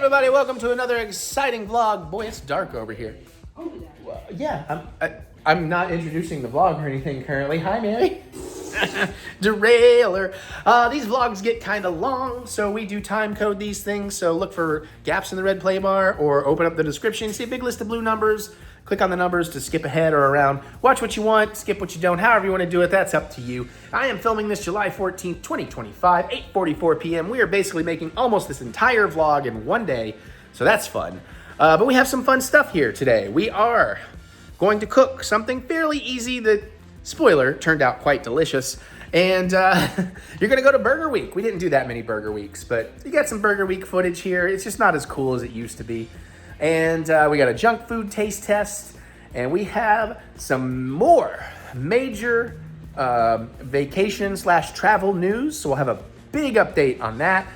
everybody, welcome to another exciting vlog. Boy, it's dark over here. Well, yeah, I'm not introducing the vlog or anything currently. Hi, Mary. Derailer. These vlogs get kind of long, so we do time code these things. So look for gaps in the red play bar or open up the description. See a big list of blue numbers. Click on the numbers to skip ahead or around. Watch what you want, skip what you don't. However you want to do it, that's up to you. I am filming this July 14th, 2025, 8:44 p.m. We are basically making almost this entire vlog in one day, so that's fun. But we have some fun stuff here today. We are going to cook something fairly easy that, spoiler, turned out quite delicious. And you're gonna go to Burger Week. We didn't do that many Burger Weeks, but you got some Burger Week footage here. It's just not as cool as it used to be. And we got a junk food taste test, and we have some more major vacation / travel news. So we'll have a big update on that.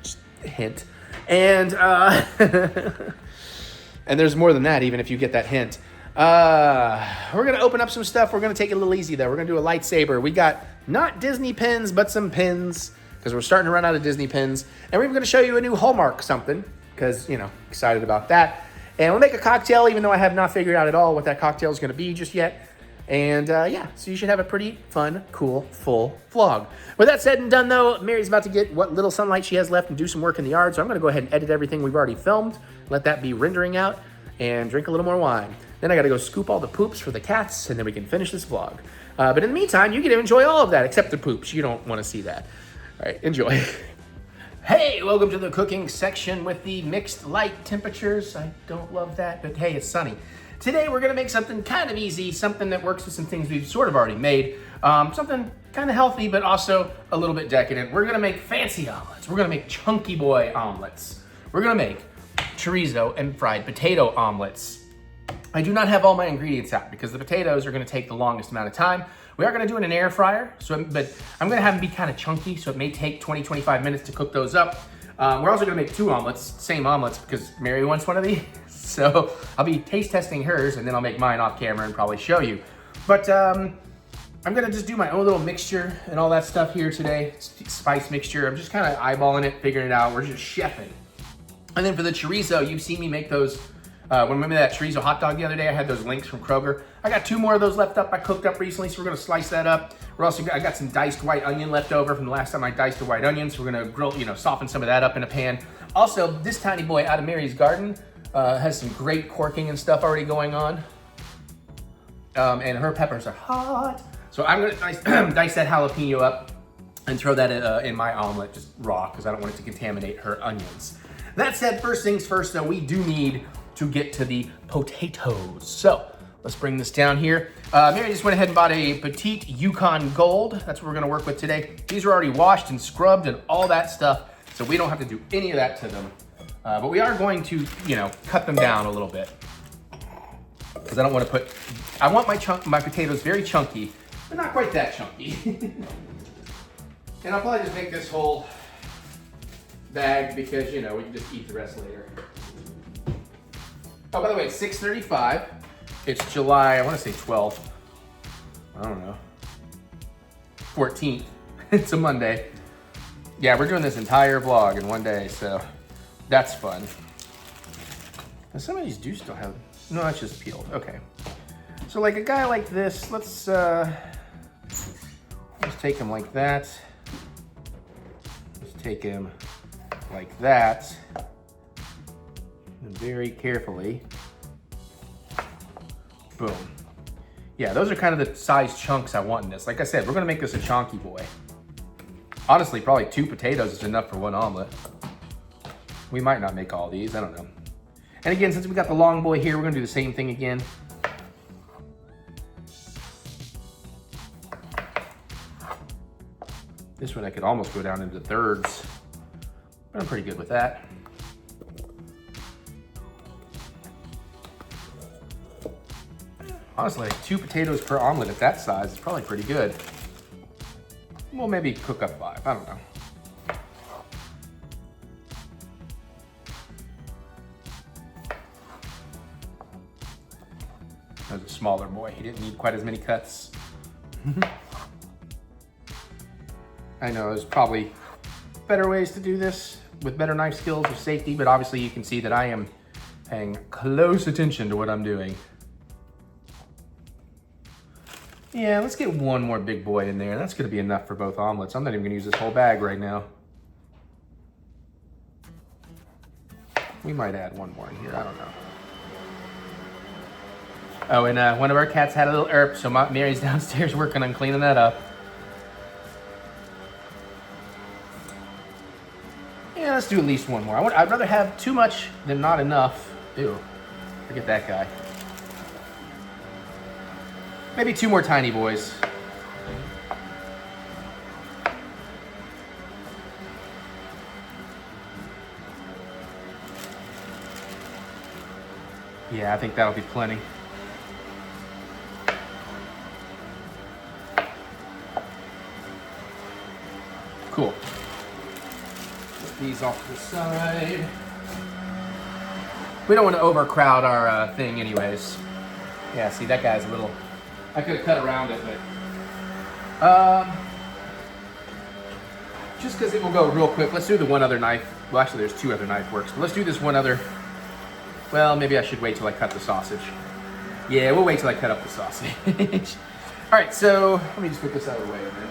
Just a hint. And and there's more than that, even if you get that hint. We're gonna open up some stuff. We're gonna take it a little easy though. We're gonna do a lightsaber. We got not Disney pins, but some pins, because we're starting to run out of Disney pins. And we're gonna show you a new Hallmark something, because, you know, excited about that. And we'll make a cocktail, even though I have not figured out at all what that cocktail is gonna be just yet. And yeah, so you should have a pretty fun, cool, full vlog. With that said and done though, Mary's about to get what little sunlight she has left and do some work in the yard. So I'm gonna go ahead and edit everything we've already filmed, let that be rendering out, and drink a little more wine. Then I gotta go scoop all the poops for the cats, and then we can finish this vlog. But in the meantime, you get to enjoy all of that, except the poops. You don't wanna see that. All right, enjoy. Hey, welcome to the cooking section with the mixed light temperatures. I don't love that, but hey, it's sunny. Today, we're gonna make something kind of easy, something that works with some things we've sort of already made. Something kind of healthy, but also a little bit decadent. We're gonna make fancy omelets. We're gonna make chunky boy omelets. We're gonna make chorizo and fried potato omelets. I do not have all my ingredients out because the potatoes are gonna take the longest amount of time. We are gonna do it in an air fryer, but I'm gonna have them be kind of chunky, so it may take 20-25 minutes to cook those up. We're also gonna make two omelets, same omelets, because Mary wants one of these. So I'll be taste testing hers, and then I'll make mine off camera and probably show you. But I'm gonna just do my own little mixture and all that stuff here today. Spice mixture, I'm just kind of eyeballing it, figuring it out. We're just chefing. And then for the chorizo, you've seen me make those. When we made that chorizo hot dog the other day, I had those links from Kroger. I got 2 more of those left up. I cooked up recently, so we're gonna slice that up. I got some diced white onion left over from the last time I diced a white onion, so we're gonna grill, soften some of that up in a pan. Also, this tiny boy out of Mary's garden has some great corking and stuff already going on. And her peppers are hot. So I'm gonna dice that jalapeno up and throw that in my omelet, just raw, because I don't want it to contaminate her onions. That said, first things first though, we do need to get to the potatoes. So let's bring this down here. Mary just went ahead and bought a Petite Yukon Gold. That's what we're gonna work with today. These are already washed and scrubbed and all that stuff, so we don't have to do any of that to them. But we are going to, cut them down a little bit, because I don't want to I want my potatoes very chunky, but not quite that chunky. And I'll probably just make this whole bag because, we can just eat the rest later. Oh, by the way, it's 6:35. It's July, I want to say 12th. I don't know. 14th. It's a Monday. Yeah, we're doing this entire vlog in one day, so that's fun. And some of these do still have, no, that's just peeled. Okay. So like a guy like this, let's take him like that. Let's take him like that. And very carefully. Boom. Yeah, those are kind of the size chunks I want in this. Like I said, we're gonna make this a chonky boy. Honestly, probably 2 potatoes is enough for 1 omelet. We might not make all these, I don't know. And again, since we got the long boy here, we're gonna do the same thing again. This one I could almost go down into thirds, but I'm pretty good with that. Honestly, like 2 potatoes per omelet at that size is probably pretty good. We'll maybe cook up 5, I don't know. That was a smaller boy. He didn't need quite as many cuts. I know, it was probably better ways to do this with better knife skills of safety, but obviously you can see that I am paying close attention to what I'm doing. Yeah, let's get one more big boy in there. That's gonna be enough for both omelets. I'm not even gonna use this whole bag right now. We might add one more in here, I don't know. Oh, and one of our cats had a little herp, so Mary's downstairs working on cleaning that up. Yeah, let's do at least one more. I'd rather have too much than not enough. Ew, forget that guy. Maybe two more tiny boys. Yeah, I think that'll be plenty. Cool. Put these off to the side. We don't want to overcrowd our thing anyways. Yeah, see, that guy's a little... I could have cut around it, but... just because it will go real quick, let's do the one other knife. Well, actually, there's two other knife works, but let's do this one other... Well, maybe I should wait till I cut the sausage. Yeah, we'll wait till I cut up the sausage. All right, so let me just put this out of the way a minute.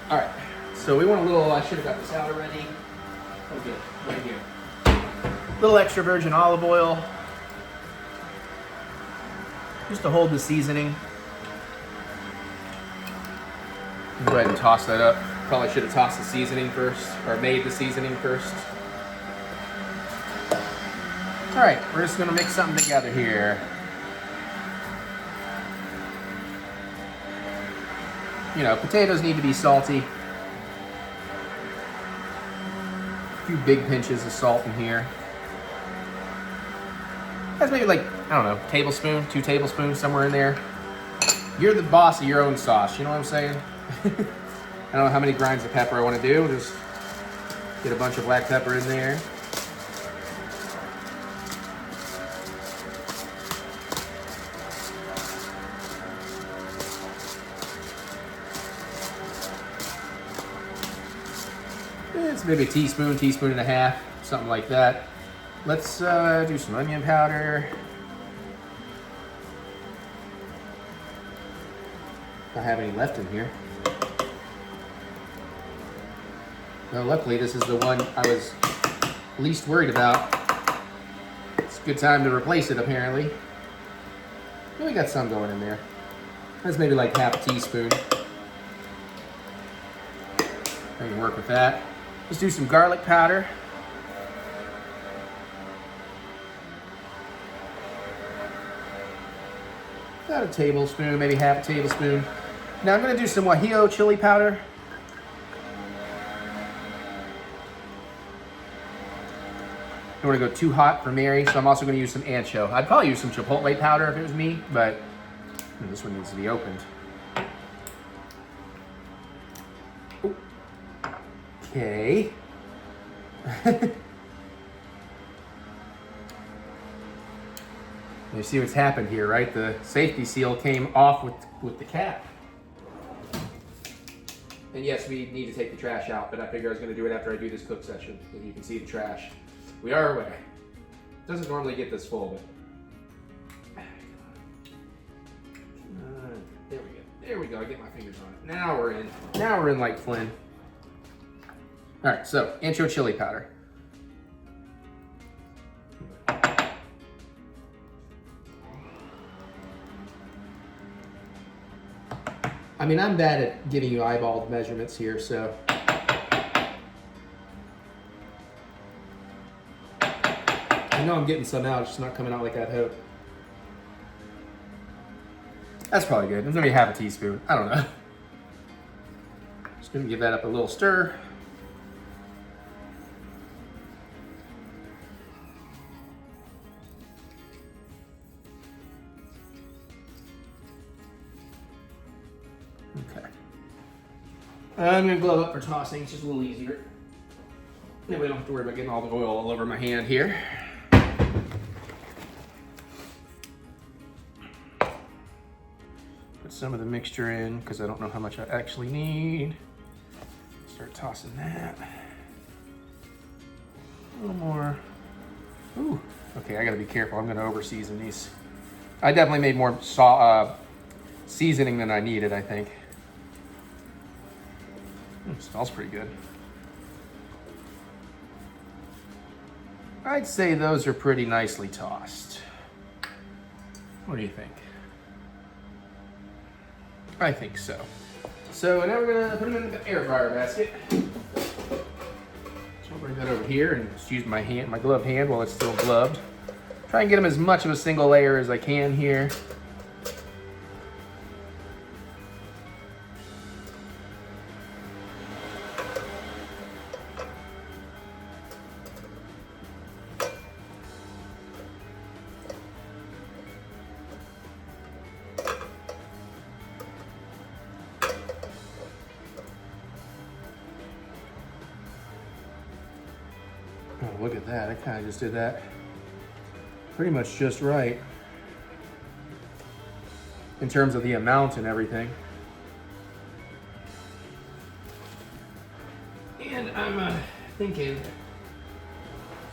All right, so we want a little, I should have got this out already. Oh, good, right here. A little extra virgin olive oil. Just to hold the seasoning. Go ahead and toss that up. Probably should have tossed the seasoning first, or made the seasoning first. All right, we're just gonna mix something together here. You know, potatoes need to be salty. A few big pinches of salt in here. That's maybe like, I don't know, tablespoon, 2 tablespoons, somewhere in there. You're the boss of your own sauce, you know what I'm saying? I don't know how many grinds of pepper I want to do. Just get a bunch of black pepper in there. It's maybe a teaspoon, teaspoon and a half, something like that. Let's do some onion powder. Don't have any left in here. Well, luckily this is the one I was least worried about. It's a good time to replace it, apparently. We got some going in there. That's maybe like half a teaspoon. I can work with that. Let's do some garlic powder. About a tablespoon, maybe half a tablespoon. Now I'm gonna do some guajillo chili powder. I don't want to go too hot for Mary, so I'm also going to use some ancho. I'd probably use some chipotle powder if it was me, but this one needs to be opened. Ooh. Okay. You see what's happened here, right? The safety seal came off with the cap. And yes, we need to take the trash out, but I figured I was going to do it after I do this cook session, so you can see the trash. We are away. Doesn't normally get this full, but there we go. There we go. I get my fingers on it. Now we're in. Now we're in like Flynn. All right, so ancho chili powder. I mean, I'm bad at giving you eyeballed measurements here, so. I know I'm getting some out, it's just not coming out like I'd hope. That's probably good. It's maybe half a teaspoon. I don't know. Just gonna give that up a little stir. Okay. I'm gonna glove up for tossing, it's just a little easier. Then we don't have to worry about getting all the oil all over my hand here. Put some of the mixture in because I don't know how much I actually need. Start tossing that. A little more. Ooh, okay, I gotta be careful. I'm gonna over season these. I definitely made more seasoning than I needed, I think. Smells pretty good. I'd say those are pretty nicely tossed. What do you think? I think so. So now we're gonna put them in the air fryer basket. So I'll bring that over here and just use my hand, my gloved hand while it's still gloved. Try and get them as much of a single layer as I can here. Oh, look at that. I kind of just did that pretty much just right in terms of the amount and everything. And I'm thinking,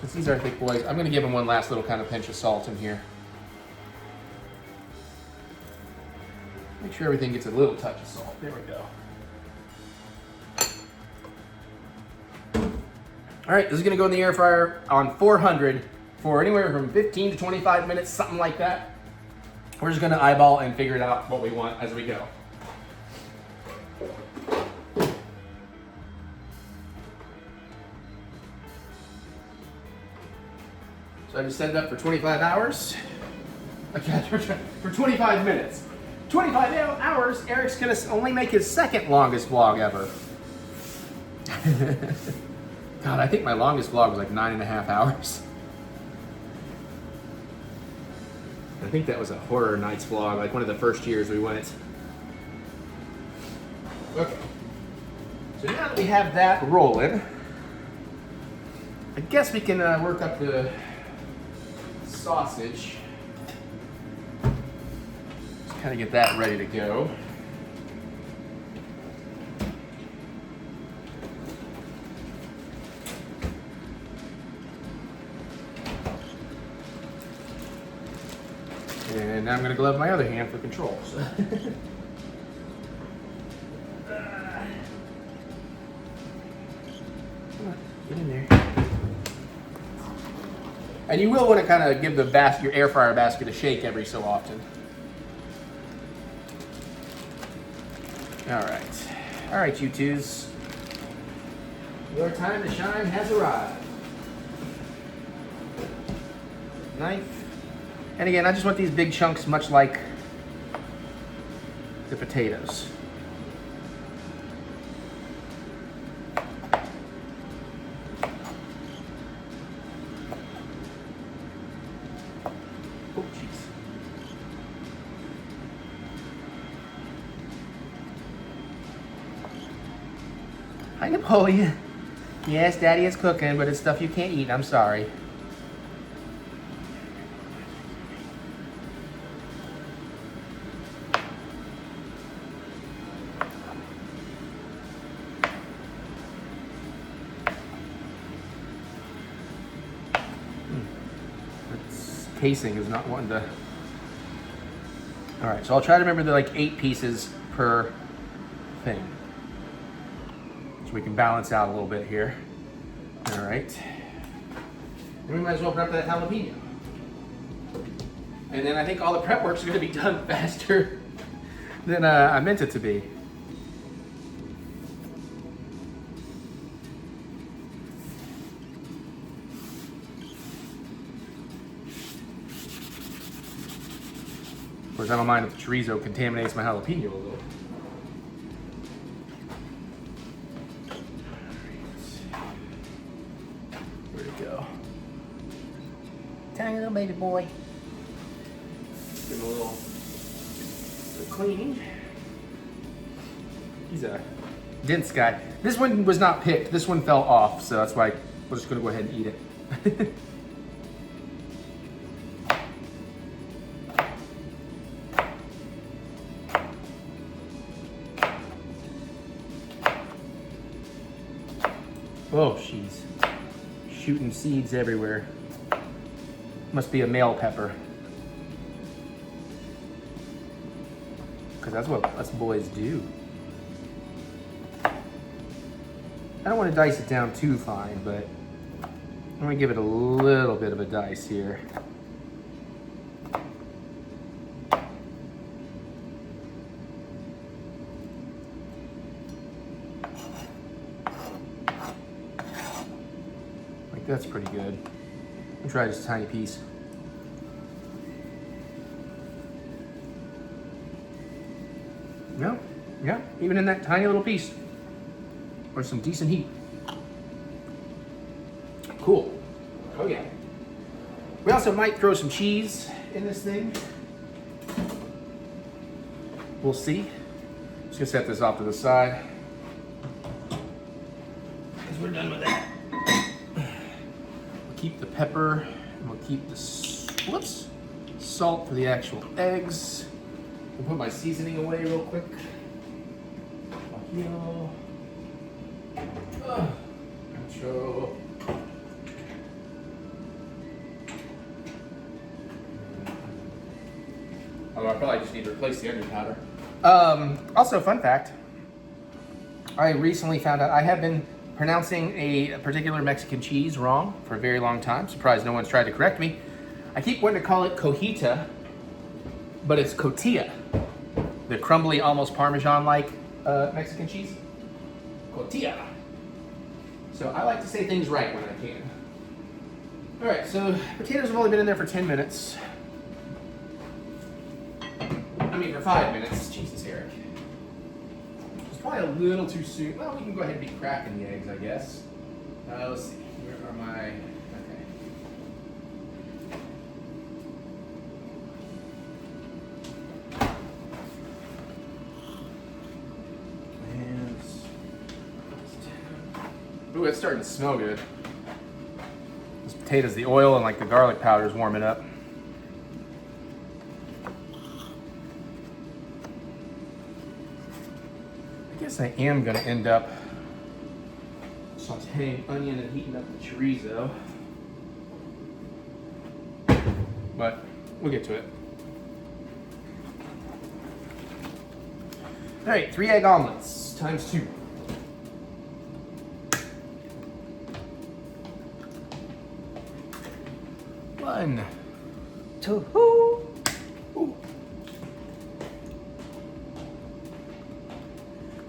since these are thick boys, I'm going to give them one last little kind of pinch of salt in here. Make sure everything gets a little touch of salt. There we go. All right, this is gonna go in the air fryer on 400 for anywhere from 15 to 25 minutes, something like that. We're just gonna eyeball and figure it out what we want as we go. So I just set it up for 25 hours. Okay, for 25 minutes. 25 hours, Eric's gonna only make his second longest vlog ever. God, I think my longest vlog was like 9.5 hours. I think that was a Horror Nights vlog, like one of the first years we went. Okay. So now that we have that rolling, I guess we can work up the sausage. Just kind of get that ready to go. And now I'm going to glove my other hand for control. So. Come on, get in there. And you will want to kind of give the your air fryer basket a shake every so often. All right, you twos. Your time to shine has arrived. Knife. And again, I just want these big chunks much like the potatoes. Oh, jeez. Hi, Napoleon. Yes, Daddy is cooking, but it's stuff you can't eat. I'm sorry. Casing is not wanting to. All right, so I'll try to remember they're like 8 pieces per thing. So we can balance out a little bit here. All right. And we might as well prep that jalapeno. And then I think all the prep work's gonna be done faster than I meant it to be. Of course, I don't mind if the chorizo contaminates my jalapeno a little. Where'd it go? Tiny little baby boy. Give him a little cleaning. He's a dense guy. This one was not picked. This one fell off, so that's why we're just gonna go ahead and eat it. Oh, she's shooting seeds everywhere. Must be a male pepper. Because that's what us boys do. I don't want to dice it down too fine, but I'm going to give it a little bit of a dice here. Like, that's pretty good. I'll try just a tiny piece. Yeah, even in that tiny little piece. Or some decent heat. Cool. Oh yeah. We also might throw some cheese in this thing. We'll see. Just gonna set this off to the side. Because we're done with that. We'll keep the pepper, and we'll keep the salt for the actual eggs. I'll put my seasoning away real quick. Nacho. Although I probably just need to replace the onion powder. Also, fun fact. I recently found out I have been pronouncing a particular Mexican cheese wrong for a very long time. Surprised no one's tried to correct me. I keep wanting to call it cojita, but it's cotilla. The crumbly, almost Parmesan-like Mexican cheese. Cotilla. So I like to say things right when I can. All right, so potatoes have only been in there for 10 minutes. I mean, for 5 minutes. Jesus, Eric. It's probably a little too soon. Well, we can go ahead and be cracking the eggs, I guess. Let's see. Where are my... Okay. Ooh, it's starting to smell good. This potatoes, the oil and like the garlic powder is warming up. I guess I am gonna end up sauteing onion and heating up the chorizo. But we'll get to it. All right, 3 egg omelets times 2. One, two, ooh.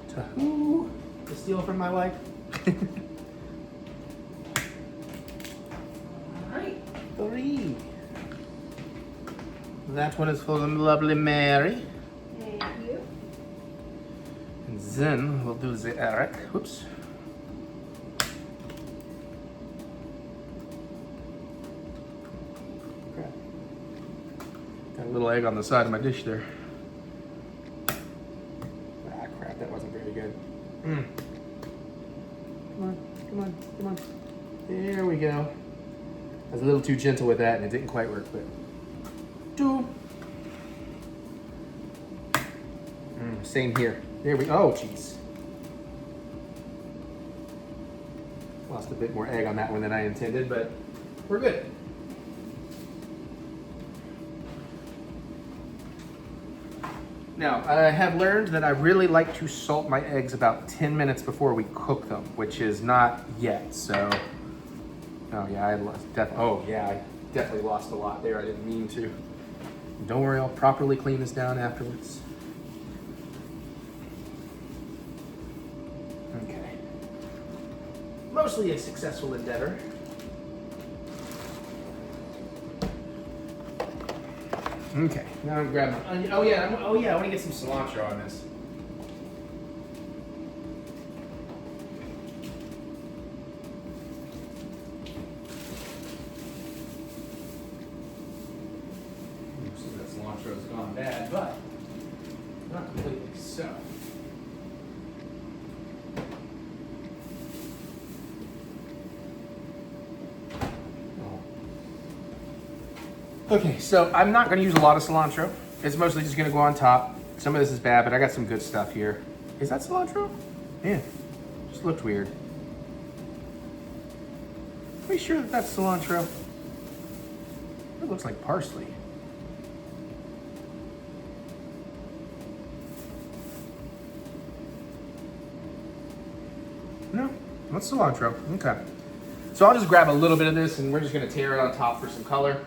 Tahoo. To steal from my wife. Alright, 3. That one is for the lovely Mary. Thank you. And then we'll do the Eric. Whoops. Got a little egg on the side of my dish there. Ah, crap, that wasn't very good. Come on, come on, come on. There we go. I was a little too gentle with that and it didn't quite work, but 2. Same here. There we go. Oh, jeez. Lost a bit more egg on that one than I intended, but we're good. Now, I have learned that I really like to salt my eggs about 10 minutes before we cook them, which is not yet, so... Oh, yeah, I definitely lost a lot there. I didn't mean to. Don't worry, I'll properly clean this down afterwards. Okay. Mostly a successful endeavor. Okay, now I'm grabbing my onion. Oh yeah, I want to get some cilantro on this. Some of that cilantro has gone bad, but not completely so. Okay, so I'm not going to use a lot of cilantro. It's mostly just going to go on top. Some of this is bad, but I got some good stuff here. Is that cilantro? Yeah, just looked weird. Pretty sure that that's cilantro. It looks like parsley. No, that's cilantro. Okay. So I'll just grab a little bit of this and we're just gonna tear it on top for some color.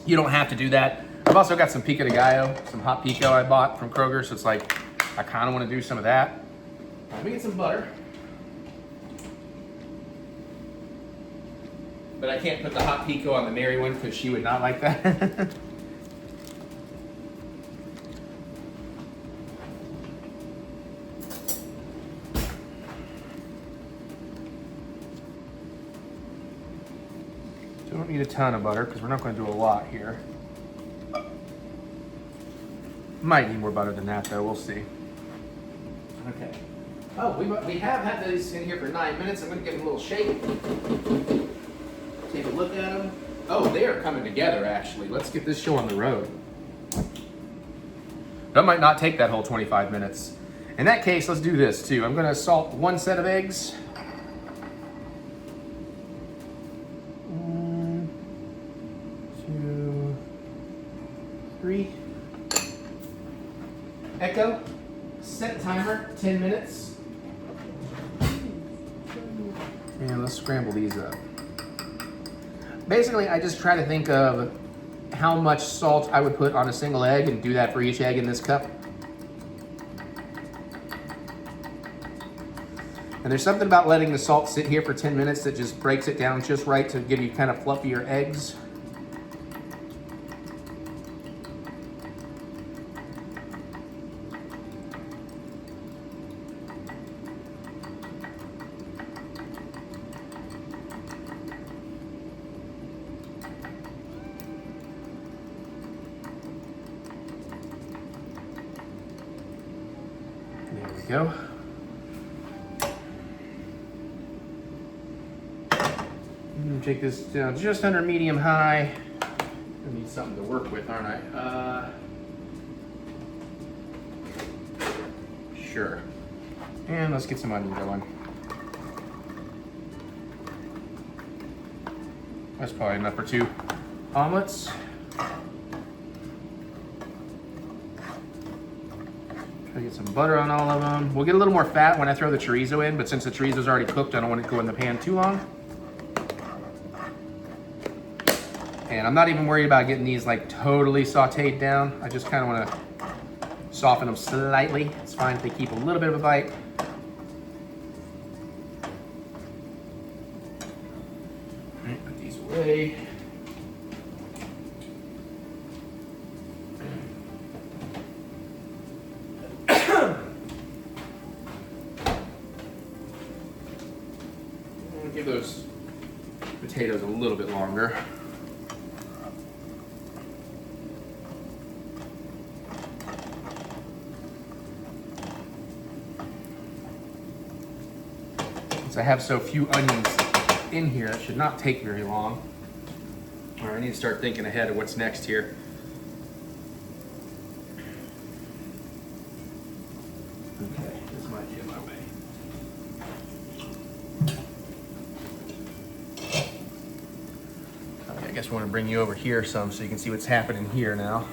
You don't have to do that. I've also got some pico de gallo, some hot pico I bought from Kroger, so it's like, I kinda wanna do some of that. Let me get some butter. But I can't put the hot pico on the Mary one because she would not like that. We don't need a ton of butter because we're not going to do a lot here. Might need more butter than that though, we'll see. Okay. Oh, we have had these in here for 9 minutes. I'm going to give them a little shake. Take a look at them. Oh, they are coming together actually. Let's get this show on the road. That might not take that whole 25 minutes. In that case, let's do this too. I'm going to salt 1 set of eggs. 1, 2, 3. Echo, set timer, 10 minutes. And let's scramble these up. Basically, I just try to think of how much salt I would put on a single egg and do that for each egg in this cup. And there's something about letting the salt sit here for 10 minutes that just breaks it down just right to give you kind of fluffier eggs. There we go. Take this down just under medium high. I need something to work with, aren't I? Sure. And let's get some onion going. That's probably enough for 2 omelets. Try to get some butter on all of them. We'll get a little more fat when I throw the chorizo in, but since the chorizo's already cooked, I don't want it to go in the pan too long. And I'm not even worried about getting these like totally sauteed down. I just kind of want to soften them slightly. It's fine if they keep a little bit of a bite. All right, put these away. Give those potatoes a little bit longer. I have so few onions in here, it should not take very long. All right, I need to start thinking ahead of what's next here. Okay, this might be in my way. Okay, I guess we want to bring you over here some so you can see what's happening here now.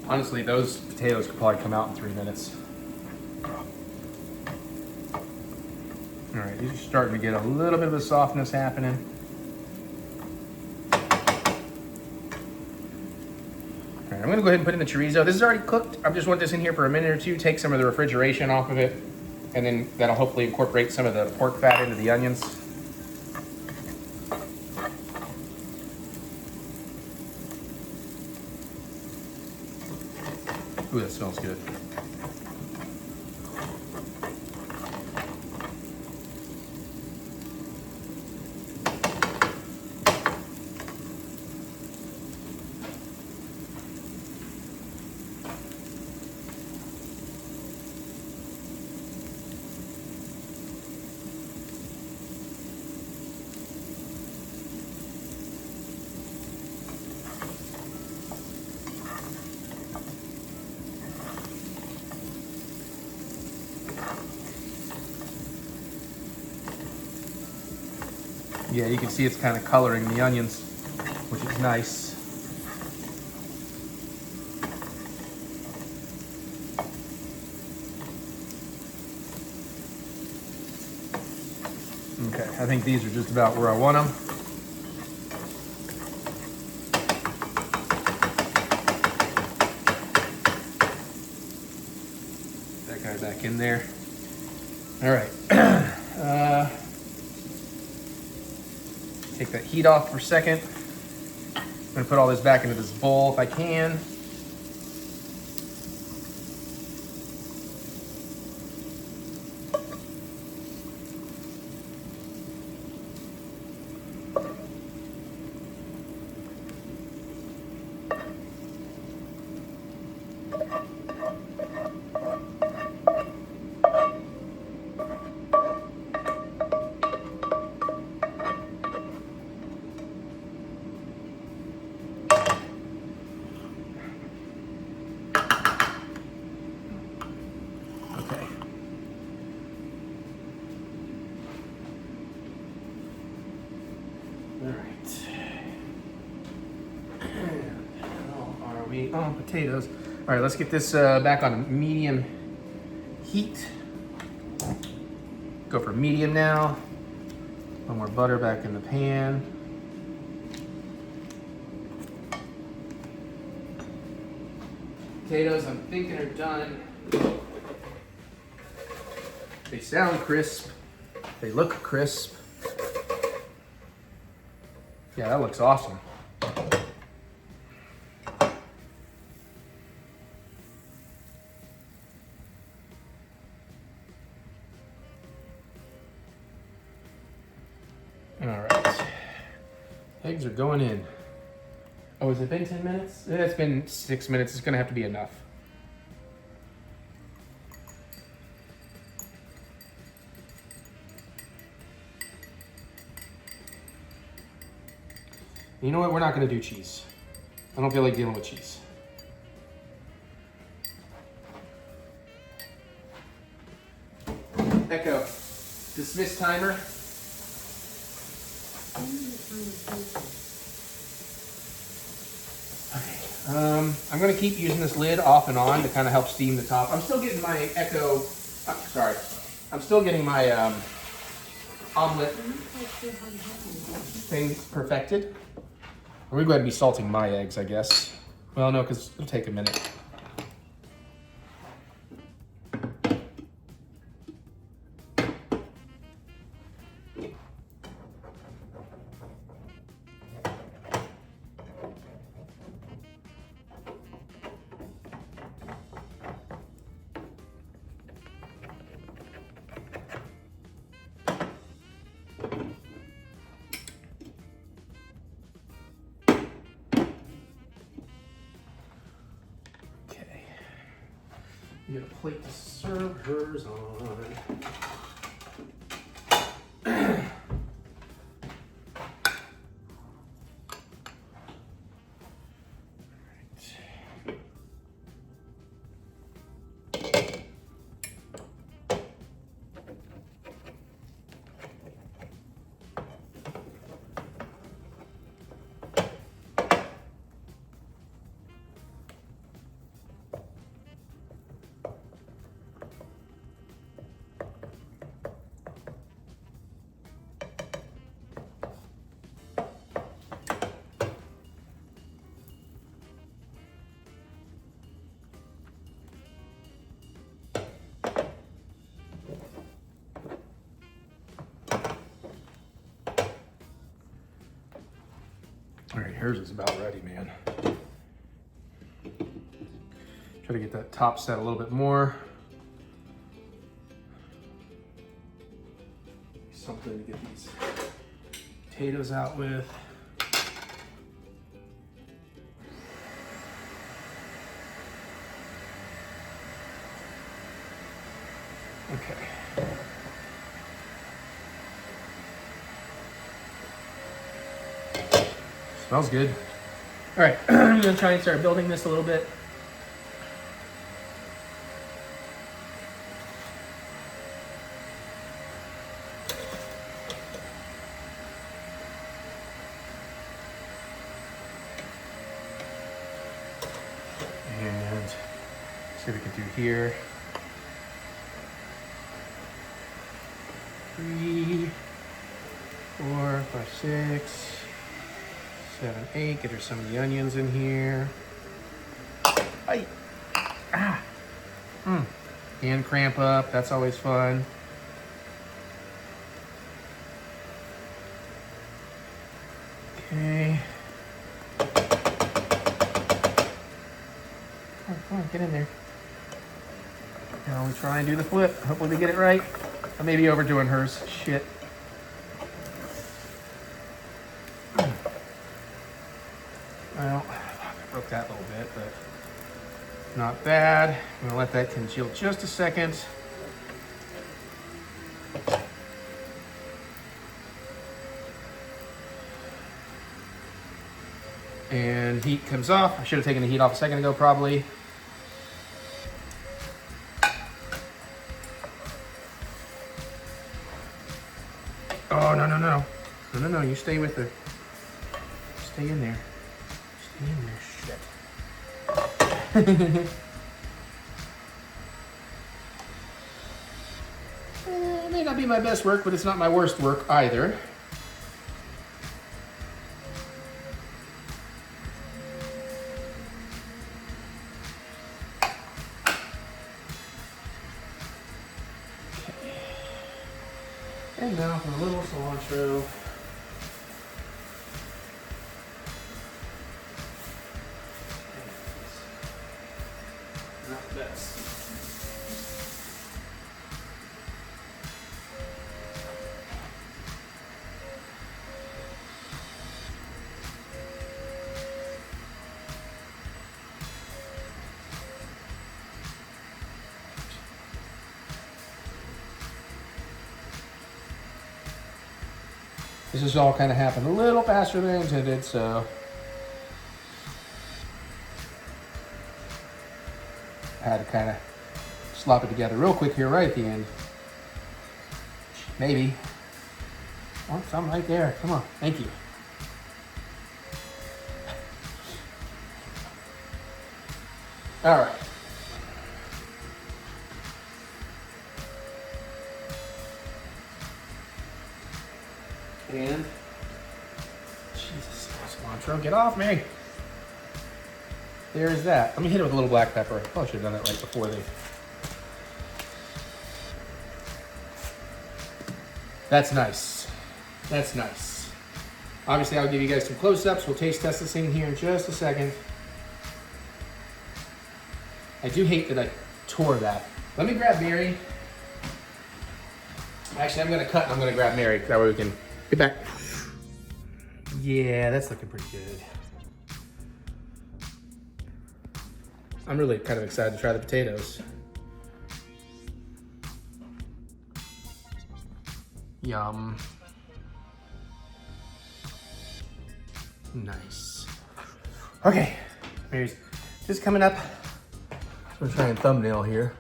Honestly, those potatoes could probably come out in 3 minutes. All right, these are starting to get a little bit of a softness happening. All right, I'm gonna go ahead and put in the chorizo. This is already cooked. I just want this in here for a minute or two, take some of the refrigeration off of it, and then that'll hopefully incorporate some of the pork fat into the onions. Ooh, that smells good. Yeah, you can see it's kind of coloring the onions, which is nice. Okay, I think these are just about where I want them. That guy back in there. All right. Take that heat off for a second. I'm gonna put all this back into this bowl if I can. Potatoes. All right, let's get this back on medium heat. Go for medium now. A little more butter back in the pan. Potatoes, I'm thinking, are done. They sound crisp. They look crisp. Yeah, that looks awesome. All right, eggs are going in. Oh, has it been 10 minutes? It's been 6 minutes. It's gonna have to be enough. You know what? We're not gonna do cheese. I don't feel like dealing with cheese. Echo, dismiss timer. I'm going to keep using this lid off and on to kind of help steam the top. I'm still getting my Echo, I'm still getting my omelet thing perfected. We're going to be salting my eggs, I guess. Well, no, because it'll take a minute. You get a plate to serve hers on. All right, hers is about ready, man. Try to get that top set a little bit more. Something to get these potatoes out with. Okay. Smells good. All right, I'm gonna try and start building this a little bit. And see what we can do here. 3, 4, 5, 6, 7, 8. Get her some of the onions in here. Ay. Ah. Hand cramp up. That's always fun. Okay. Come on, get in there. Now we try and do the flip. Hopefully we get it right. I may be overdoing hers. Shit. Well, I broke that a little bit, but not bad. I'm gonna let that congeal just a second. And heat comes off. I should have taken the heat off a second ago, probably. Oh, no, no, no. No, no, no, you stay with her. Stay in there. Stay in there, shit. It may not be my best work, but it's not my worst work either. And now for a little cilantro. Not the best. This has all kind of happened a little faster than I intended, so I had to kind of slop it together real quick here right at the end. Maybe. Oh, something right there. Come on. Thank you. All right. And Jesus, cilantro, get off me. There's that. Let me hit it with a little black pepper. I probably should have done that right before they. That's nice. That's nice. Obviously, I'll give you guys some close-ups. We'll taste test this thing here in just a second. I do hate that I tore that. Let me grab Mary. Actually, I'm going to cut and I'm going to grab Mary. That way we can get back. Yeah, that's looking pretty good. I'm really kind of excited to try the potatoes. Yum. Nice. Okay, Mary's just coming up. I'm gonna try and thumbnail here.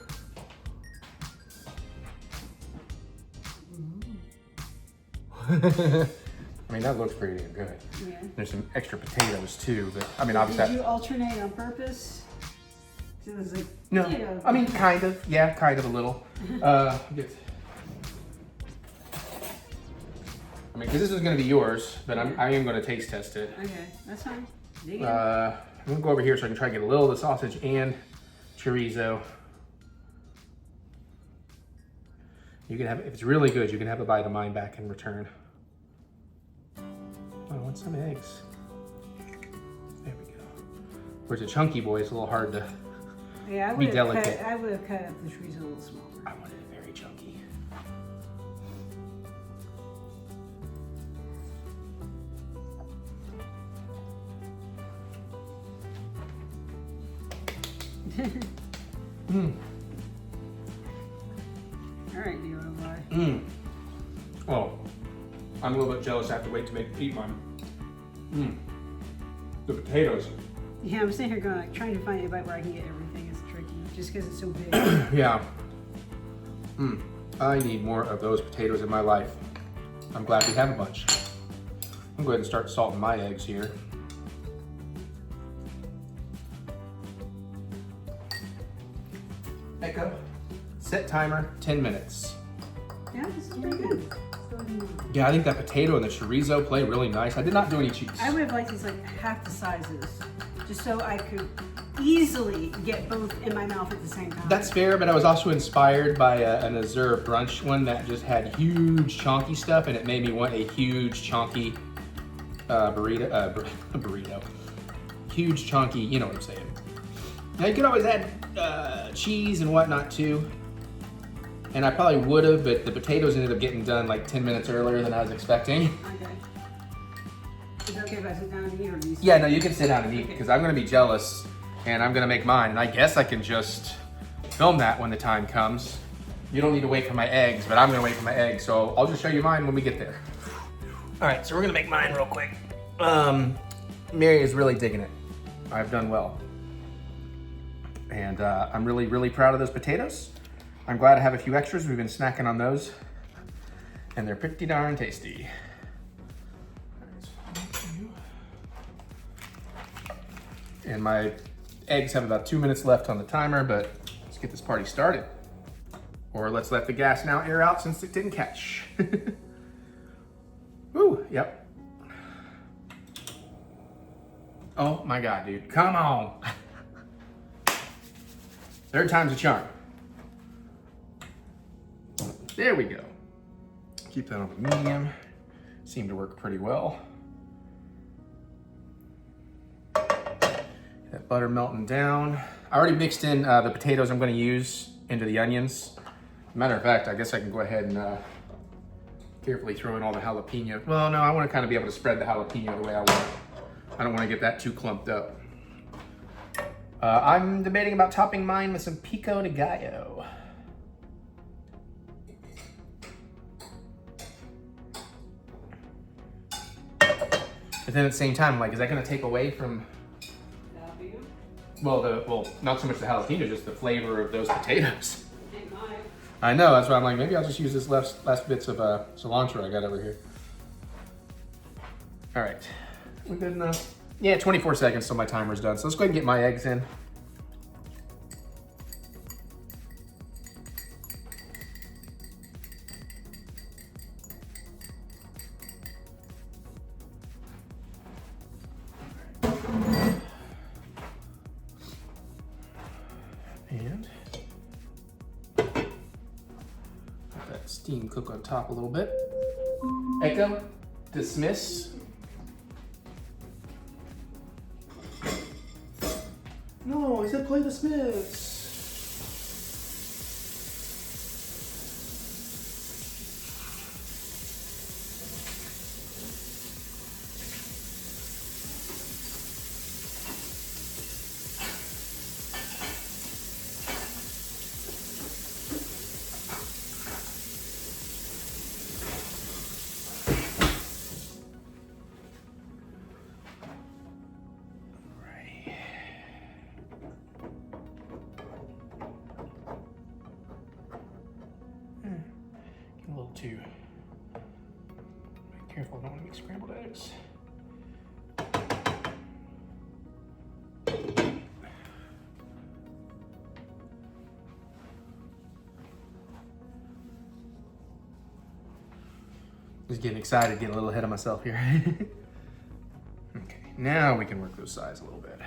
I mean, that looks pretty damn good. Yeah. There's some extra potatoes too, but I mean, obviously. Did you alternate on purpose? So it was like, no, potato. I mean, kind of. Yeah, kind of a little. I mean, because this is going to be yours, but I am going to taste test it. Okay, that's fine. Dig in. I'm going to go over here so I can try to get a little of the sausage and chorizo. You can have, if it's really good, you can have a bite of mine back in return. Oh, I want some eggs. There we go. Whereas a chunky boy, it's a little hard to be delicate. I would have cut up the chorizo a little smaller. I wanted it very chunky. All right, do you want to buy? Oh, I'm a little bit jealous. I have to wait to eat mine. The potatoes. Yeah, I'm sitting here going, like, trying to find a bite where I can get everything. It's tricky, just because it's so big. Yeah. I need more of those potatoes in my life. I'm glad we have a bunch. I'm going to go ahead and start salting my eggs here. Echo. Set timer, 10 minutes. Yeah, this is pretty good. Yeah, I think that potato and the chorizo play really nice. I did not do any cheese. I would have liked these like half the sizes, just so I could easily get both in my mouth at the same time. That's fair, but I was also inspired by an Azure brunch one that just had huge chonky stuff, and it made me want a huge chonky burrito. Huge chonky, you know what I'm saying. Now you could always add cheese and whatnot too. And I probably would have, but the potatoes ended up getting done like 10 minutes earlier than I was expecting. Okay. Is it okay if I sit down and eat, or do you sit? Yeah, no, you can sit down and eat because I'm gonna be jealous and I'm gonna make mine. And I guess I can just film that when the time comes. You don't need to wait for my eggs, but I'm gonna wait for my eggs. So I'll just show you mine when we get there. All right, so we're gonna make mine real quick. Mary is really digging it. I've done well. And I'm really, really proud of those potatoes. I'm glad I have a few extras. We've been snacking on those. And they're pretty darn tasty. And my eggs have about 2 minutes left on the timer, but let's get this party started. Or let's let the gas now air out since it didn't catch. Woo, yep. Oh my God, dude, come on. Third time's a charm. There we go. Keep that on the medium. Seemed to work pretty well. That butter melting down. I already mixed in the potatoes I'm gonna use into the onions. Matter of fact, I guess I can go ahead and carefully throw in all the jalapeno. Well, no, I wanna kind of be able to spread the jalapeno the way I want. I don't wanna get that too clumped up. I'm debating about topping mine with some pico de gallo. But then at the same time, like, is that gonna take away from? Well, not so much the jalapeno, just the flavor of those potatoes. It might. I know, that's why I'm like, maybe I'll just use this last bits of cilantro I got over here. All right, we good enough? Yeah, 24 seconds till my timer's done. So let's go ahead and get my eggs in. And let that steam cook on top a little bit. Echo, dismiss. No, I said play dismiss. Too. Be careful, I don't want to make scrambled eggs. Just getting excited, getting a little ahead of myself here. Okay, now we can work those sides a little bit.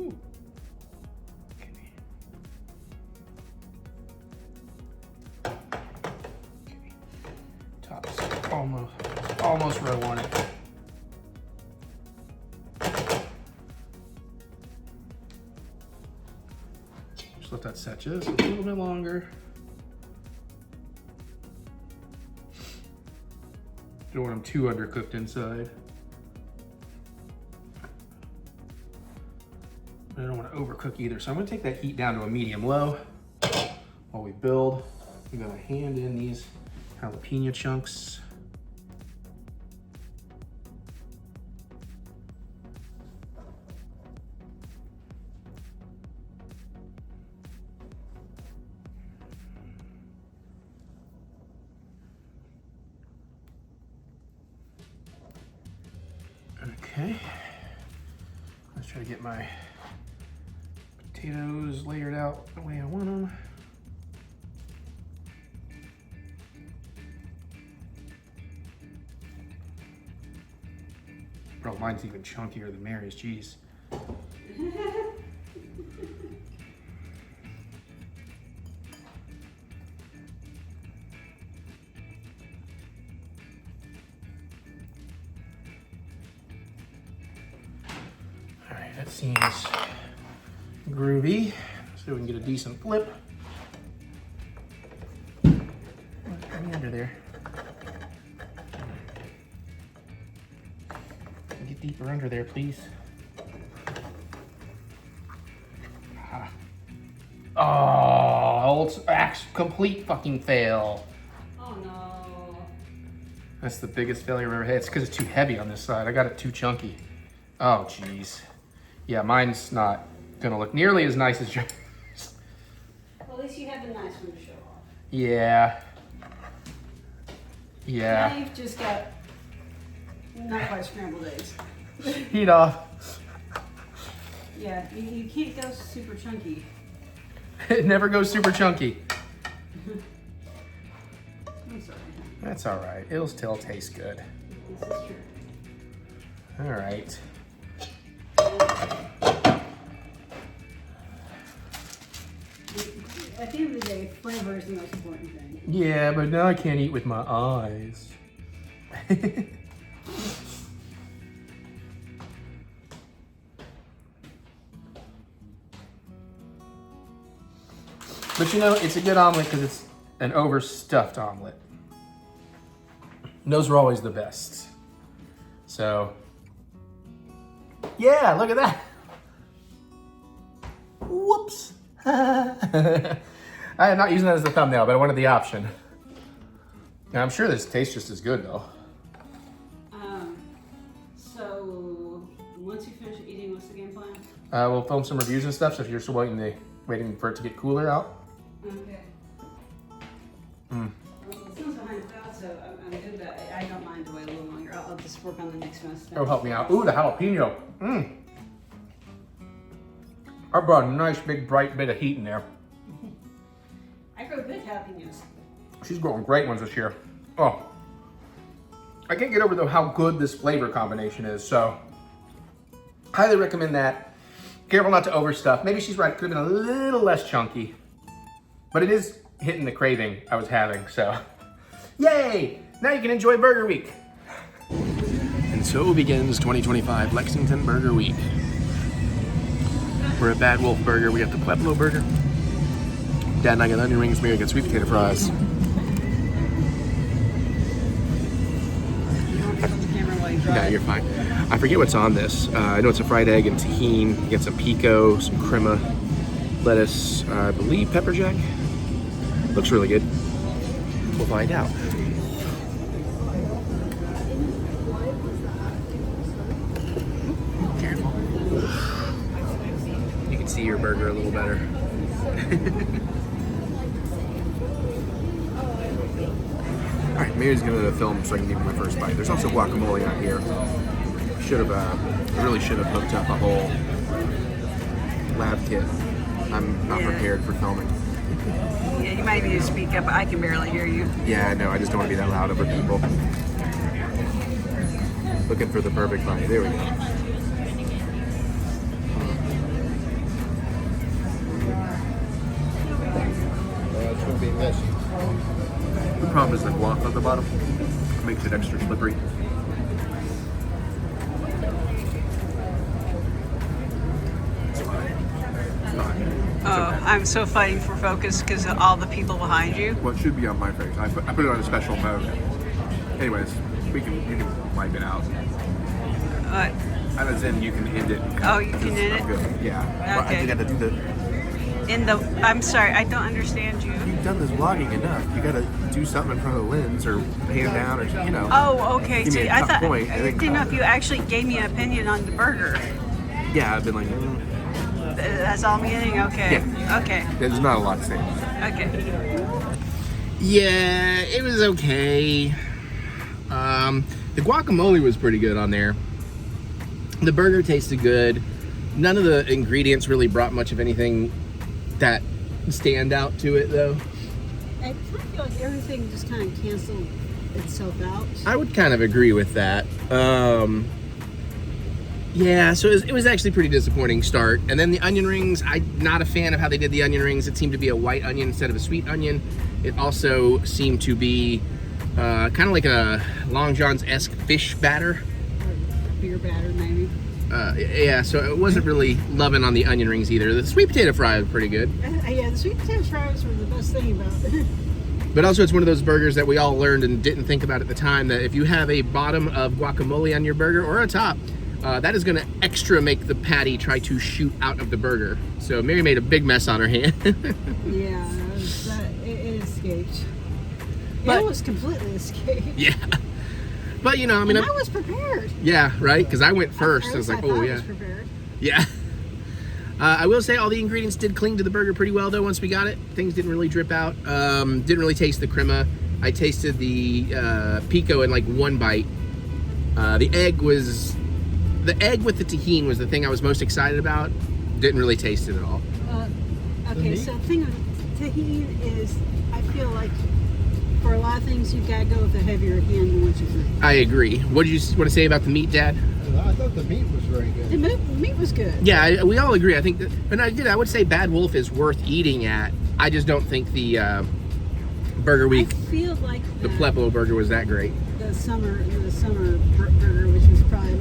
Ooh. Okay. Okay. Top's almost where I want it. let that set just a little bit longer. Don't want them too undercooked inside. I don't want to overcook either, so I'm going to take that heat down to a medium-low while we build. I'm going to hand in these jalapeno chunks. Okay, let's try to get my potatoes layered out the way I want them. Bro, mine's even chunkier than Mary's, jeez. That seems groovy, so we can get a decent flip. Get me under there. Get deeper under there, please. Oh, it's complete fucking fail. Oh no. That's the biggest failure I've ever had. It's because it's too heavy on this side. I got it too chunky. Oh, jeez. Yeah, mine's not gonna look nearly as nice as yours. Well, at least you have the nice one to show off. Yeah. Yeah. Now you've just got not quite scrambled eggs. Heat off. Yeah, you can't go super chunky. It never goes super chunky. I'm sorry. That's all right. It'll still taste good. This is true. All right. At the end of the day, flavor is the most important thing. Yeah, but now I can't eat with my eyes. But you know, it's a good omelet because it's an overstuffed omelet. And those are always the best. So, yeah, look at that. Whoops. I am not using that as the thumbnail, but I wanted the option. And I'm sure this tastes just as good though. So once you finish eating, what's the game plan? We'll film some reviews and stuff, so if you're still waiting for it to get cooler out. Okay. Well, since behind the thought, so I'm good, but I don't mind to wait a little longer. I'll just work on the next one. It'll help me out. Ooh, the jalapeno. I brought a nice big bright bit of heat in there. I grow good jalapenos. She's growing great ones this year. Oh, I can't get over though how good this flavor combination is. So, highly recommend that. Careful not to overstuff. Maybe she's right. It could have been a little less chunky, but it is hitting the craving I was having. So, yay! Now you can enjoy Burger Week. And so begins 2025 Lexington Burger Week. We're at Bad Wolf Burger. We got the Pueblo Burger. Dad and I got onion rings. Mary got sweet potato fries. Yeah, you're fine. I forget what's on this. I know it's a fried egg and tahini. You get some pico, some crema, lettuce, I believe pepper jack. Looks really good. We'll find out. Careful. You can see your burger a little better. Alright, Mary's gonna film so I can give you my first bite. There's also guacamole out here. Really should have hooked up a whole lab kit. I'm not prepared for filming. Yeah, you might need to speak up. I can barely hear you. Yeah, I know. I just don't want to be that loud over people. Looking for the perfect bite. There we go. It's going to be messy. The problem is the guac at the bottom. It makes it extra slippery. It's fine. It's fine. It's okay. I'm so fighting for focus because of all the people behind you. Well, it should be on my face. I put it on a special mode. Anyways, you can wipe it out. What? I was in. You can end it. Oh, you can end it? Good. Yeah. Okay. But you got to do the. I'm sorry, I don't understand you. You've done this vlogging enough. You got to do something in front of the lens or hand down or you know. Oh, okay. Give me See, a I cut thought point I and then didn't know cut. if you actually gave me an opinion on the burger. Yeah, I've been like. That's all I'm getting. Okay. Yeah. Okay. There's not a lot to say. Okay. Yeah, it was okay. The guacamole was pretty good on there. The burger tasted good. None of the ingredients really brought much of anything that stand out to it, though. I kind of feel like everything just kind of canceled itself out. I would kind of agree with that. Yeah, so it was actually a pretty disappointing start. And then the onion rings, I'm not a fan of how they did the onion rings. It seemed to be a white onion instead of a sweet onion. It also seemed to be kind of like a Long John's-esque fish batter. Beer batter, maybe. Yeah, so it wasn't really loving on the onion rings either. The sweet potato fry was pretty good. Yeah, the sweet potato fries were the best thing about it. But also it's one of those burgers that we all learned and didn't think about at the time, that if you have a bottom of guacamole on your burger or a top, that is going to extra make the patty try to shoot out of the burger. So Mary made a big mess on her hand. Yeah, it escaped. But- It was completely escaped. Yeah. But, you know, I mean... And I was prepared. Yeah, right? Because I went first. At I was least like, oh, thought I yeah. was prepared. Yeah. I will say all the ingredients did cling to the burger pretty well, though, once we got it. Things didn't really drip out. Didn't really taste the crema. I tasted the pico in, like, one bite. The egg with the tahini was the thing I was most excited about. Didn't really taste it at all. Okay, so the thing with tahini is, I feel like for a lot of things, you've got to go with a heavier hand than what you think. I agree. What did you want to say about the meat, Dad? I thought the meat was very good. The meat was good. Yeah, we all agree. I think that, and I would say Bad Wolf is worth eating at. I just don't think the Burger Week, I feel like the Pueblo burger was that great. the summer burger, which was probably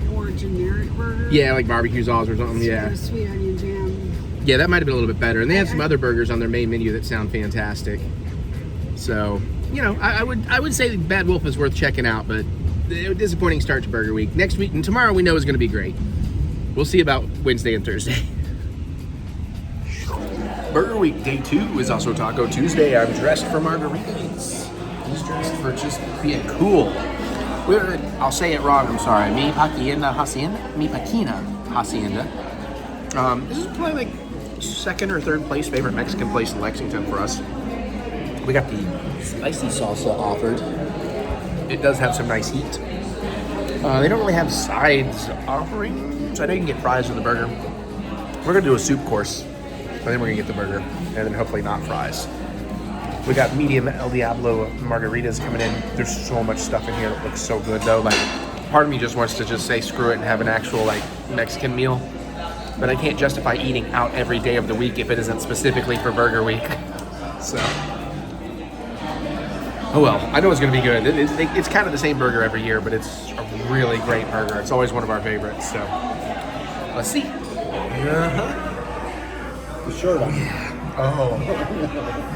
more generic burger. Yeah, like barbecue sauce or something. Yeah, Sweet onion jam. yeah, that might have been a little bit better. And they had some other burgers on their main menu that sound fantastic. So, you know, I would say Bad Wolf is worth checking out, but a disappointing start to Burger Week. Next week and tomorrow we know is going to be great. We'll see about Wednesday and Thursday. Burger Week Day 2 is also Taco Tuesday. I'm dressed for margaritas. He's dressed for just being cool. I'll say it wrong, I'm sorry. Mi Pequeña Hacienda? Mi Pequeña Hacienda. This is probably like second or third place favorite Mexican place in Lexington for us. We got the spicy salsa offered. It does have some nice heat. They don't really have sides offerings. I know you can get fries with the burger. We're gonna do a soup course, but then we're gonna get the burger, and then hopefully not fries. We got medium El Diablo margaritas coming in. There's so much stuff in here that looks so good though. Like, part of me just wants to just say screw it and have an actual like Mexican meal. But I can't justify eating out every day of the week if it isn't specifically for Burger Week. So, oh well, I know it's gonna be good. It's kind of the same burger every year, but it's a really great burger. It's always one of our favorites. So, let's see. The shirt on. Oh,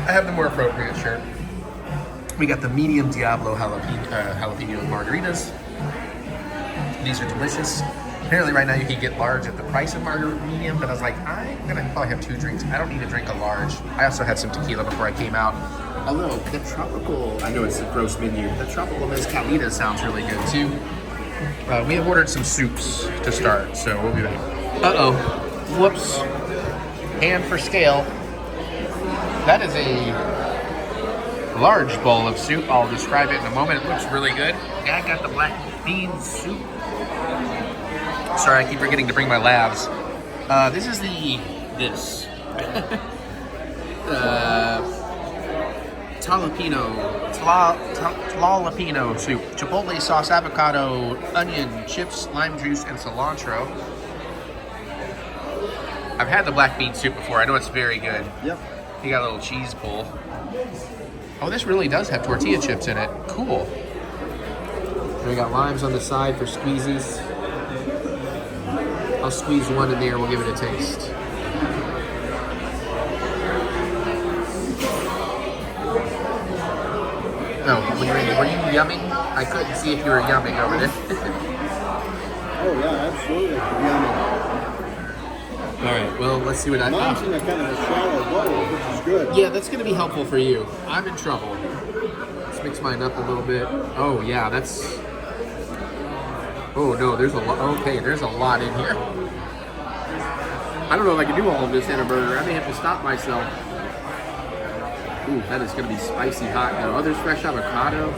I have the more appropriate shirt. We got the medium Diablo jalapeno margaritas. These are delicious. Apparently right now you can get large at the price of medium, but I was like, I'm gonna probably have 2 drinks. I don't need to drink a large. I also had some tequila before I came out. Although the tropical, I know it's a gross menu, the tropical mezcalita sounds really good too. We have ordered some soups to start, so we'll be back. Uh-oh, whoops. And for scale, that is a large bowl of soup. I'll describe it in a moment. It looks really good. Yeah, I got the black bean soup. Sorry, I keep forgetting to bring my labs. This is this. Jalapeno soup. Chipotle sauce, avocado, onion, chips, lime juice, and cilantro. I've had the black bean soup before. I know it's very good. Yep. You got a little cheese pull. Oh, this really does have tortilla chips in it. Cool. And we got limes on the side for squeezes. I'll squeeze one in there. We'll give it a taste. No, were you yumming? I couldn't see if you were yumming over there. Oh yeah, absolutely. Yummy. All right, well, let's see what I... Mine's in a kind of a shallow bowl, which is good. Yeah, that's going to be helpful for you. I'm in trouble. Let's mix mine up a little bit. Oh, yeah, that's... Oh, no, there's a lot. Okay, there's a lot in here. I don't know if I can do all of this in a burger. I may have to stop myself. Ooh, that is going to be spicy hot now. Oh, there's fresh avocado.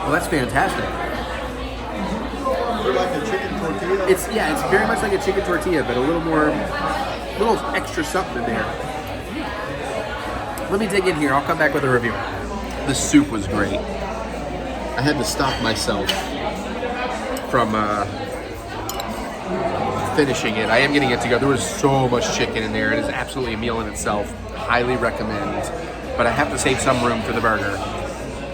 Well, that's fantastic. Is it like a chicken tortilla? It's very much like a chicken tortilla, but a little extra something in there. Let me dig in here. I'll come back with a review. The soup was great. I had to stop myself from finishing it. I am getting it to go. There was so much chicken in there. It is absolutely a meal in itself. Highly recommend. But I have to save some room for the burger.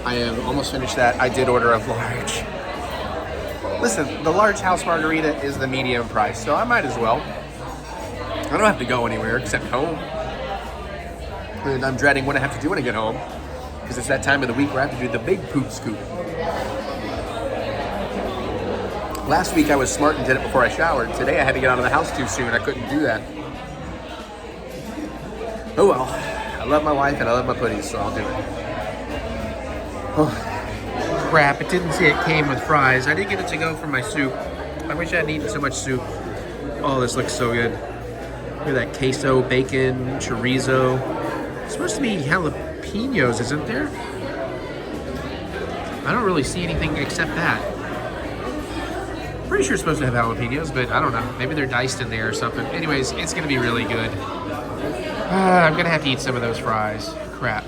I have almost finished that. I did order a large. Listen, the large house margarita is the medium price, so I might as well. I don't have to go anywhere except home. And I'm dreading what I have to do when I get home, because it's that time of the week where I have to do the big poop scoop. Last week I was smart and did it before I showered. Today I had to get out of the house too soon. I couldn't do that. Oh well. I love my wife and I love my putties, so I'll do it. Oh, crap. It didn't say it came with fries. I did get it to go from my soup. I wish I hadn't eaten so much soup. Oh, this looks so good. Look at that queso, bacon, chorizo. It's supposed to be jalapenos, isn't there? I don't really see anything except that. Pretty sure it's supposed to have jalapenos, but I don't know. Maybe they're diced in there or something. Anyways, it's going to be really good. I'm going to have to eat some of those fries. Crap.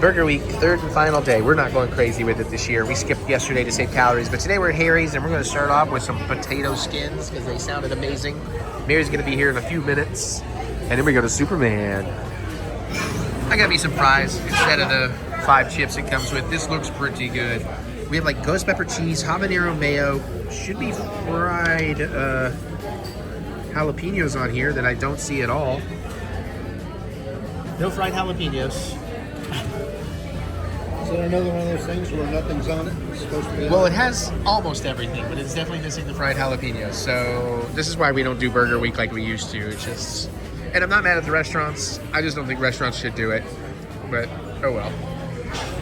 Burger Week, third and final day. We're not going crazy with it this year. We skipped yesterday to save calories, but today we're at Harry's, and we're going to start off with some potato skins because they sounded amazing. Mary's going to be here in a few minutes, and then we go to Superman. I got me some fries instead of the 5 chips it comes with. This looks pretty good. We have like ghost pepper cheese, habanero mayo, should be fried jalapenos on here that I don't see at all. No fried jalapenos. Is that another one of those things where nothing's on it? It's supposed to be. Well, it has almost everything, but it's definitely missing the fried jalapenos. So this is why we don't do Burger Week like we used to. It's just, and I'm not mad at the restaurants. I just don't think restaurants should do it. But oh well.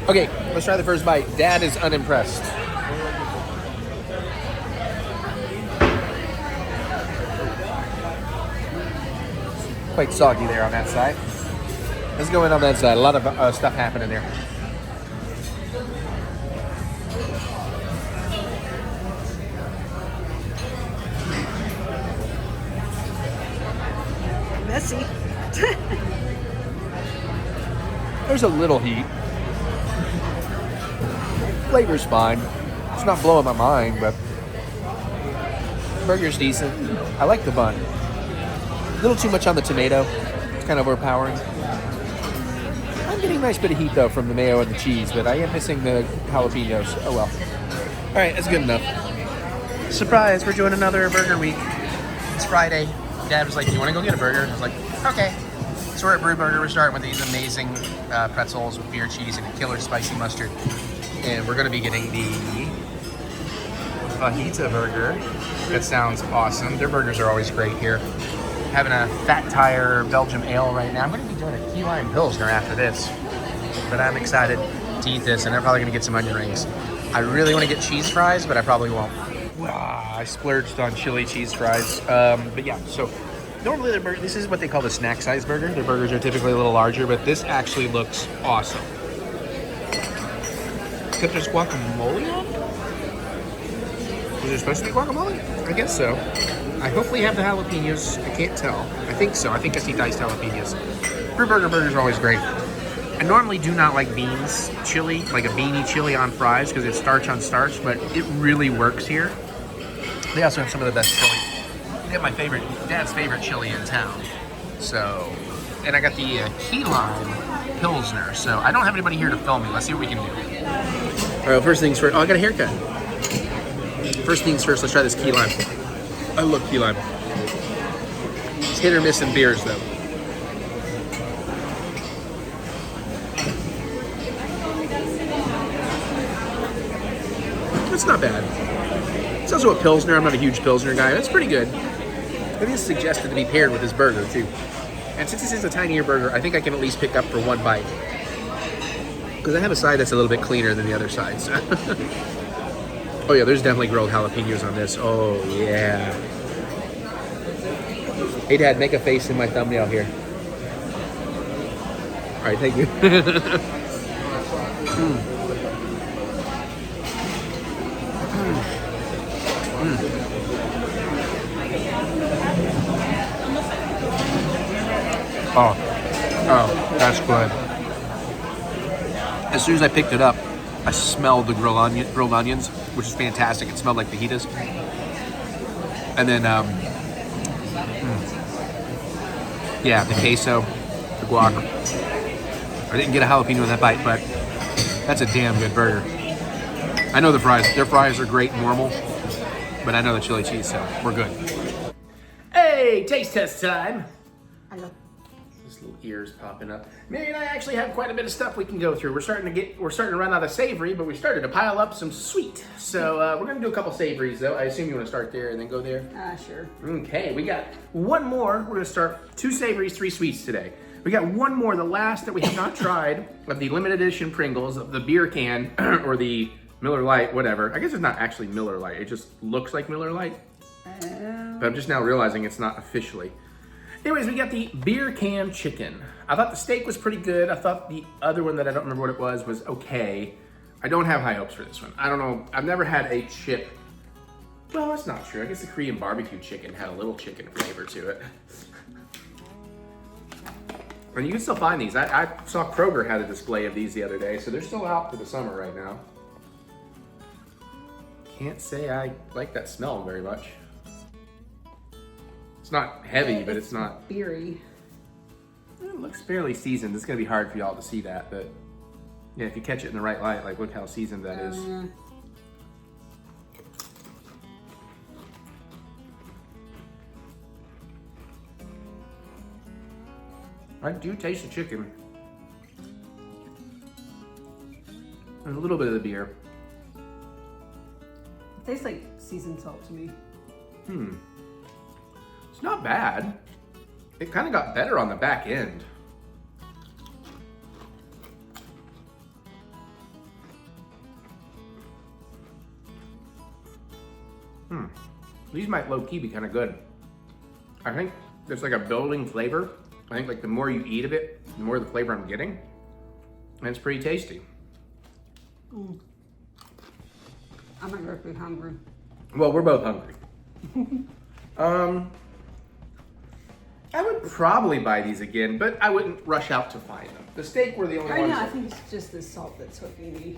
Okay, let's try the first bite. Dad is unimpressed. Quite soggy there on that side. Let's go in on that side. A lot of stuff happening there. Messy. There's a little heat. Flavor's fine. It's not blowing my mind, but burger's decent. I like the bun. A little too much on the tomato. It's kind of overpowering. I'm getting a nice bit of heat though from the mayo and the cheese, but I am missing the jalapenos. Oh well. All right, that's good enough. Surprise, we're doing another Burger Week. It's Friday. Dad was like, "You want to go get a burger?" I was like, "Okay." So we're at Brew Burger. We're starting with these amazing pretzels with beer cheese and a killer spicy mustard. And we're going to be getting the fajita burger. That sounds awesome. Their burgers are always great here. Having a Fat Tire Belgium ale right now. I'm going to be doing a key lime pilsner after this. But I'm excited to eat this, and I'm probably going to get some onion rings. I really want to get cheese fries, but I probably won't. I splurged on chili cheese fries. But yeah, so normally their burger, this is what they call the snack size burger. Their burgers are typically a little larger, but this actually looks awesome. Except there's guacamole on it? Was there supposed to be guacamole? I guess so. I hopefully have the jalapenos. I can't tell. I think so. I think I see diced jalapenos. Brew Burger burgers are always great. I normally do not like beans chili, like a beanie chili on fries, because it's starch on starch, but it really works here. They also have some of the best chili. They have my favorite, Dad's favorite chili in town. So, and I got the key lime pilsner. So I don't have anybody here to film me. Let's see what we can do. All right, well, first things first. Oh, I got a haircut. First things first, let's try this key lime. I love key lime. It's hit or miss in beers, though. It's not bad. It's also a Pilsner. I'm not a huge Pilsner guy. That's pretty good. I think it's suggested to be paired with this burger, too. And since this is a tinier burger, I think I can at least pick up for one bite. Because I have a side that's a little bit cleaner than the other sides. Oh yeah, there's definitely grilled jalapenos on this. Oh yeah. Hey Dad, make a face in my thumbnail here. All right, thank you. Oh, that's good. As soon as I picked it up, I smelled the grilled onions, which is fantastic. It smelled like fajitas. And then, yeah, the queso, the guac. I didn't get a jalapeno in that bite, but that's a damn good burger. I know the fries. Their fries are great normal, but I know the chili cheese, so we're good. Hey, taste test time. I love This little ears popping up. Mary and I actually have quite a bit of stuff we can go through. We're starting to run out of savory, but we started to pile up some sweet. So we're gonna do a couple savories though. I assume you want to start there and then go there. sure. Okay, we got one more. We're gonna start 2 savories, 3 sweets today. We got one more, the last that we have not tried of the limited edition Pringles of the beer can or the Miller Lite, whatever. I guess it's not actually Miller Lite. It just looks like Miller Lite. But I'm just now realizing it's not officially. Anyways, we got the beer can chicken. I thought the steak was pretty good. I thought the other one that I don't remember what it was okay. I don't have high hopes for this one. I don't know. I've never had a chip. Well, that's not true. I guess the Korean barbecue chicken had a little chicken flavor to it. And you can still find these. I saw Kroger had a display of these the other day, so they're still out for the summer right now. Can't say I like that smell very much. It's not heavy, but it's not beery. It looks fairly seasoned. It's gonna be hard for y'all to see that, but yeah, if you catch it in the right light, like look how seasoned that is. I do taste the chicken. And a little bit of the beer. It tastes like seasoned salt to me. It's not bad. It kind of got better on the back end. These might low-key be kind of good. I think there's like a building flavor. I think like the more you eat of it, the more the flavor I'm getting. And it's pretty tasty. I'm not really hungry. Well, we're both hungry. I would probably buy these again, but I wouldn't rush out to find them. The steak were the only I ones. know, I think it's just the salt that's hooking me.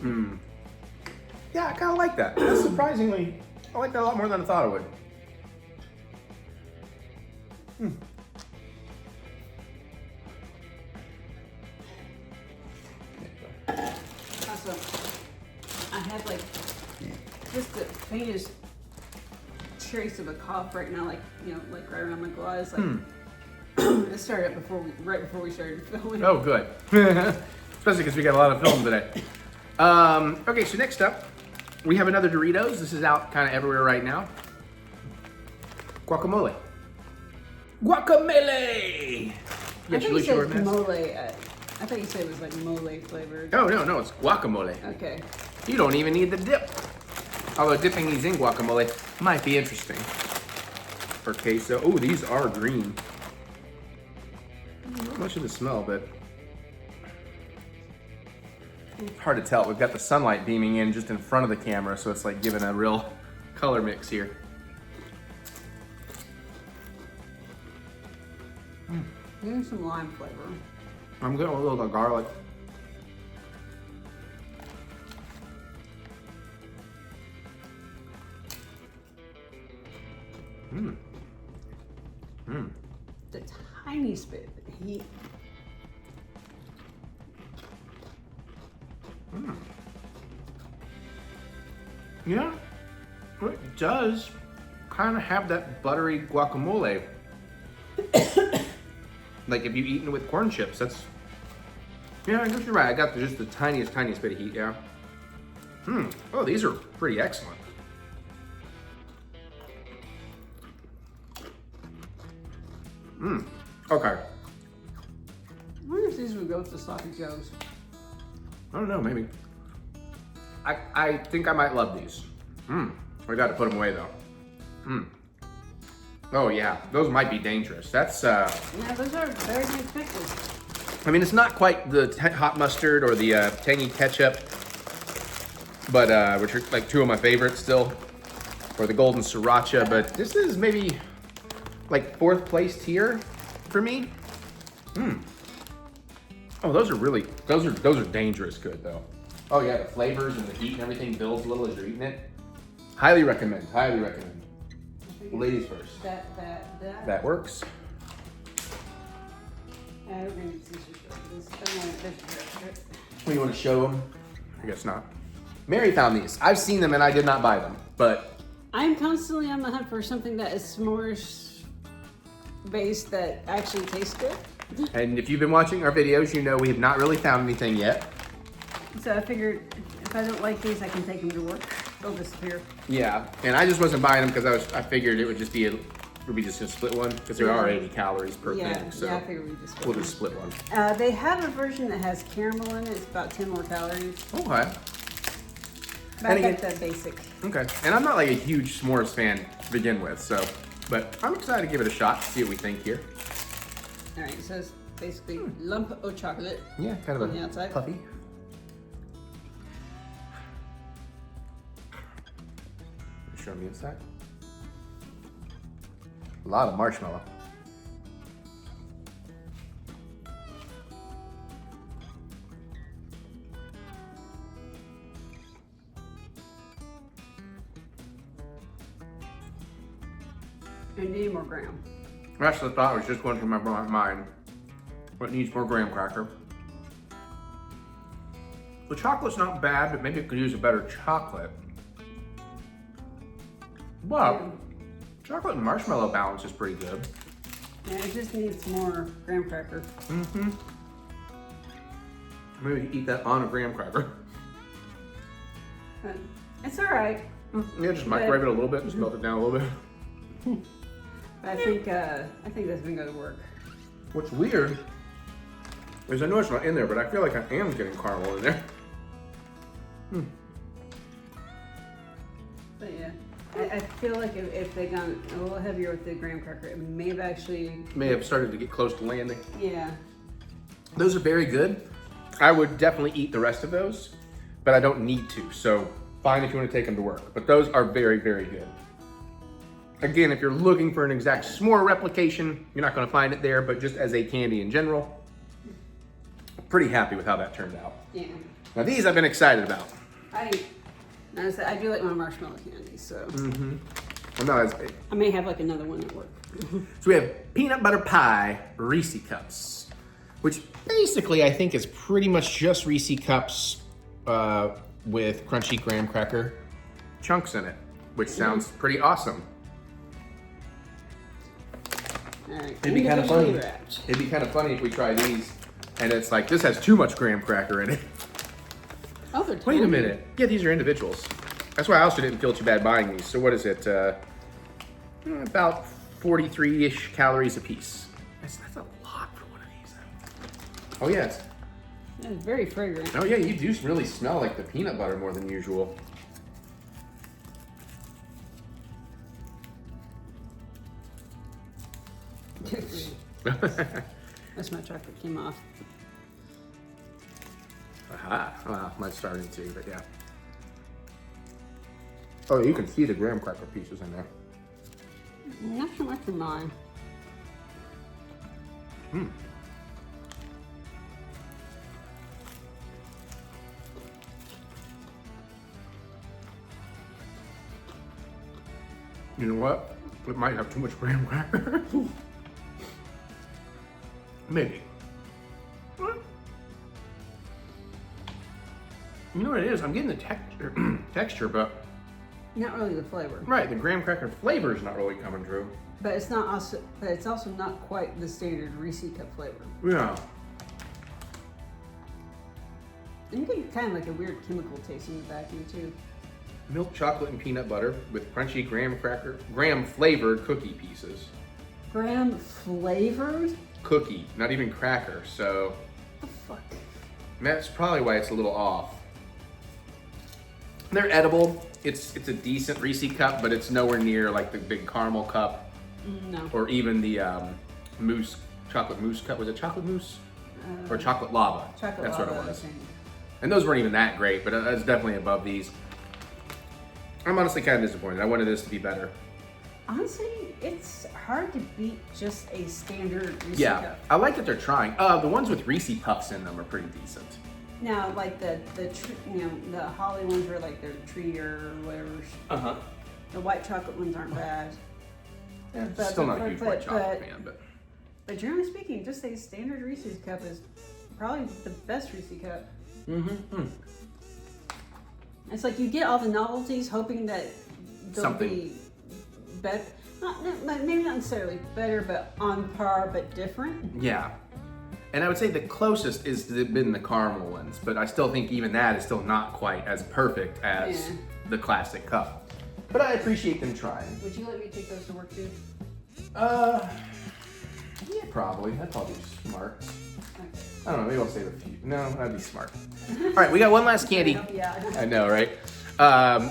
Yeah, I kind of like that. That's surprisingly, I like that a lot more than I thought I would. Also, I have like just the faintest trace of a cough right now, like, you know, like right around my gauze. Like, it started right before we started filming. Oh, good. Especially because we got a lot of film today. Okay, so next up, we have another Doritos. This is out kind of everywhere right now. Guacamole. Guacamole! I thought you Lucia said Ortiz? mole. I thought you said it was like mole flavored. Oh, no, it's guacamole. Okay. You don't even need the dip. Although dipping these in guacamole might be interesting. For queso. Oh, these are green. Not much of the smell, but it's hard to tell. We've got the sunlight beaming in just in front of the camera, so it's like giving a real color mix here. Maybe some lime flavor. I'm getting a little bit of garlic. The tiniest bit of heat. Yeah, it does kind of have that buttery guacamole. Like if you've eaten it with corn chips, that's, yeah, I guess you're right. I got just the tiniest bit of heat, yeah. Oh, these are pretty excellent. Okay. I wonder if these would go with the sloppy joes. I don't know, maybe. I think I might love these. I got to put them away though. Oh yeah, those might be dangerous. That's Yeah, those are very good pickles. I mean, it's not quite the hot mustard or the tangy ketchup, but which are like two of my favorites still, or the golden sriracha. But this is maybe like 4th place tier for me. Oh, those are dangerous good though. Oh yeah, the flavors and the heat and everything builds a little as you're eating it. Highly recommend. Highly recommend. Ladies first. That works. We're gonna use these for this. What do you want to show them? I guess not. Mary found these. I've seen them and I did not buy them, but I'm constantly on the hunt for something that is s'mores based that actually tastes good. and if you've been watching our videos, you know we have not really found anything yet. So I figured if I don't like these, I can take them to work. They'll disappear. Yeah, and I just wasn't buying them because I figured it would just be just a split one because there are 80 calories per thing. So I figured we just we'll just split one. They have a version that has caramel in it. It's about 10 more calories. Okay. But I got the basic. Okay. And I'm not like a huge s'mores fan to begin with, so, but I'm excited to give it a shot, see what we think here. All right, so it's basically lump of chocolate. Yeah, kind of on the outside. puffy. Show me inside. A lot of marshmallow. And need more graham. That's the thought was just going through my mind. What needs more graham cracker? The chocolate's not bad, but maybe it could use a better chocolate. But chocolate and marshmallow balance is pretty good. Yeah, it just needs more graham cracker. Maybe eat that on a graham cracker. But it's all right. Yeah, just microwave it a little bit, just melt it down a little bit. I think that's been going to work. What's weird is I know it's not in there, but I feel like I am getting caramel in there. But yeah, I feel like if they gone a little heavier with the graham cracker, it may have actually Started to get close to landing. Yeah. Those are very good. I would definitely eat the rest of those, but I don't need to. So fine if you want to take them to work. But those are very, very good. Again, if you're looking for an exact s'more replication, you're not going to find it there, but just as a candy in general, pretty happy with how that turned out. Yeah. Now these I've been excited about. I do like my marshmallow candy, so Well, no, I may have like another one at work. so we have peanut butter pie Reese cups, which basically I think is pretty much just Reese cups with crunchy graham cracker chunks in it, which sounds pretty awesome. All right. It'd be kind of funny. individually wrapped. It'd be kind of funny if we try these and it's like this has too much graham cracker in it. Oh, they're Wait a tiny. minute. Yeah, these are individuals. That's why I also didn't feel too bad buying these. So what is it? About 43-ish calories a piece. That's a lot for one of these. Oh yes. It's very fragrant. Oh yeah, you do really smell like the peanut butter more than usual. That's my chocolate came off. Aha. Well, mine's starting to, but yeah. Oh, you can see the graham cracker pieces in there. Not so much in mine. You know what? It might have too much graham cracker. Maybe. You know what it is? I'm getting the texture, but Not really the flavor. Right, the graham cracker flavor is not really coming through. But it's not also. But it's also not quite the standard Reese cup flavor. Yeah. And you get kind of like a weird chemical taste in the back end too. Milk chocolate and peanut butter with crunchy graham flavored cookie pieces. Graham flavored? Cookie, not even cracker. So What the fuck? that's probably why it's a little off. They're edible. It's a decent Reese cup, but it's nowhere near like the big caramel cup No. or even the chocolate mousse cup. Was it chocolate mousse or chocolate lava? Chocolate That's lava, what it was. I think. And those weren't even that great, but it's definitely above these. I'm honestly kind of disappointed. I wanted this to be better. Honestly, it's hard to beat just a standard Reese Yeah, cup. I like that they're trying. The ones with Reese Puffs in them are pretty decent. Now, like the holly ones are like their tree or whatever. Uh-huh. The white chocolate ones aren't bad. But- Still not a huge white but- chocolate fan, but But generally speaking, just a standard Reese's cup is probably the best Reese cup. It's like you get all the novelties hoping that they'll Something. be better. Maybe not necessarily better, but on par, but different. yeah. And I would say the closest is been the caramel ones, but I still think even that is still not quite as perfect as Yeah. the classic cup. But I appreciate them trying. Would you let me take those to work too? Yeah, probably. That'd probably be smart. Okay. I don't know, maybe I'll save a few. No, that'd be smart. All right, we got one last candy. Yeah. I know, right?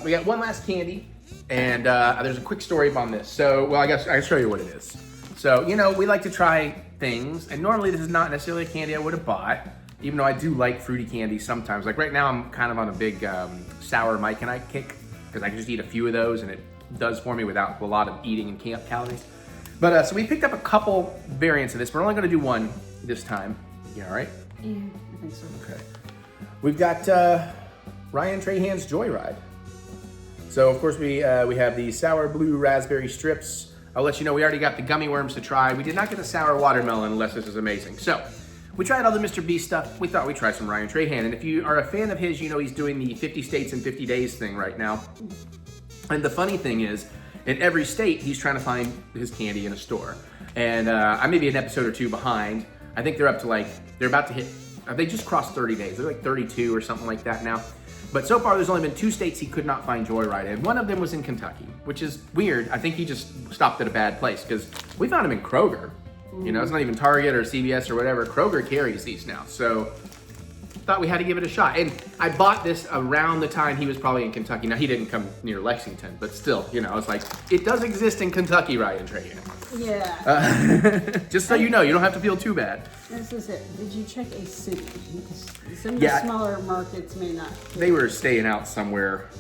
We got one last candy, and there's a quick story on this. So, well, I guess I can show you what it is. So, you know, we like to try things, and normally this is not necessarily a candy I would have bought, even though I do like fruity candy sometimes. Like right now, I'm kind of on a big sour Mike and I kick, because I can just eat a few of those, and it does for me without a lot of eating and camp calories. But so we picked up a couple variants of this. We're only going to do one this time. You all right? Yeah, I think so. Okay. We've got Ryan Trahan's Joyride. So of course we have the sour blue raspberry strips. I'll let you know we already got the gummy worms to try. We did not get the sour watermelon unless this is amazing. So we tried all the Mr. Beast stuff. We thought we'd try some Ryan Trahan. And if you are a fan of his, you know he's doing the 50 states in 50 days thing right now. And the funny thing is, in every state, he's trying to find his candy in a store. And I may be an episode or two behind. I think they're up to they're about to hit, they just crossed 30 days. They're like 32 or something like that now. But so far, there's only been 2 states he could not find Joyride in. One of them was in Kentucky, which is weird. I think he just stopped at a bad place because we found him in Kroger. You know, it's not even Target or CVS or whatever. Kroger carries these now. So thought we had to give it a shot. And I bought this around the time he was probably in Kentucky. Now, he didn't come near Lexington, but still, you know, it's like, it does exist in Kentucky, Ryan Trahan. Yeah. Just so you know, you don't have to feel too bad. This is it. Did you check a city? Because some of Yeah. the smaller markets may not. They were staying out somewhere,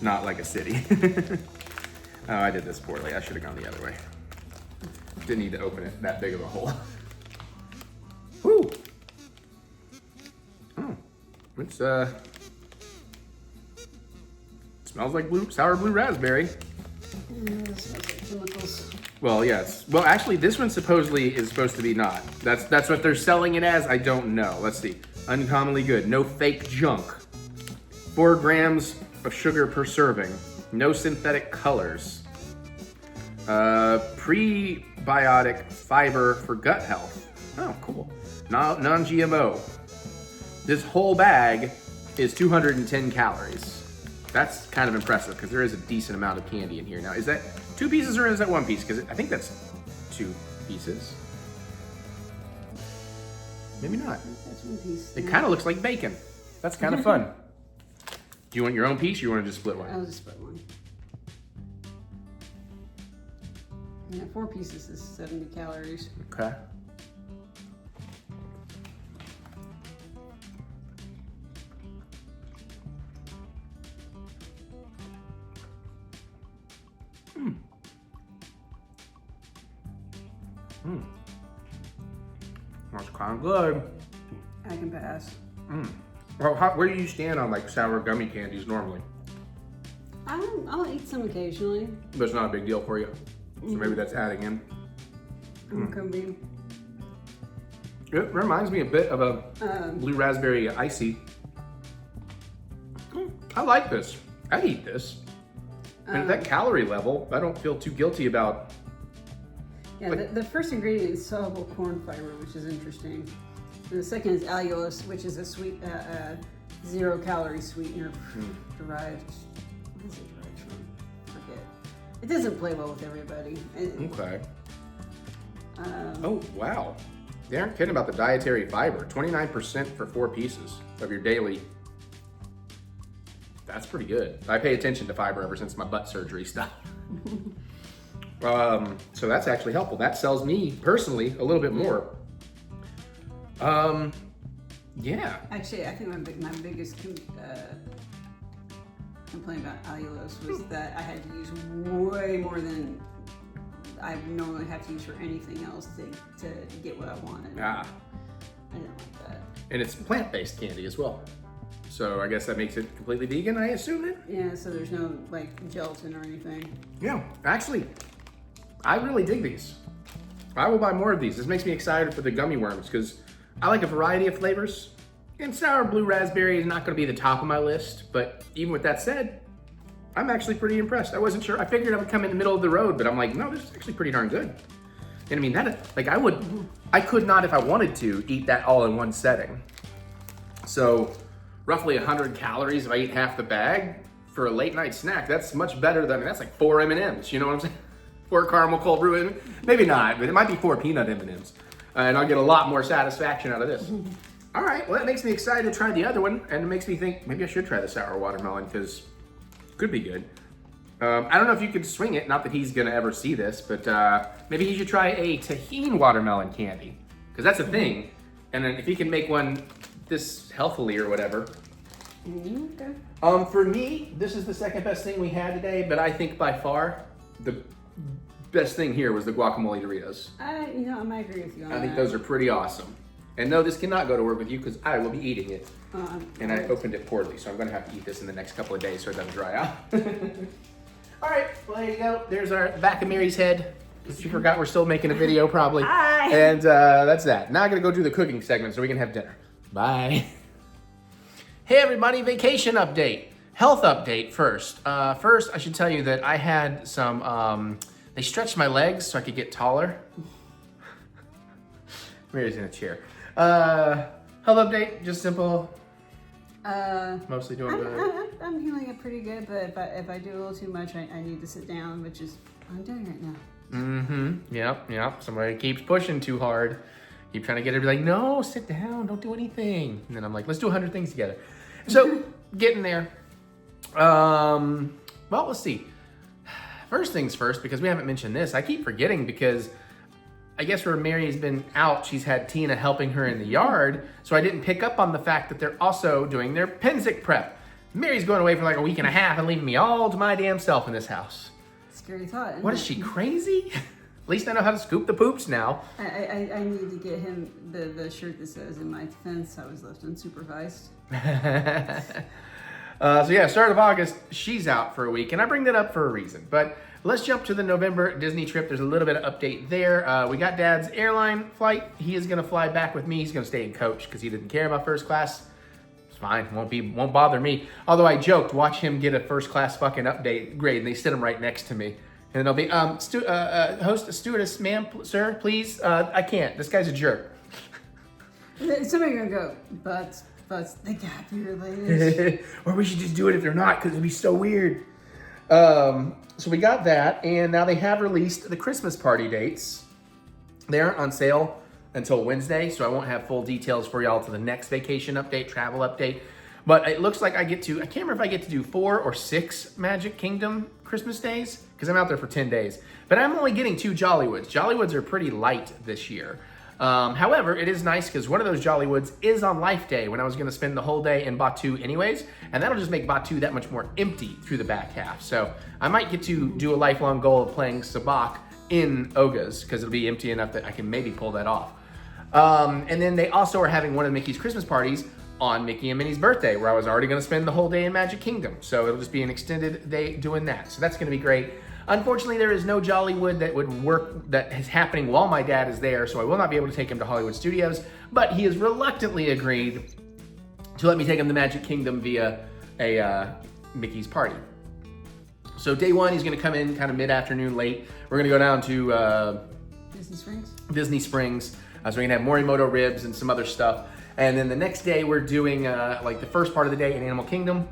not like a city. Oh, I did this poorly. I should have gone the other way. Didn't need to open it that big of a hole. Woo! Oh, it's smells like sour blue raspberry. This smells like chemicals. Well, yes. Well, actually, this one supposedly is supposed to be not. That's what they're selling it as. I don't know. Let's see. Uncommonly good. No fake junk. 4 grams of sugar per serving. No synthetic colors. Prebiotic fiber for gut health. Oh, cool. Non-GMO. This whole bag is 210 calories. That's kind of impressive because there is a decent amount of candy in here. Now, is that 2 pieces or is that 1 piece? Because I think that's 2 pieces. Maybe not. That's 1 piece. It kind of looks like bacon. That's kind of fun. Do you want your own piece or you want to just split one? I'll just split one. Yeah, 4 pieces is 70 calories. Okay. That's kind of good. I can pass. Well, where do you stand on like sour gummy candies normally? I'll eat some occasionally. But it's not a big deal for you. So maybe that's adding in. Could be. It reminds me a bit of a blue raspberry icy. I like this. I'd eat this. And at that calorie level, I don't feel too guilty about. Yeah, the first ingredient is soluble corn fiber, which is interesting. And the second is allulose, which is a sweet, 0-calorie sweetener derived. What is it derived from? Forget. It doesn't play well with everybody. Okay. Oh, wow. They aren't kidding about the dietary fiber. 29% for 4 pieces of your daily. That's pretty good. I pay attention to fiber ever since my butt surgery stopped. So that's actually helpful. That sells me personally a little bit more. Yeah. Actually, I think my biggest complaint about allulose was that I had to use way more than I normally have to use for anything else to get what I wanted. Ah. I didn't like that. And it's plant-based candy as well. So I guess that makes it completely vegan, I assume then? Yeah, so there's no like gelatin or anything. Yeah, actually, I really dig these. I will buy more of these. This makes me excited for the gummy worms because I like a variety of flavors. And sour blue raspberry is not going to be the top of my list, but even with that said, I'm actually pretty impressed. I wasn't sure. I figured I would come in the middle of the road, but I'm like, no, this is actually pretty darn good. And I mean, I could not, if I wanted to, eat that all in one setting. So roughly 100 calories if I eat half the bag for a late night snack. That's much better than, that's like 4 M&Ms, you know what I'm saying? 4 caramel cold brew M&Ms. Maybe not, but it might be 4 peanut M&Ms. And I'll get a lot more satisfaction out of this. All right, well, that makes me excited to try the other one, and it makes me think maybe I should try the sour watermelon because it could be good. I don't know if you could swing it, not that he's gonna ever see this, but maybe he should try a tahini watermelon candy because that's a thing. And then if he can make one this healthily or whatever. Okay. For me, this is the second best thing we had today, but I think by far the best thing here was the guacamole Doritos. I might agree with you on that. I think those are pretty awesome. And no, this cannot go to work with you because I will be eating it. And I opened it poorly, so I'm gonna have to eat this in the next couple of days so it doesn't dry out. All right, well there you go. There's our back of Mary's head. Because she forgot we're still making a video probably. Hi. And that's that. Now I'm gonna go do the cooking segment so we can have dinner. Bye. Hey everybody, vacation update. Health update first. First, I should tell you that I had some, they stretched my legs so I could get taller. Mary's in a chair. Health update, just simple. Mostly doing good. I'm healing it pretty good, but if I do a little too much, I need to sit down, which is what I'm doing right now. Mm-hmm. Yep. Somebody keeps pushing too hard. Keep trying to get her to be like, no, sit down, don't do anything. And then I'm like, let's do 100 things together. So, getting there. Well, let's see. First things first, because we haven't mentioned this, I keep forgetting because I guess where Mary's been out, she's had Tina helping her in the yard, so I didn't pick up on the fact that they're also doing their Pensic prep. Mary's going away for like a week and a half and leaving me all to my damn self in this house. Scary thought. What is she, crazy? At least I know how to scoop the poops now. I need to get him the shirt that says, in my defense, I was left unsupervised. So yeah, start of August, she's out for a week, and I bring that up for a reason. But let's jump to the November Disney trip. There's a little bit of update there. We got Dad's airline flight. He is gonna fly back with me. He's gonna stay in coach because he didn't care about first class. It's fine, won't bother me. Although I joked, watch him get a first class fucking update grade, and they sit him right next to me. And they'll be, host, stewardess, ma'am, sir, please. I can't. This guy's a jerk. Somebody's gonna go, but they got your latest. Or we should just do it if they're not, because it'd be so weird. So we got that, and now they have released the Christmas party dates. They aren't on sale until Wednesday, so I won't have full details for y'all to the next vacation update, travel update. But it looks like I can't remember if I get to do 4 or 6 Magic Kingdom Christmas days, because I'm out there for 10 days. But I'm only getting 2 Jollywoods. Jollywoods are pretty light this year. However, it is nice because one of those Jollywoods is on Life Day when I was going to spend the whole day in Batu anyways, and that'll just make Batu that much more empty through the back half. So I might get to do a lifelong goal of playing Sabak in Oga's because it'll be empty enough that I can maybe pull that off. And then they also are having one of Mickey's Christmas parties on Mickey and Minnie's birthday, where I was already going to spend the whole day in Magic Kingdom. So it'll just be an extended day doing that. So that's going to be great. Unfortunately, there is no Jollywood that would work that is happening while my dad is there, so I will not be able to take him to Hollywood Studios, but he has reluctantly agreed to let me take him to Magic Kingdom via a Mickey's party. So day one, he's gonna come in kind of mid-afternoon, late. We're gonna go down to Disney Springs. So we're gonna have Morimoto ribs and some other stuff. And then the next day, we're doing like the first part of the day in Animal Kingdom.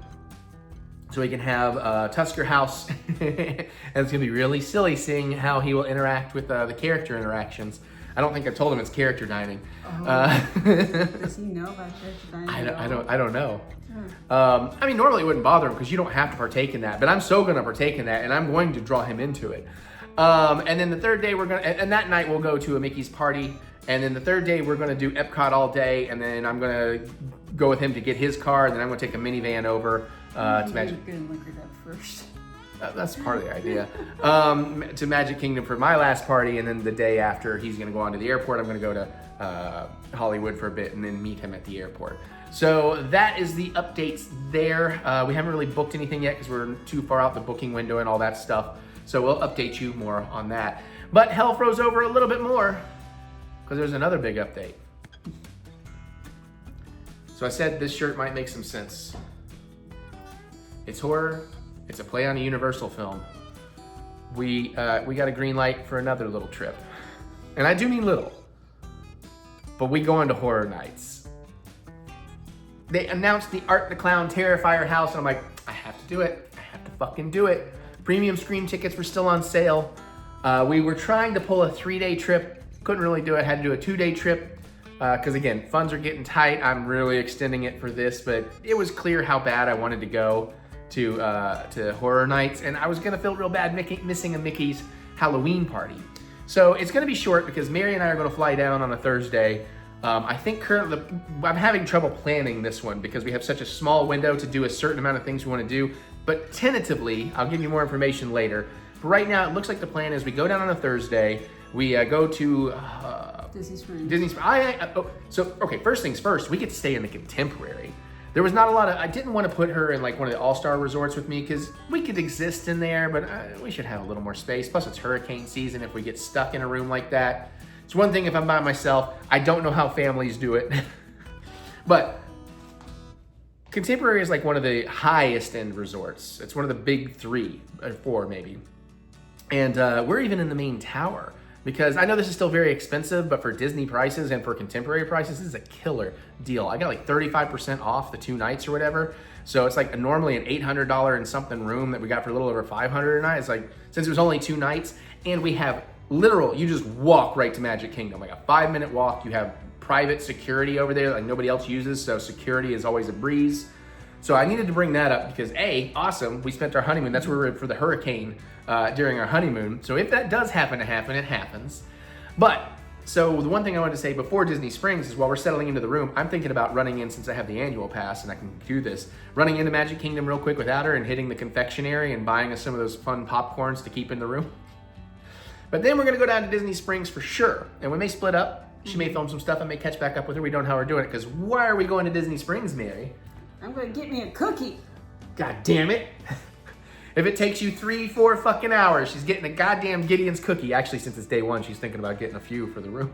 So we can have Tusker House. And it's gonna be really silly seeing how he will interact with the character interactions. I don't think I've told him it's character dining. Does he know about character dining? I don't know. I mean, normally it wouldn't bother him because you don't have to partake in that, but I'm so going to partake in that, and I'm going to draw him into it. And then the third day and that night we'll go to a Mickey's party, and then the third day we're going to do Epcot all day, and then I'm going to go with him to get his car, and then I'm going to take a minivan over to Magic. Look at that first. That's part of the idea. To Magic Kingdom for my last party, and then the day after he's going to go on to the airport. I'm going to go to Hollywood for a bit and then meet him at the airport. So that is the updates there. We haven't really booked anything yet because we're too far out the booking window and all that stuff. So we'll update you more on that. But hell froze over a little bit more because there's another big update. So I said this shirt might make some sense. It's horror. It's a play on a Universal film. We got a green light for another little trip. And I do mean little. But we go into horror nights. They announced the Art the Clown Terrifier house, and I'm like, I have to do it. I have to fucking do it. Premium screen tickets were still on sale. We were trying to pull a 3-day trip. Couldn't really do it. Had to do a 2-day trip. Because again, funds are getting tight. I'm really extending it for this, but it was clear how bad I wanted to go to horror nights, and I was gonna feel real bad missing a Mickey's Halloween party. So it's gonna be short because Mary and I are gonna fly down on a Thursday. I think currently I'm having trouble planning this one because we have such a small window to do a certain amount of things we want to do. But tentatively, I'll give you more information later. But right now, it looks like the plan is we go down on a Thursday. We go to Disney Springs. Disney Springs. So okay, first things first, we get to stay in the Contemporary. There was not a lot of, I didn't want to put her in like one of the all-star resorts with me because we could exist in there, but we should have a little more space. Plus it's hurricane season if we get stuck in a room like that. It's one thing if I'm by myself. I don't know how families do it. But Contemporary is like one of the highest end resorts. It's one of the big 3 or 4 maybe. And we're even in the main tower. Because I know this is still very expensive, but for Disney prices and for Contemporary prices, this is a killer deal. I got like 35% off the 2 nights or whatever. So it's like normally an $800 and something room that we got for a little over $500 a night. It's like, since it was only 2 nights, and we have literal, you just walk right to Magic Kingdom. Like a 5-minute walk, you have private security over there like nobody else uses, so security is always a breeze. So I needed to bring that up because awesome, we spent our honeymoon, that's where we were for the hurricane during our honeymoon. So if that does happen to happen, it happens. But, so the one thing I wanted to say before Disney Springs is while we're settling into the room, I'm thinking about running in, since I have the annual pass and I can do this, running into Magic Kingdom real quick without her and hitting the confectionery and buying us some of those fun popcorns to keep in the room. But then we're gonna go down to Disney Springs for sure. And we may split up. She may film some stuff. I may catch back up with her. We don't know how we're doing it because why are we going to Disney Springs, Mary? I'm gonna get me a cookie. God damn it. If it takes you 3-4 fucking hours, she's getting a goddamn Gideon's cookie. Actually, since it's day 1, she's thinking about getting a few for the room.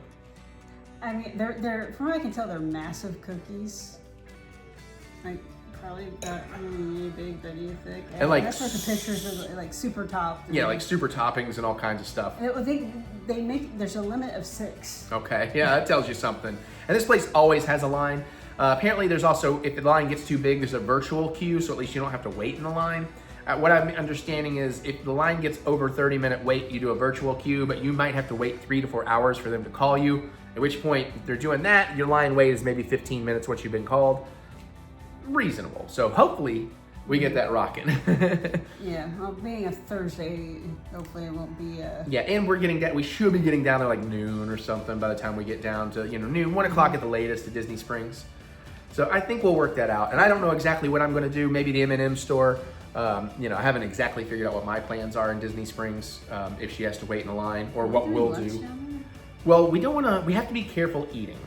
I mean, they're from what I can tell, they're massive cookies. Like, probably about really big, but you thick. And like, that's what the pictures are like, super topped. Yeah, like super toppings and all kinds of stuff. They make, there's a limit of 6. Okay, yeah, that tells you something. And this place always has a line. Apparently there's also, if the line gets too big, there's a virtual queue, so at least you don't have to wait in the line. What I'm understanding is if the line gets over 30-minute wait, you do a virtual queue, but you might have to wait 3 to 4 hours for them to call you, at which point, if they're doing that, your line wait is maybe 15 minutes once you've been called. Reasonable. So hopefully we get that rocking. Yeah, well, being a Thursday, hopefully it won't be Yeah, and we're getting down, we should be getting down there like noon or something by the time we get down to, noon, 1 o'clock at the latest to Disney Springs. So I think we'll work that out. And I don't know exactly what I'm going to do. Maybe the M&M store. I haven't exactly figured out what my plans are in Disney Springs, if she has to wait in a line, or what we'll do. Well, we have to be careful eating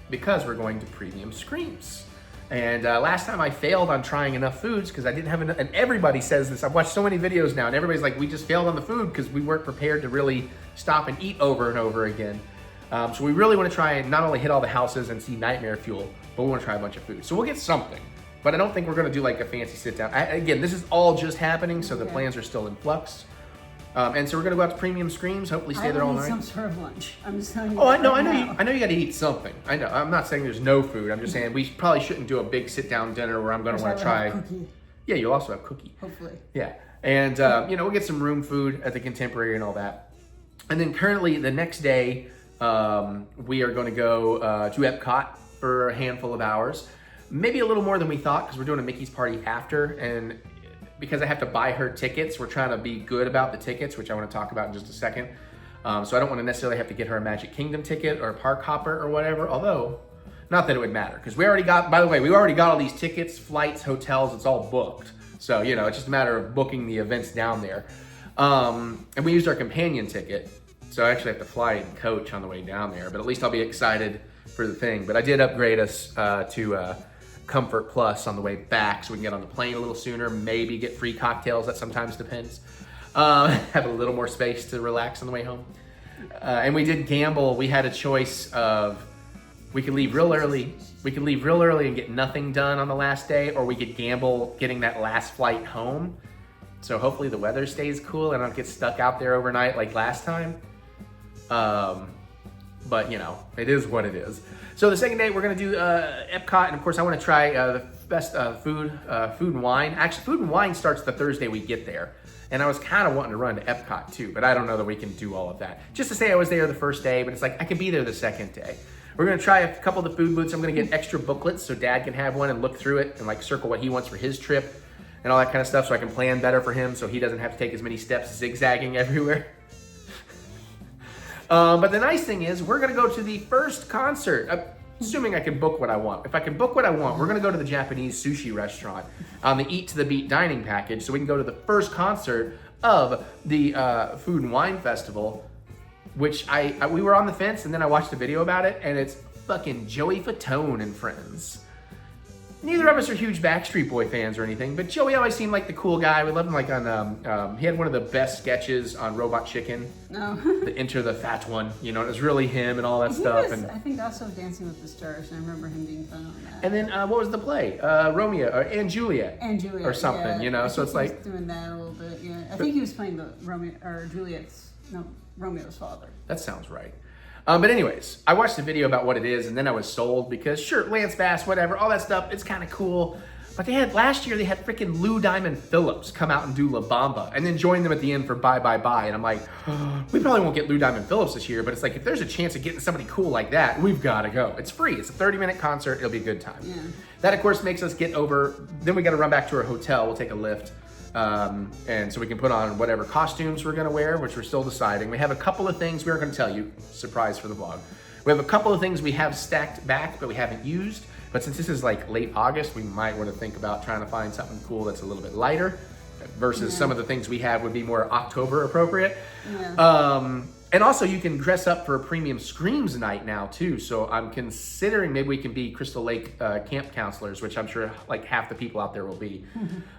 because we're going to premium screens. And last time I failed on trying enough foods because I didn't have enough, and everybody says this. I've watched so many videos now, and everybody's like, we just failed on the food because we weren't prepared to really stop and eat over and over again. So we really want to try and not only hit all the houses and see Nightmare Fuel, but we want to try a bunch of food. So we'll get something. But I don't think we're going to do like a fancy sit down. Again, this is all just happening, so the plans are still in flux. And so we're going to go out to Premium Screams, hopefully stay there all night. Some sort of lunch. I'm just telling you. Oh, I know you got to eat something. I know. I'm not saying there's no food. I'm just saying we probably shouldn't do a big sit down dinner where I'm going to want to try. Cookie. Yeah, you'll also have cookie. Hopefully. Yeah. And, we'll get some room food at the Contemporary and all that. And then currently the next day, we are going to go to Epcot for a handful of hours. Maybe a little more than we thought because we're doing a Mickey's party after. And because I have to buy her tickets, we're trying to be good about the tickets, which I want to talk about in just a second. So I don't want to necessarily have to get her a Magic Kingdom ticket or a Park Hopper or whatever. Although, not that it would matter because we already got all these tickets, flights, hotels. It's all booked. So, it's just a matter of booking the events down there. And we used our companion ticket. So I actually have to fly in coach on the way down there. But at least I'll be excited for the thing. But I did upgrade us to Comfort Plus on the way back so we can get on the plane a little sooner. Maybe get free cocktails. That sometimes depends. Have a little more space to relax on the way home. And we did gamble. We had a choice of we could leave real early. We could leave real early and get nothing done on the last day, or we could gamble getting that last flight home. So hopefully the weather stays cool and I don't get stuck out there overnight like last time. But it is what it is. So the second day we're gonna do Epcot, and of course I want to try the best food and wine. Actually, food and wine starts the Thursday we get there, and I was kind of wanting to run to Epcot too, but I don't know that we can do all of that. Just to say I was there the first day, but it's like I can be there the second day. We're gonna try a couple of the food booths. I'm gonna get extra booklets so Dad can have one and look through it and like circle what he wants for his trip and all that kind of stuff, so I can plan better for him so he doesn't have to take as many steps zigzagging everywhere. But the nice thing is we're gonna go to the first concert, assuming I can book what I want. If I can book what I want, we're gonna go to the Japanese sushi restaurant on the Eat to the Beat dining package so we can go to the first concert of the Food and Wine Festival, which we were on the fence, and then I watched a video about it, and it's fucking Joey Fatone and friends. Neither of us are huge Backstreet Boy fans or anything, but Joey always seemed like the cool guy. We loved him like on, he had one of the best sketches on Robot Chicken. No. The Enter the Fat One, it was really him and all that stuff. I think also Dancing with the Stars, and I remember him being fun on that. And then what was the play? Romeo and Juliet. And Juliet. Or something, yeah. So it's he was like. doing that a little bit, yeah. I think he was playing the Romeo's father. That sounds right. But anyways, I watched a video about what it is, and then I was sold because sure, Lance Bass, whatever, all that stuff, it's kind of cool. But last year they had freaking Lou Diamond Phillips come out and do La Bamba, and then join them at the end for Bye Bye Bye. And I'm like, we probably won't get Lou Diamond Phillips this year, but it's like if there's a chance of getting somebody cool like that, we've got to go. It's free. It's a 30-minute concert. It'll be a good time. Yeah. That of course makes us get over. Then we got to run back to our hotel. We'll take a lift. And so we can put on whatever costumes we're going to wear, which we're still deciding. We have a couple of things we aren't going to tell you. Surprise for the vlog. We have a couple of things we have stacked back, but we haven't used. But since this is like late August, we might want to think about trying to find something cool that's a little bit lighter versus some of the things we have would be more October appropriate. Yeah. And also you can dress up for a Premium Screams night now too. So I'm considering maybe we can be Crystal Lake camp counselors, which I'm sure like half the people out there will be.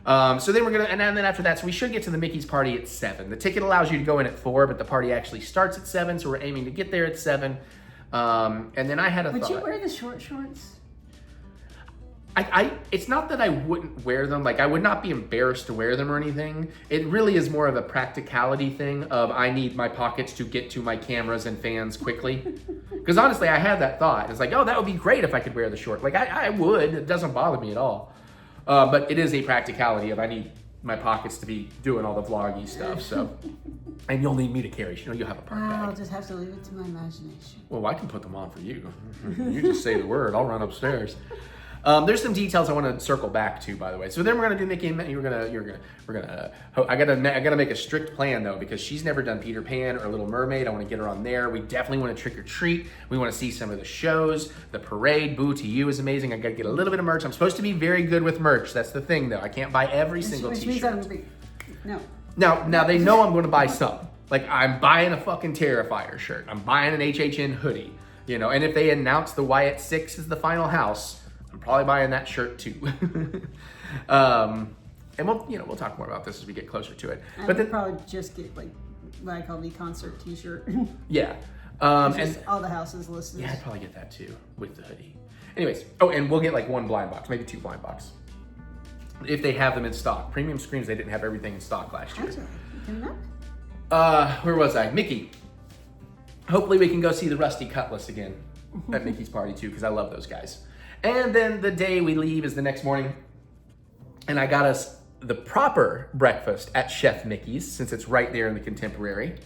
So then we're gonna, and then after that, so we should get to the Mickey's party at 7. The ticket allows you to go in at 4, but the party actually starts at 7. So we're aiming to get there at 7. And then I had a thought. Would you wear the short shorts? It's not that I wouldn't wear them. Like I would not be embarrassed to wear them or anything. It really is more of a practicality thing of I need my pockets to get to my cameras and fans quickly. Because honestly, I had that thought. It's like, oh, that would be great if I could wear the short. Like I would. It doesn't bother me at all. But it is a practicality of I need my pockets to be doing all the vloggy stuff. So, and you'll need me to carry. You'll have a park bag. I'll just have to leave it to my imagination. Well, I can put them on for you. You just say the word. I'll run upstairs. There's some details I want to circle back to, by the way. So then we're gonna do Mickey. I gotta make a strict plan though because she's never done Peter Pan or Little Mermaid. I want to get her on there. We definitely want to trick or treat. We want to see some of the shows. The parade, Boo to You is amazing. I gotta get a little bit of merch. I'm supposed to be very good with merch. That's the thing though. I can't buy every single t-shirt. No. Now they know I'm going to buy some. Like I'm buying a fucking Terrifier shirt. I'm buying an HHN hoodie. And if they announce the Wyatt 6 is the final house, I'm probably buying that shirt too. And we'll talk more about this as we get closer to it. But then probably just get like what I call the concert t-shirt. Yeah. And all the houses listed. Yeah, I'd probably get that too with the hoodie. Anyways, and we'll get like one blind box, maybe 2 blind boxes. if they have them in stock. Premium Screams, they didn't have everything in stock last year. That's all right. You coming up? Where was I? Mickey. Hopefully we can go see the Rusty Cutlass again at Mickey's party too, because I love those guys. And then the day we leave is the next morning, and I got us the proper breakfast at Chef Mickey's, since it's right there in the Contemporary.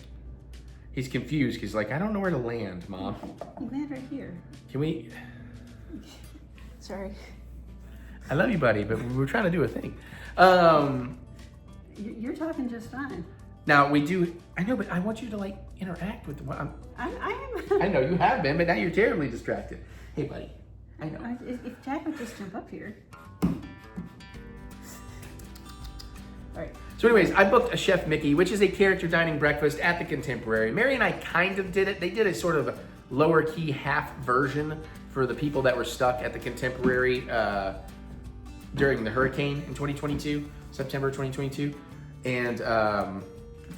He's confused. He's like, I don't know where to land, Mom. You land right here. Can we? Sorry. I love you, buddy, but we're trying to do a thing. You're talking just fine. Now we do. I know, but I want you to like interact with what I'm. I am. I know you have been, but now you're terribly distracted. Hey, buddy. I know. If Jack would just jump up here. All right. So anyways, I booked a Chef Mickey, which is a character dining breakfast at the Contemporary. Mary and I kind of did it. They did a sort of lower key half version for the people that were stuck at the Contemporary during the hurricane in 2022, September 2022. And see,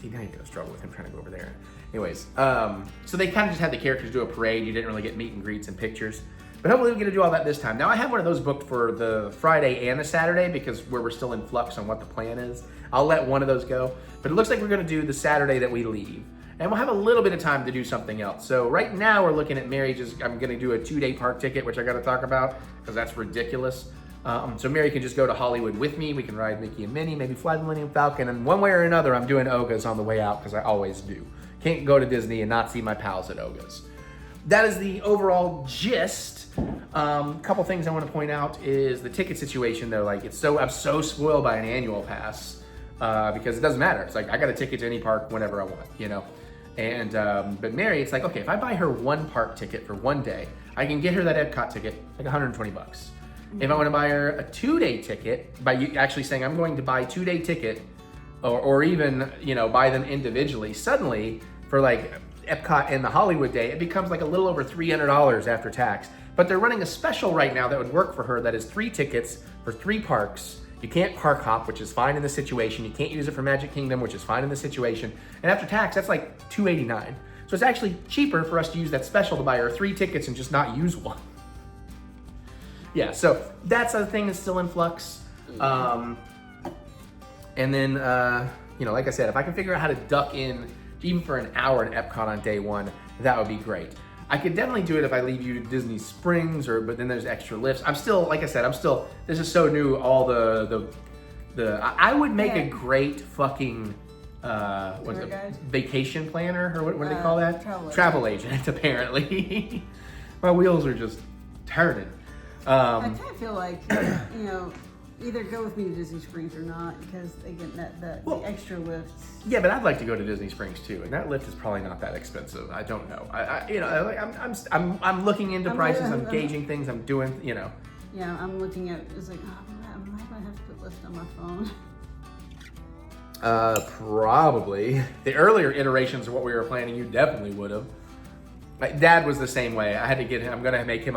now you're gonna struggle with him trying to go over there. Anyways, so they kind of just had the characters do a parade. You didn't really get meet and greets and pictures. But hopefully we're gonna do all that this time. Now I have one of those booked for the Friday and the Saturday because we're still in flux on what the plan is. I'll let one of those go. But it looks like we're gonna do the Saturday that we leave. And we'll have a little bit of time to do something else. So right now we're looking at Mary I'm gonna do a 2-day park ticket, which I gotta talk about because that's ridiculous. So Mary can just go to Hollywood with me. We can ride Mickey and Minnie, maybe fly the Millennium Falcon. And one way or another, I'm doing Oga's on the way out because I always do. Can't go to Disney and not see my pals at Oga's. That is the overall gist. Couple things I want to point out is the ticket situation though. Like I'm so spoiled by an annual pass because it doesn't matter. It's like I got a ticket to any park whenever I want, you know. And but Mary, it's like, okay, if I buy her one park ticket for one day, I can get her that Epcot ticket like $120. If I want to buy her a 2-day ticket, by you actually saying I'm going to buy a 2-day ticket, or even buy them individually, suddenly for like Epcot and the Hollywood day, it becomes like a little over $300 after tax. But they're running a special right now that would work for her. That is 3 tickets for 3 parks. You can't park hop, which is fine in the situation. You can't use it for Magic Kingdom, which is fine in the situation. And after tax, that's like $289. So it's actually cheaper for us to use that special to buy her 3 tickets and just not use one. Yeah, so that's a thing that's still in flux. And then, like I said, if I can figure out how to duck in even for an hour at Epcot on day 1, that would be great. I could definitely do it if I leave you to Disney Springs, but then there's extra lifts. I'm still, like I said, this is so new, all I would make a great fucking, vacation planner, or what do they call that? Travel agent, apparently. My wheels are just turning. I kind of feel like, either go with me to Disney Springs or not, because they get the extra lifts. Yeah, but I'd like to go to Disney Springs too, and that lift is probably not that expensive. I don't know. I'm looking into prices. I'm gauging things. I'm doing, Yeah, I'm looking at. It's like, am I gonna have to put lift on my phone? Probably. The earlier iterations of what we were planning, you definitely would have. My dad was the same way. I had to get him. I'm gonna make him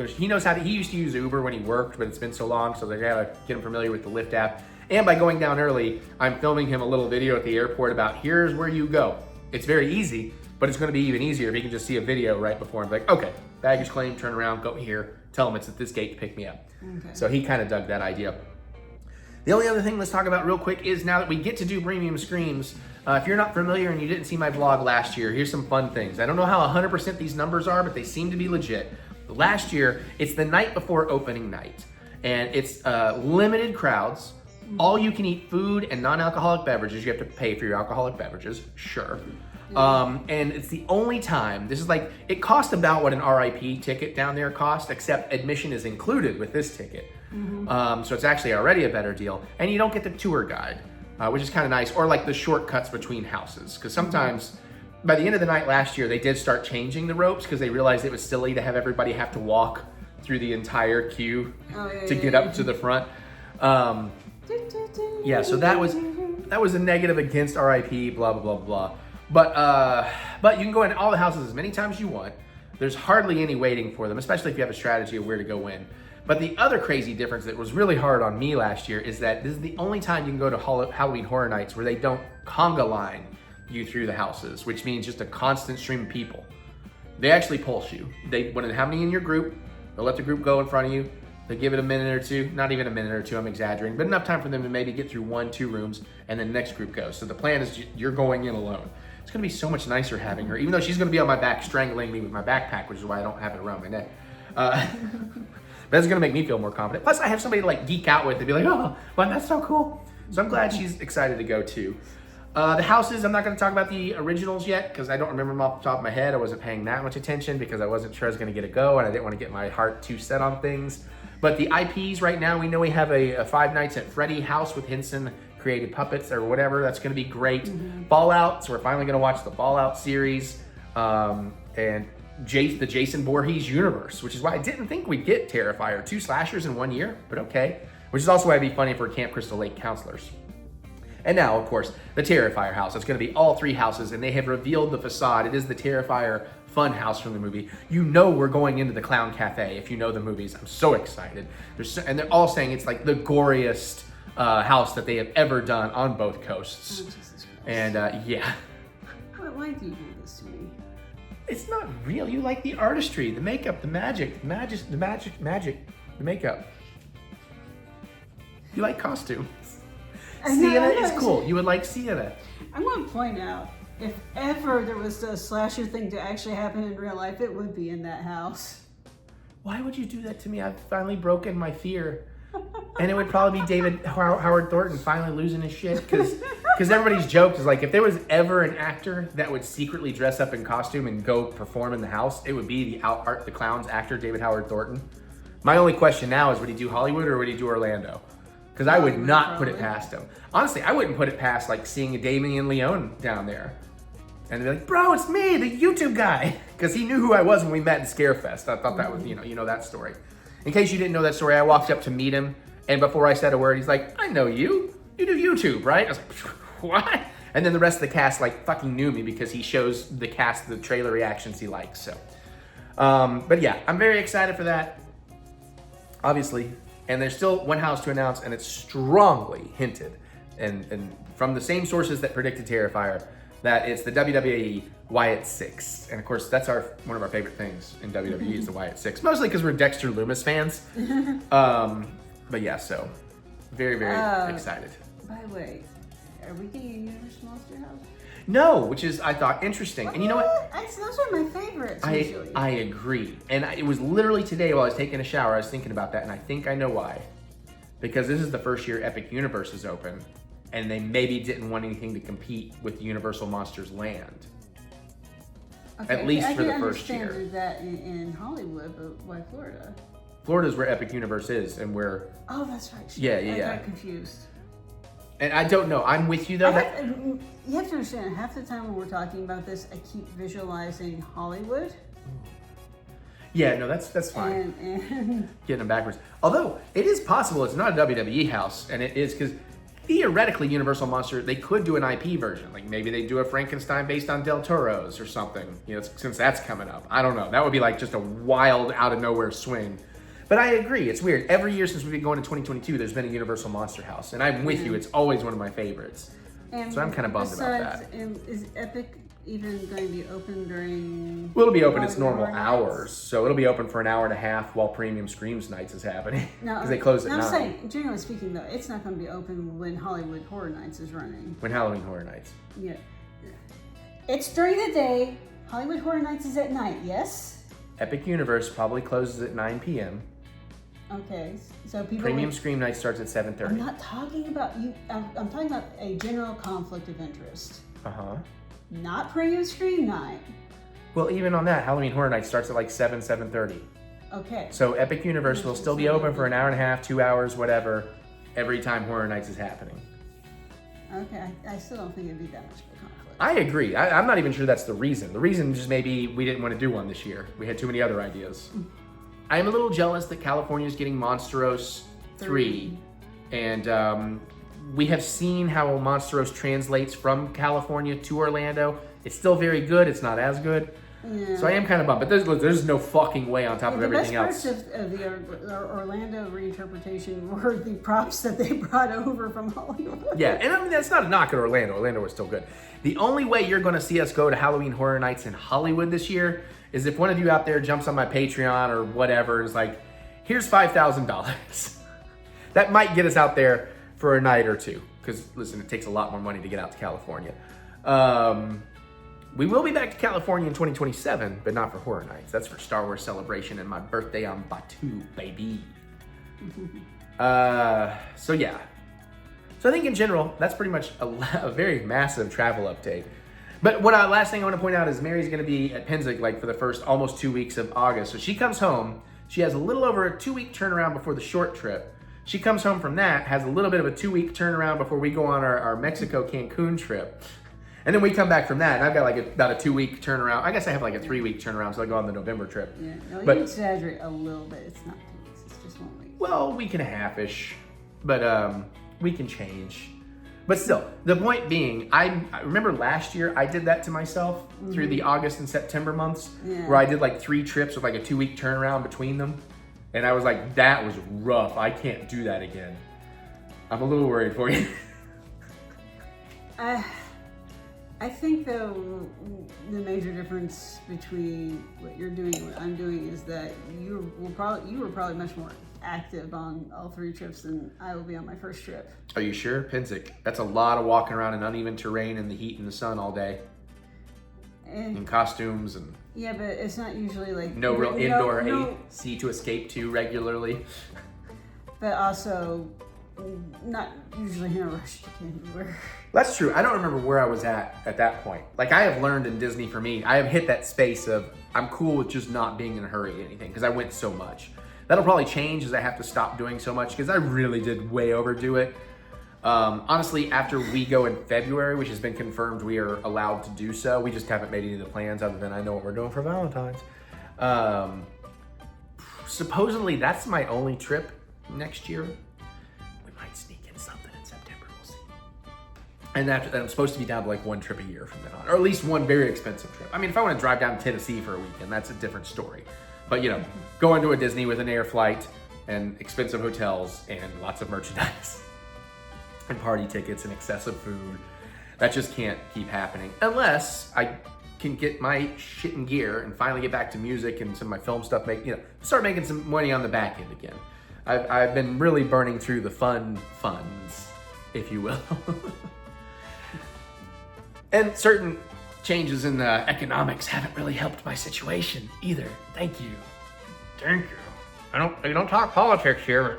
he knows how to. He used to use Uber when he worked, but it's been so long, so they gotta get him familiar with the Lyft app. And by going down early, I'm filming him a little video at the airport about here's where you go. It's very easy, but it's gonna be even easier if he can just see a video right before him. Like, okay, baggage claim, turn around, go here, tell him it's at this gate to pick me up. Okay. So he kind of dug that idea. The only other thing let's talk about real quick is now that we get to do premium screams, if you're not familiar and you didn't see my vlog last year, here's some fun things. I don't know how 100% these numbers are, but they seem to be legit. Last year, it's the night before opening night, and it's limited crowds, all you can eat food and non-alcoholic beverages. You have to pay for your alcoholic beverages, sure. And it's the only time, this is like, it cost about what an RIP ticket down there cost, except admission is included with this ticket. So it's actually already a better deal. And you don't get the tour guide, which is kind of nice, or like the shortcuts between houses. Because sometimes, by the end of the night last year, they did start changing the ropes because they realized it was silly to have everybody have to walk through the entire queue to get up to the front. Yeah, so that was a negative against RIP, blah, blah, blah, blah. But you can go in all the houses as many times as you want. There's hardly any waiting for them, especially if you have a strategy of where to go in. But the other crazy difference that was really hard on me last year is that this is the only time you can go to Halloween Horror Nights where they don't conga line you through the houses, which means just a constant stream of people. They actually pulse you. When how many in your group, they'll let the group go in front of you, They give it a minute or two, not even a minute or two, I'm exaggerating, but enough time for them to maybe get through 1-2 rooms, and then the next group goes. So the plan is you're going in alone. It's gonna be so much nicer having her, even though she's gonna be on my back strangling me with my backpack, which is why I don't have it around my neck. But it's gonna make me feel more confident. Plus I have somebody to like geek out with and be like, oh, well, that's so cool. So I'm glad she's excited to go too. The houses, I'm not going to talk about the originals yet because I don't remember them off the top of my head. I wasn't paying that much attention because I wasn't sure I was going to get a go and I didn't want to get my heart too set on things. But the IPs right now, we know we have a Five Nights at Freddy house with Henson created puppets or whatever. That's going to be great. Fallout, so we're finally going to watch the Fallout series. And the Jason Voorhees universe, which is why I didn't think we'd get Terrifier, 2 slashers in 1 year, but okay. Which is also why it'd be funny if we're Camp Crystal Lake counselors. And now, of course, the Terrifier house. It's going to be all 3 houses, and they have revealed the facade. It is the Terrifier fun house from the movie. You know we're going into the Clown Cafe if you know the movies. I'm so excited. And they're all saying it's like the goriest house that they have ever done on both coasts. Oh, Jesus Christ. And yeah. Why do you do this to me? It's not real. You like the artistry, the makeup, the magic, the makeup. You like costumes. Sienna is cool. You would like Sienna. I'm going to point out, if ever there was a slasher thing to actually happen in real life, it would be in that house. Why would you do that to me? I've finally broken my fear. And it would probably be David Howard Thornton finally losing his shit. Because everybody's joke is like, if there was ever an actor that would secretly dress up in costume and go perform in the house, it would be the Clown's actor, David Howard Thornton. My only question now is, would he do Hollywood or would he do Orlando? Because I would not put it past him. Honestly, I wouldn't put it past like seeing a Damien Leone down there. And they'd be like, bro, it's me, the YouTube guy. Because he knew who I was when we met in Scarefest. I thought that was, you know that story. In case you didn't know that story, I walked up to meet him. And before I said a word, he's like, I know you. You do YouTube, right? I was like, what? And then the rest of the cast like fucking knew me because he shows the cast the trailer reactions he likes. So, but yeah, I'm very excited for that. Obviously. And there's still one house to announce, and it's strongly hinted, and from the same sources that predicted Terrifier, that it's the WWE Wyatt 6. And of course, that's one of our favorite things in WWE is the Wyatt 6. Mostly because we're Dexter Loomis fans. But yeah, so very, very excited. By the way, are we getting a Universal Monster House? No, which is, I thought, interesting. And you know what? Those are my favorites, usually. I agree. And it was literally today while I was taking a shower, I was thinking about that, and I think I know why. Because this is the first year Epic Universe is open, and they maybe didn't want anything to compete with Universal Monsters Land. Okay, At least for the first year. I can understand that in Hollywood, but why Florida? Florida's where Epic Universe is, and where... Oh, that's right. Yeah. I got confused. And I don't know. I'm with you, though. You have to understand, half the time when we're talking about this, I keep visualizing Hollywood. Yeah, no, that's fine. And Getting them backwards. Although, it is possible it's not a WWE house, and it is because theoretically Universal Monster, they could do an IP version. Like maybe they do a Frankenstein based on Del Toro's or something, you know, since that's coming up. I don't know. That would be like just a wild, out of nowhere swing. But I agree, it's weird. Every year since we've been going to 2022, there's been a Universal Monster House. And I'm with you, it's always one of my favorites. So I'm kind of bummed about that. Is Epic even going to be open during... Well, it'll be open its normal hours. So it'll be open for an hour and a half while Premium Screams Nights is happening. Because they close at 9. I'm saying, generally speaking, though, it's not going to be open when Hollywood Horror Nights is running. When Halloween Horror Nights. Yeah. It's during the day. Hollywood Horror Nights is at night, yes? Epic Universe probably closes at 9 p.m. Okay, so people... Premium Scream Night starts at 7:30. I'm not talking about you. I'm talking about a general conflict of interest. Uh-huh. Not Premium Scream Night. Well, even on that, Halloween Horror Night starts at like 7:30. Okay. So Epic Universe will still be open for an hour and a half, 2 hours, whatever, every time Horror Nights is happening. Okay, I still don't think it'd be that much of a conflict. I agree. I'm not even sure that's the reason. The reason is maybe we didn't want to do one this year. We had too many other ideas. I am a little jealous that California is getting Monsteros 3. And we have seen how Monsteros translates from California to Orlando. It's still very good. It's not as good. Yeah. So I am kind of bummed. But there's no fucking way on top of everything else. The best parts of the Orlando reinterpretation were the props that they brought over from Hollywood. Yeah, and I mean, that's not a knock at Orlando. Orlando was still good. The only way you're going to see us go to Halloween Horror Nights in Hollywood this year is if one of you out there jumps on my Patreon or whatever and is like, Here's $5,000. That might get us out there for a night or two. Because, listen, it takes a lot more money to get out to California. We will be back to California in 2027, but not for Horror Nights. That's for Star Wars Celebration and my birthday on Batu, baby. So yeah. So I think in general, that's pretty much a very massive travel update. But last thing I want to point out is Mary's going to be at Pennsic like for the first almost 2 weeks of August. So she comes home. She has a little over a 2-week turnaround before the short trip. She comes home from that, has a little bit of a 2-week turnaround before we go on our Mexico Cancun trip. And then we come back from that, and I've got like about a 2-week turnaround. I guess I have like a 3-week turnaround, so I go on the November trip. Yeah, no, but, you exaggerate a little bit. It's not 2 weeks, it's just 1 week. Well, a week and a half-ish, but we can change. But still, the point being, I remember last year I did that to myself through the August and September months, where I did like 3 trips with like a 2-week turnaround between them. And I was like, that was rough. I can't do that again. I'm a little worried for you. I think though the major difference between what you're doing and what I'm doing is that you were probably much more active on all 3 trips than I will be on my first trip. Are you sure? Pennsic. That's a lot of walking around in uneven terrain in the heat and the sun all day. In costumes and... Yeah, but it's not usually like... No real indoor AC to escape to regularly. But also, not usually in a rush to get anywhere. That's true. I don't remember where I was at that point. Like, I have learned in Disney, for me, I have hit that space of I'm cool with just not being in a hurry or anything because I went so much. That'll probably change as I have to stop doing so much because I really did way overdo it. Honestly, after we go in February, which has been confirmed we are allowed to do so, we just haven't made any of the plans other than I know what we're doing for Valentine's. Supposedly, that's my only trip next year. We might sneak in something in September, we'll see. And after that, I'm supposed to be down to like 1 trip a year from then on, or at least 1 very expensive trip. I mean, if I want to drive down to Tennessee for a weekend, that's a different story. But you know, going to a Disney with an air flight and expensive hotels and lots of merchandise and party tickets and excessive food, that just can't keep happening unless I can get my shit in gear and finally get back to music and some of my film stuff, start making some money on the back end again. I've been really burning through the funds, if you will. And certain changes in the economics haven't really helped my situation either. Thank you. I don't talk politics here.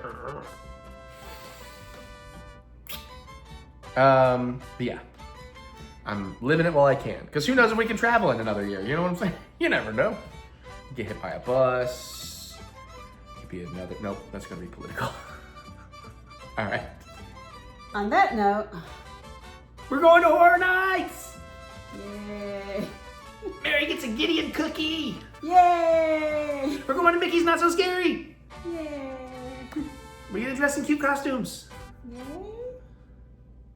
But yeah, I'm living it while I can. Because who knows if we can travel in another year? You know what I'm saying? You never know. Get hit by a bus. Could be another. Nope, that's gonna be political. All right. On that note, we're going to Horror Nights. Yay! Mary gets a Gideon cookie. Yay! We're going to Mickey's Not So Scary. Yay! We're gonna dress in cute costumes. Yay!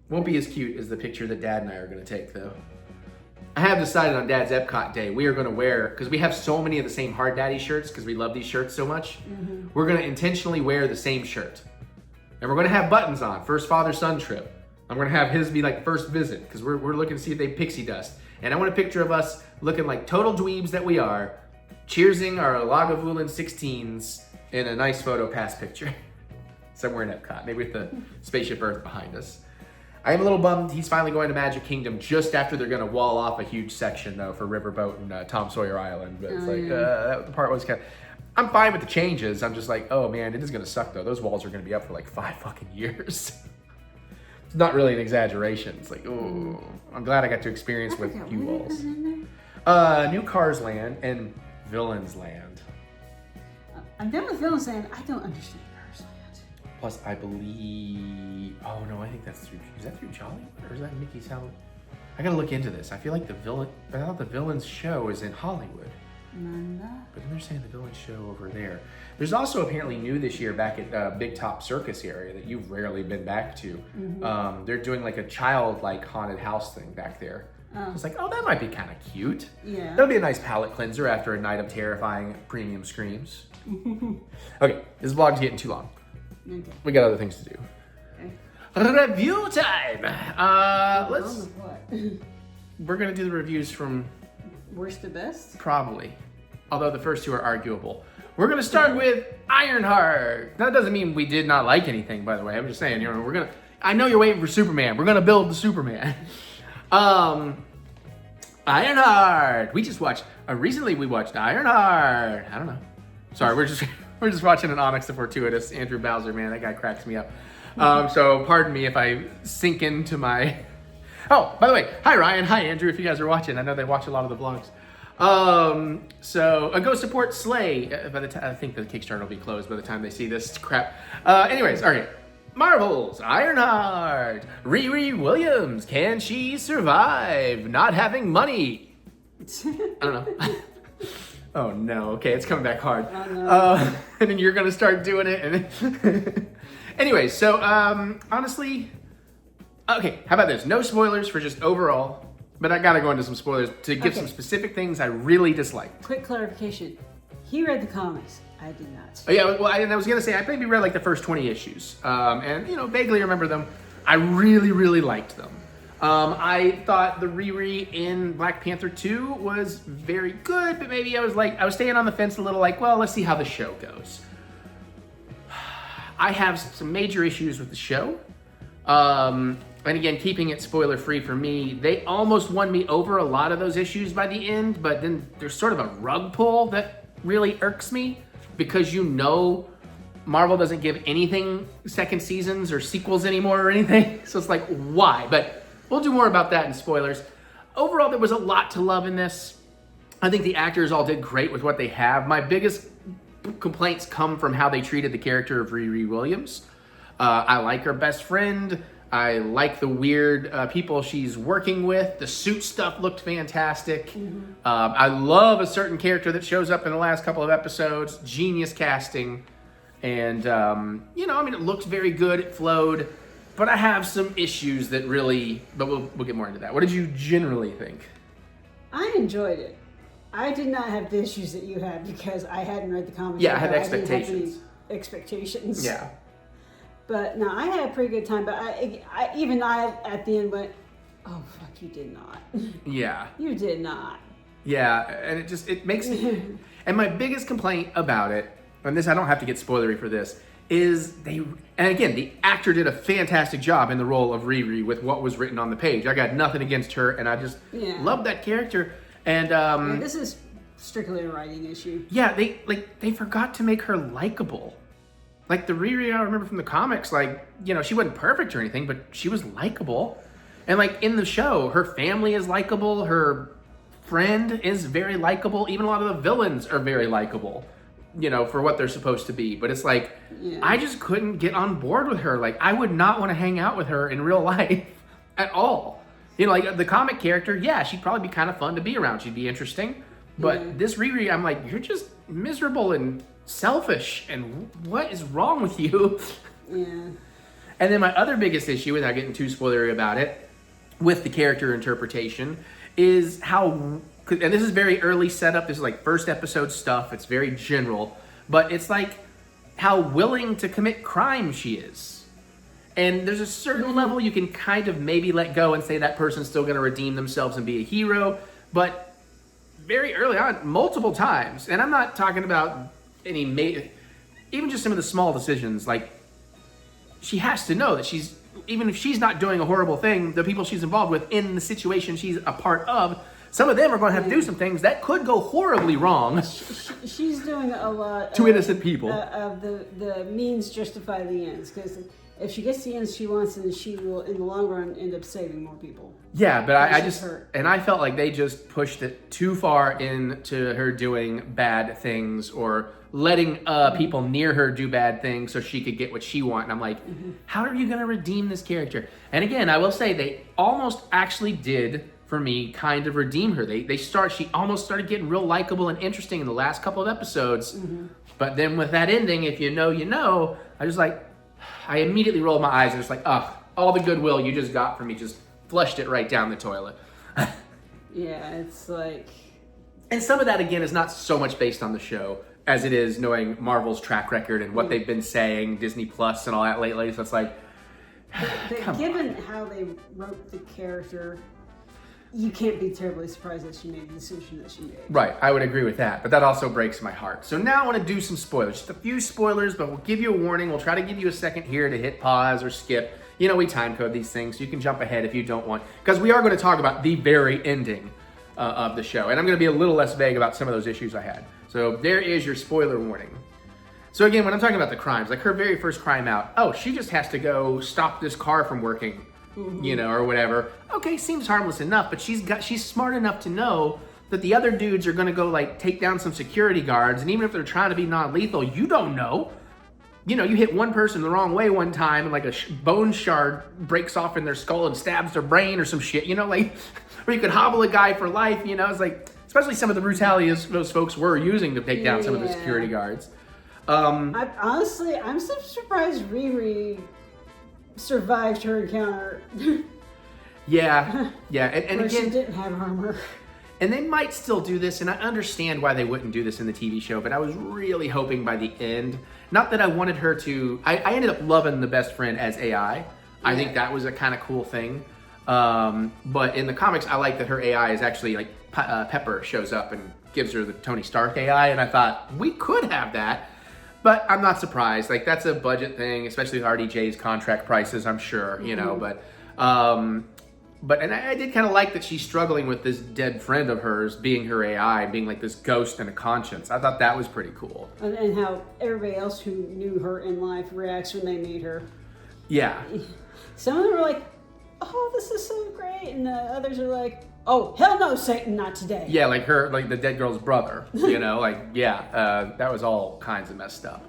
Won't be as cute as the picture that Dad and I are gonna take, though. I have decided on Dad's Epcot day, we are gonna wear, because we have so many of the same Hard Daddy shirts, because we love these shirts so much, we're gonna intentionally wear the same shirt. And we're gonna have buttons on, first father-son trip. I'm gonna have his be like first visit, because we're looking to see if they pixie dust. And I want a picture of us looking like total dweebs that we are, cheersing our Lagavulin 16s in a nice photo pass picture. Somewhere in Epcot, maybe with the Spaceship Earth behind us. I am a little bummed he's finally going to Magic Kingdom just after they're going to wall off a huge section, though, for Riverboat and Tom Sawyer Island. But it's that part was kind of... I'm fine with the changes. I'm just like, oh, man, it is going to suck, though. Those walls are going to be up for like 5 fucking years. It's not really an exaggeration. It's like, oh, I'm glad I got to experience with you walls. New Cars Land and Villains Land. I'm done with Villains Land. I don't understand Cars Land. Plus, I believe... Oh, no, I think that's through... Is that through Jollywood? Or is that Mickey's House? I gotta look into this. I feel like I thought the Villains show is in Hollywood. Nanda. But then they're saying the Villains show over there. There's also apparently new this year back at Big Top Circus area that you've rarely been back to. They're doing like a childlike haunted house thing back there. So it's like, oh, that might be kind of cute. Yeah. That'll be a nice palate cleanser after a night of terrifying premium screams. Okay, this vlog's getting too long. Okay. We got other things to do. Okay. Review time! What? We're gonna do the reviews from Worst to best? probably. Although the first 2 are arguable. We're going to start with Ironheart. That doesn't mean we did not like anything, by the way. I'm just saying, I know you're waiting for Superman. We're going to build the Superman. Ironheart. We just watched, recently we watched Ironheart. I don't know. Sorry, we're just watching an Onyx the Fortuitous. Andrew Bowser, man, that guy cracks me up. So pardon me if I sink into my... Oh, by the way, hi Ryan, hi Andrew, if you guys are watching. I know they watch a lot of the vlogs. So a Ghost Support Slay. By the time, I think the Kickstarter will be closed by the time they see this crap. Anyways, all right. Marvel's Ironheart. Riri Williams. Can she survive not having money? I don't know. Oh no. Okay, it's coming back hard. Oh, no. And then you're gonna start doing it. And anyways, so honestly, okay. How about this? No spoilers for just overall. But I gotta go into some spoilers to give some specific things I really disliked. Quick clarification. He read the comics. I did not. Oh, yeah, well, I was gonna say, I maybe read like the first 20 issues. And, vaguely remember them. I really, really liked them. I thought the Riri in Black Panther 2 was very good, but maybe I was staying on the fence a little like, well, let's see how the show goes. I have some major issues with the show. And again, keeping it spoiler-free for me, they almost won me over a lot of those issues by the end, but then there's sort of a rug pull that really irks me because Marvel doesn't give anything second seasons or sequels anymore or anything. So it's like, why? But we'll do more about that in spoilers. Overall, there was a lot to love in this. I think the actors all did great with what they have. My biggest complaints come from how they treated the character of Riri Williams. I like her best friend. I like the weird people she's working with. The suit stuff looked fantastic. Mm-hmm. I love a certain character that shows up in the last couple of episodes. Genius casting. And, it looked very good. It flowed. But I have some issues that really... But we'll get more into that. What did you generally think? I enjoyed it. I did not have the issues that you had because I hadn't read the comics. Yeah, I had expectations. I didn't have any expectations. Yeah. But no, I had a pretty good time. But I at the end went, oh fuck, you did not. Yeah. You did not. Yeah, and it makes me. And my biggest complaint about it, and this I don't have to get spoilery for this, is and again, the actor did a fantastic job in the role of Riri with what was written on the page. I got nothing against her, and I just love that character. And this is strictly a writing issue. Yeah, they forgot to make her likable. Like the Riri I remember from the comics, she wasn't perfect or anything, but she was likable. And in the show, her family is likable, her friend is very likable, even a lot of the villains are very likable, for what they're supposed to be. But it's I just couldn't get on board with her. I would not want to hang out with her in real life at all. The comic character, she'd probably be kind of fun to be around. She'd be interesting. But this Riri, I'm like, you're just miserable and selfish, and what is wrong with you? Yeah. And then my other biggest issue, without getting too spoilery about it, with the character interpretation, is how, and this is very early setup, this is first episode stuff, it's very general, but it's how willing to commit crime she is. And there's a certain level you can kind of maybe let go and say that person's still going to redeem themselves and be a hero, but very early on, multiple times, and I'm not talking about even just some of the small decisions, she has to know that even if she's not doing a horrible thing, the people she's involved with in the situation she's a part of, some of them are going to have to do some things that could go horribly wrong. She's doing a lot to innocent people. Of the means justify the ends, because if she gets the ends she wants, then she will, in the long run, end up saving more people. Yeah, but I felt like they just pushed it too far into her doing bad things or letting people near her do bad things so she could get what she wants. And I'm like, how are you going to redeem this character? And again, I will say they almost actually did, for me, kind of redeem her. She almost started getting real likable and interesting in the last couple of episodes. Mm-hmm. But then with that ending, if you know, I immediately rolled my eyes and it's all the goodwill you just got from me just flushed it right down the toilet. Yeah, it's And some of that, again, is not so much based on the show as it is knowing Marvel's track record and what they've been saying, Disney Plus and all that lately. So it's given how they wrote the character, you can't be terribly surprised that she made the decision that she made. Right, I would agree with that, but that also breaks my heart. So now I want to do some spoilers. Just a few spoilers, but we'll give you a warning. We'll try to give you a second here to hit pause or skip. You know, we time code these things, so you can jump ahead if you don't want. Because we are going to talk about the very ending of the show, and I'm going to be a little less vague about some of those issues I had. So there is your spoiler warning. So again, when I'm talking about the crimes, like her very first crime out, oh, she just has to go stop this car from working. You know, or whatever. Okay, seems harmless enough, but she's smart enough to know that the other dudes are gonna go like take down some security guards, and even if they're trying to be non-lethal, you don't know. You know, you hit one person the wrong way one time, and like a bone shard breaks off in their skull and stabs their brain or some shit. You know, like, or you could hobble a guy for life. You know, it's like, especially some of the brutality those folks were using to take down some of the security guards. I'm so surprised Riri survived her encounter. Yeah, and where again, she didn't have armor. And they might still do this, and I understand why they wouldn't do this in the TV show, but I was really hoping by the end, not that I wanted her to, I ended up loving the best friend as AI. I think that was a kind of cool thing. But in the comics, I like that her AI is actually like, Pepper shows up and gives her the Tony Stark AI, and I thought, we could have that. But I'm not surprised. Like, that's a budget thing, especially with RDJ's contract prices, I'm sure, you know. But and I did kind of like that she's struggling with this dead friend of hers being her AI, being like this ghost and a conscience. I thought that was pretty cool. And how everybody else who knew her in life reacts when they meet her. Yeah. Some of them were like, oh, this is so great. And the others are like, oh, hell no, Satan, not today. Yeah, like her, like the dead girl's brother, you know, like, that was all kinds of messed up.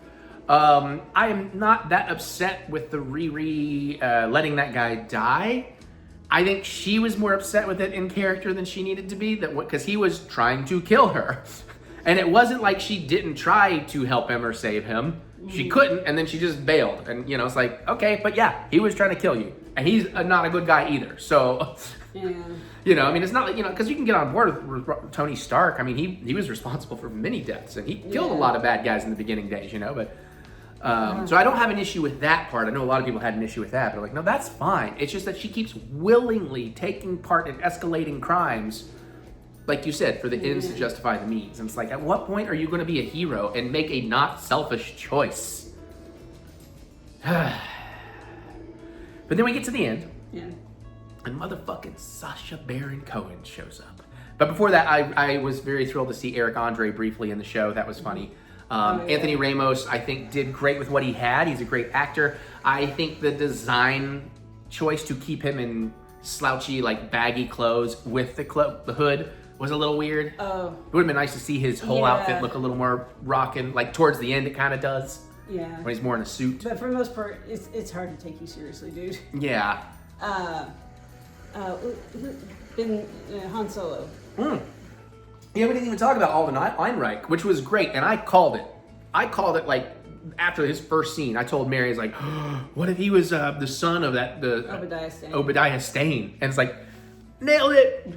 I am not that upset with the Riri letting that guy die. I think she was more upset with it in character than she needed to be, because he was trying to kill her. And it wasn't like she didn't try to help him or save him. She couldn't, and then she just bailed. And, you know, it's like, okay, but yeah, he was trying to kill you. And he's not a good guy either, so... Yeah. You know, I mean, it's not like, you know, because you can get on board with Tony Stark. I mean, he was responsible for many deaths, and he killed a lot of bad guys in the beginning days, you know, but... So I don't have an issue with that part. I know a lot of people had an issue with that, but I'm like, no, that's fine. It's just that she keeps willingly taking part in escalating crimes, like you said, for the ends to justify the means. And it's like, at what point are you going to be a hero and make a not selfish choice? But then we get to the end. Yeah. And motherfucking Sacha Baron Cohen shows up. But before that, I was very thrilled to see Eric Andre briefly in the show. That was funny. Anthony Ramos, I think, did great with what he had. He's a great actor. I think the design choice to keep him in slouchy, like baggy clothes with the hood was a little weird. Oh. It would have been nice to see his whole outfit look a little more rockin'. Like towards the end, it kind of does. Yeah. When he's more in a suit. But for the most part, it's hard to take you seriously, dude. Yeah. Han Solo. Yeah, we didn't even talk about Alden Ehrenreich, which was great, and I called it. Like after his first scene. I told Mary, I was like, what if he was the son of Obadiah Stane? And it's like, nailed it.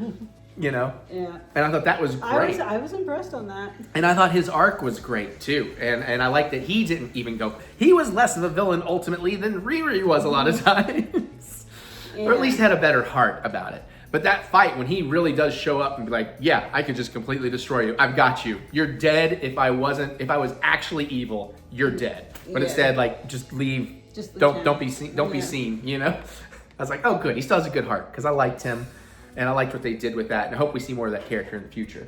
You know? Yeah. And I thought that was great. I was impressed on that. And I thought his arc was great too. And I liked that he didn't even go. He was less of a villain ultimately than Riri was a lot of times. Yeah. Or at least had a better heart about it. But that fight, when he really does show up and be like, yeah, I could just completely destroy you. I've got you. You're dead. If I was actually evil, you're dead. But instead, like, just leave. Don't be seen. Don't be seen, you know? I was like, oh, good. He still has a good heart because I liked him. And I liked what they did with that. And I hope we see more of that character in the future.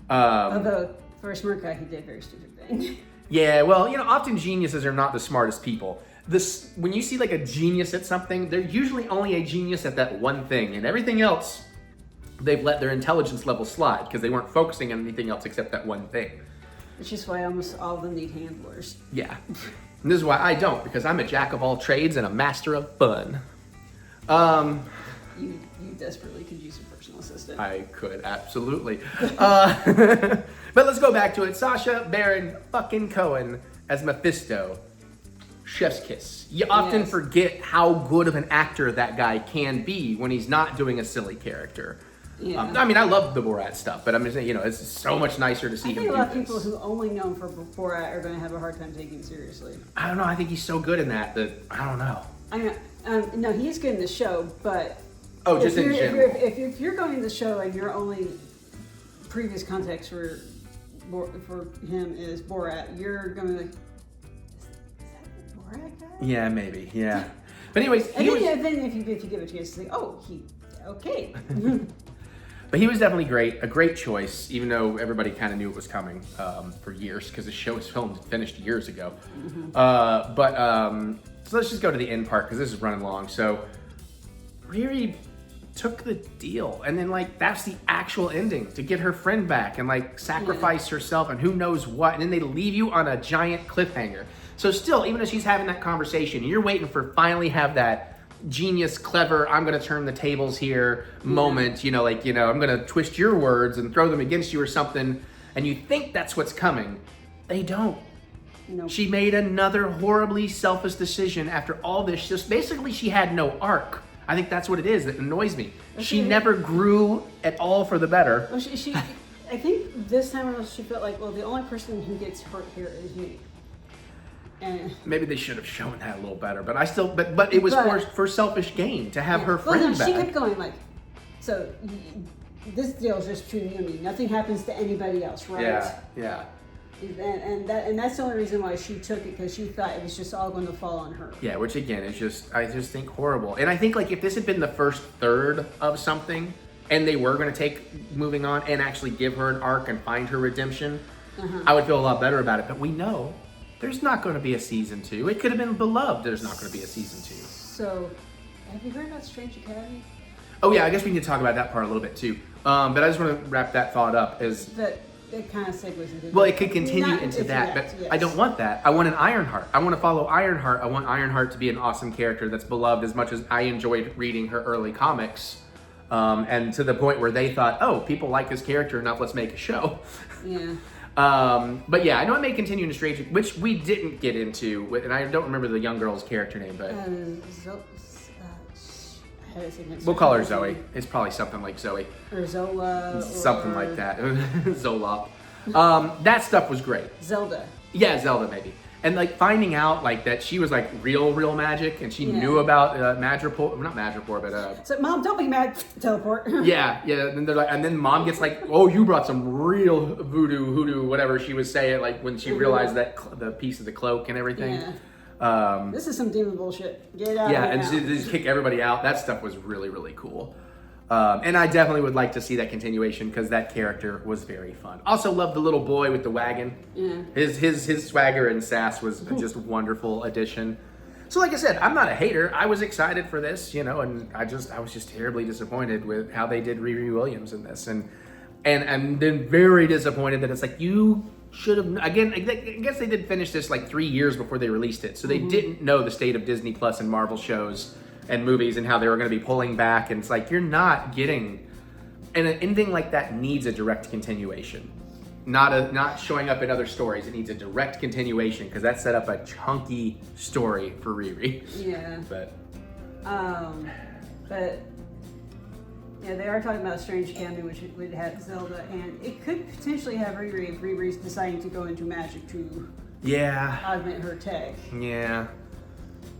Although, for a smart guy, he did a very stupid thing. Yeah, well, you know, often geniuses are not the smartest people. When you see like a genius at something, they're usually only a genius at that one thing, and everything else, they've let their intelligence level slide because they weren't focusing on anything else except that one thing. Which is why almost all of them need handlers. Yeah. And this is why I don't, because I'm a jack of all trades and a master of fun. You desperately could use a personal assistant. I could, absolutely. But let's go back to it. Sacha Baron fucking Cohen as Mephisto. Chef's kiss. You often forget how good of an actor that guy can be when he's not doing a silly character. Yeah. I mean, I love the Borat stuff, but I'm just saying, you know, it's so much nicer to see him do this. I think a lot of people who only know him for Borat are going to have a hard time taking him seriously. I don't know. I think he's so good in that I don't know. No, he is good in the show, but Oh, just in general. If you're going to the show and your only previous context for him is Borat, you're going to be like, is that the Borat guy? Yeah, maybe. Yeah. But anyways, then if you give it a chance to say, oh, okay. But he was definitely great, a great choice, even though everybody kind of knew it was coming for years because the show was finished years ago. So let's just go to the end part because this is running long. So Riri took the deal, and then like that's the actual ending, to get her friend back and like sacrifice herself and who knows what, and then they leave you on a giant cliffhanger. So still, even as she's having that conversation, you're waiting for finally have that genius, clever, I'm gonna turn the tables here moment, I'm gonna twist your words and throw them against you or something, and you think that's what's coming. They don't. Nope. She made another horribly selfish decision after all this. Just basically she had no arc. I think that's what it is that annoys me. She never grew at all for the better. Well, I think this time around she felt like, well, the only person who gets hurt here is me. And maybe they should have shown that a little better, but it was for selfish gain to have her friend back. She kept going like, so this deal is just between you and me. Nothing happens to anybody else, right? Yeah. And that's the only reason why she took it, because she thought it was just all going to fall on her. Yeah, which again is I just think horrible. And I think like if this had been the first third of something, and they were going to take moving on and actually give her an arc and find her redemption, I would feel a lot better about it. But we know there's not going to be a season 2. It could have been Beloved. There's not going to be a season 2. So, have you heard about Strange Academy? Oh yeah, I guess we need to talk about that part a little bit too. But I just want to wrap that thought up as that it kind of segues into. Well, it could continue into that, but yes. I don't want that. I want an Ironheart. I want to follow Ironheart. I want Ironheart to be an awesome character that's beloved as much as I enjoyed reading her early comics. And to the point where they thought, oh, people like this character enough, let's make a show. Yeah. But yeah, I know it may continue in Strange, which we didn't get into, and I don't remember the young girl's character name, but we'll call her Zoe. It's probably something like Zoe. Or Zola. Something like that. Zola. That stuff was great. Zelda. Yeah, Zelda maybe. And like finding out like that she was like real magic, and she knew about Madripoor, not Madripoor, but So Mom, don't be mad. Teleport. yeah. And they're like, and then Mom gets like, oh, you brought some real hoodoo, whatever she was saying, like when she realized that the piece of the cloak and everything. Yeah. This is some demon bullshit. Get out. Yeah, and she just kick everybody out. That stuff was really cool. And I definitely would like to see that continuation because that character was very fun. Also loved the little boy with the wagon. Yeah. His swagger and sass was just a wonderful addition. So like I said, I'm not a hater. I was excited for this, and I was just terribly disappointed with how they did Riri Williams in this. And then very disappointed that it's like you should have, again, I guess they did finish this like 3 years before they released it. So they didn't know the state of Disney Plus and Marvel shows and movies and how they were going to be pulling back. And it's like, you're not getting, and an ending like that needs a direct continuation. Not showing up in other stories. It needs a direct continuation because that set up a chunky story for Riri. Yeah. But yeah, they are talking about Strange Academy, which would have Zelda, and it could potentially have Riri if Riri's deciding to go into magic to augment her tech. Yeah.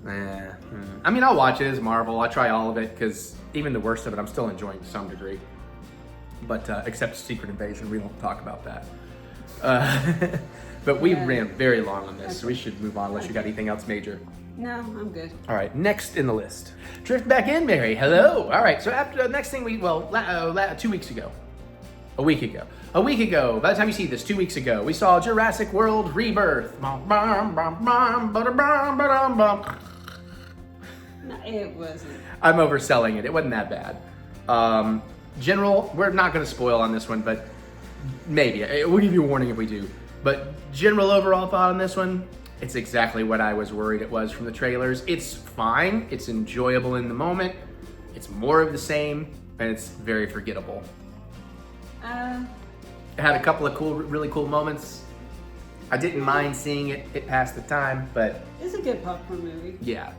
I mean, I'll watch it as Marvel. I'll try all of it because even the worst of it, I'm still enjoying to some degree. But except Secret Invasion, we won't talk about that. But we ran very long on this, so we should move on unless you got anything else major. No, I'm good. All right, next in the list. Drift back in, Mary. Hello. All right, so after the next thing 2 weeks ago. A week ago, by the time you see this, 2 weeks ago, we saw Jurassic World Rebirth. No, it wasn't. I'm overselling it. It wasn't that bad. General, we're not going to spoil on this one, but maybe. We'll give you a warning if we do. But general overall thought on this one, it's exactly what I was worried it was from the trailers. It's fine. It's enjoyable in the moment. It's more of the same, and it's very forgettable. It had a couple of really cool moments. I didn't mind seeing it passed the time, but It's a good popcorn movie. yeah.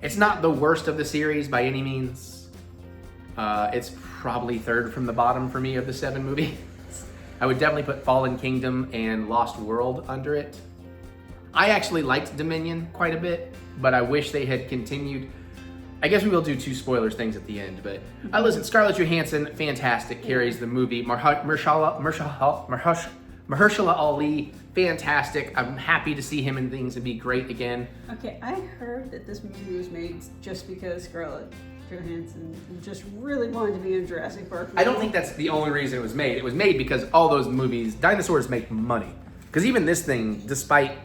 It's not the worst of the series by any means. It's probably third from the bottom for me of the 7 movies. I would definitely put Fallen Kingdom and Lost World under it. I actually liked Dominion quite a bit, but I wish they had continued. I guess we will do 2 spoilers things at the end, but listen, Scarlett Johansson, fantastic, carries the movie. Mahershala Ali, fantastic. I'm happy to see him in things and be great again. Okay, I heard that this movie was made just because Scarlett Johansson just really wanted to be in Jurassic Park. I don't think that's the only reason it was made. It was made because all those movies, dinosaurs make money. Because even this thing, despite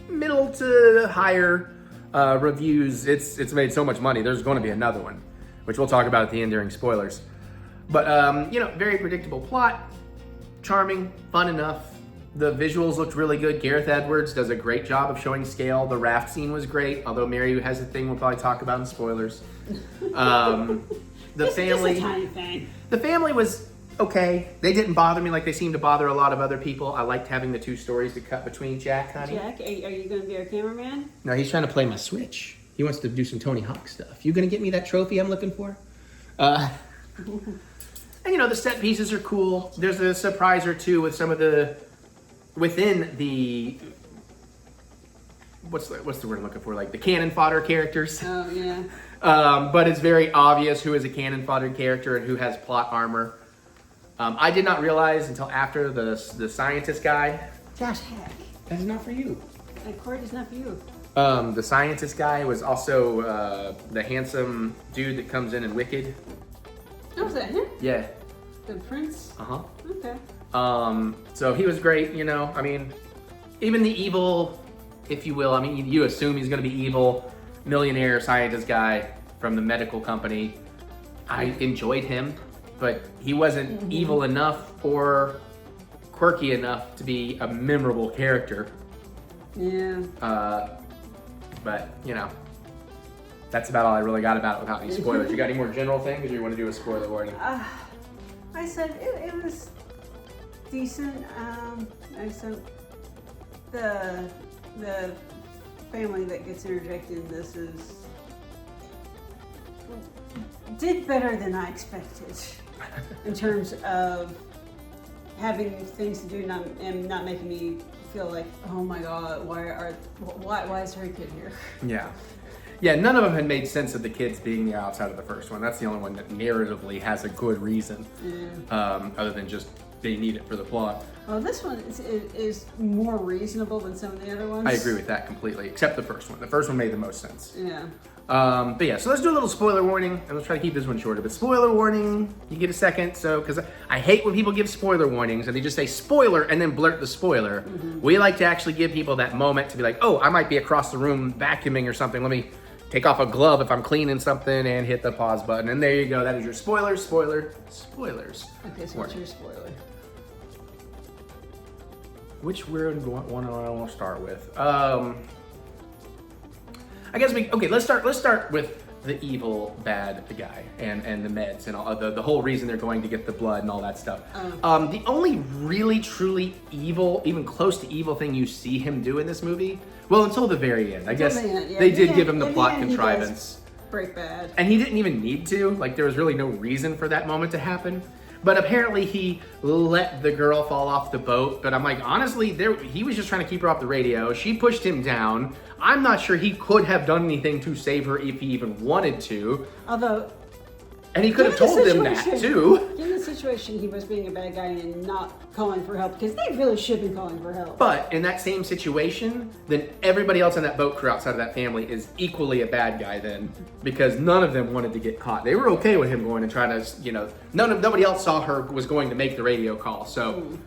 middle to higher reviews, it's made so much money. There's going to be another one, which we'll talk about at the end during spoilers. But very predictable plot, charming, fun enough. The visuals looked really good. Gareth Edwards does a great job of showing scale. The raft scene was great, although Mary has a thing we'll probably talk about in spoilers. The family, just a tiny thing. The family was okay. They didn't bother me like they seem to bother a lot of other people. I liked having the 2 stories to cut between. Jack, honey. Jack, are you going to be our cameraman? No, he's trying to play my Switch. He wants to do some Tony Hawk stuff. You gonna get me that trophy I'm looking for? And the set pieces are cool. There's a surprise or two with some of the within the what's the word I'm looking for? Like the cannon fodder characters. Oh yeah. But it's very obvious who is a cannon fodder character and who has plot armor. I did not realize until after the scientist guy. Josh Heck. That is not for you. That cord is not for you. The scientist guy was also the handsome dude that comes in Wicked. Oh, was that him? Yeah. The prince? Uh-huh. Okay. So he was great, even the evil, if you will, you assume he's going to be evil, millionaire scientist guy from the medical company. I enjoyed him, but he wasn't evil enough or quirky enough to be a memorable character. Yeah. But, that's about all I really got about it without any spoilers. You got any more general things, or you want to do a spoiler warning? I said it was decent. I said the family that gets interjected in this did better than I expected in terms of having things to do and not making me feel like, oh my god, why is there a kid here? Yeah, none of them had made sense of the kids being there outside of the first one. That's the only one that narratively has a good reason, other than just they need it for the plot. Well, this one is more reasonable than some of the other ones. I agree with that completely, except the first one. The first one made the most sense. Yeah. But yeah, so let's do a little spoiler warning, and let's try to keep this one shorter. But spoiler warning, you get a second, because I hate when people give spoiler warnings and they just say spoiler and then blurt the spoiler. We like to actually give people that moment to be like, oh, I might be across the room vacuuming or something. Let me take off a glove if I'm cleaning something and hit the pause button. And there you go. That is your spoilers. Okay, so what's your spoiler? Which weird one do I want to start with? I guess let's start with the evil bad guy and the meds and all the whole reason they're going to get the blood and all that stuff. The only really truly evil, even close to evil thing you see him do in this movie, well, until the very end, I guess they did give him the plot contrivance. Break bad. And he didn't even need to. Like, there was really no reason for that moment to happen. But apparently he let the girl fall off the boat. But I'm like, honestly, he was just trying to keep her off the radio. She pushed him down. I'm not sure he could have done anything to save her if he even wanted to. Although... And he could have told them that, too. In the situation, he was being a bad guy and not calling for help, because they really should be calling for help. But in that same situation, then everybody else on that boat crew outside of that family is equally a bad guy then, because none of them wanted to get caught. They were okay with him going and trying to, nobody else saw her was going to make the radio call. So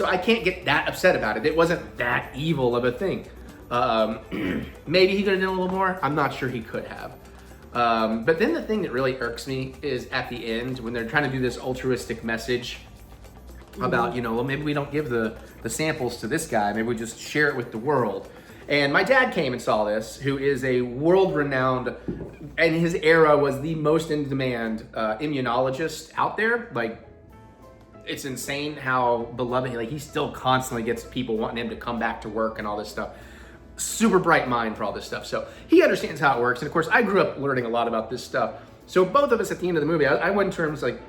I can't get that upset about it. It wasn't that evil of a thing. Maybe he could have done a little more. I'm not sure he could have. But then the thing that really irks me is at the end when they're trying to do this altruistic message about, well, maybe we don't give the samples to this guy. Maybe we just share it with the world. And my dad came and saw this, who is a world-renowned, and his era was the most in-demand immunologist out there. Like, it's insane how beloved, he still constantly gets people wanting him to come back to work and all this stuff. Super bright mind for all this stuff. So he understands how it works. And of course, I grew up learning a lot about this stuff. So both of us at the end of the movie, I went in terms like,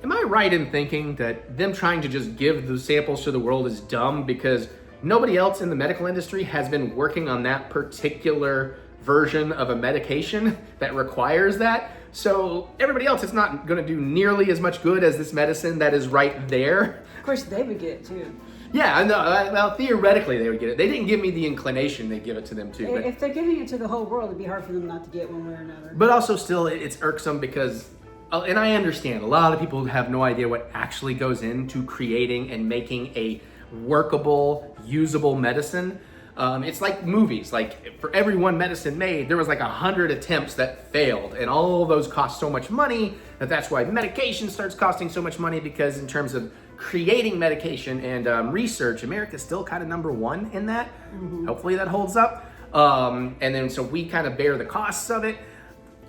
am I right in thinking that them trying to just give the samples to the world is dumb because nobody else in the medical industry has been working on that particular version of a medication that requires that. So everybody else is not going to do nearly as much good as this medicine that is right there. Of course, they would get it too. Yeah, I know. Well, theoretically they would get it. They didn't give me the inclination they'd give it to them too. But, If they're giving it to the whole world, it'd be hard for them not to get one way or another. but also still, it's irksome because, and I understand, a lot of people have no idea what actually goes into creating and making a workable, usable medicine. It's like movies. Like for every one medicine made, there was like 100 attempts that failed, and all of those cost so much money that's why medication starts costing so much money, because in terms of creating medication and research, America's still kind of number one in that. Hopefully that holds up. And then so we kind of bear the costs of it.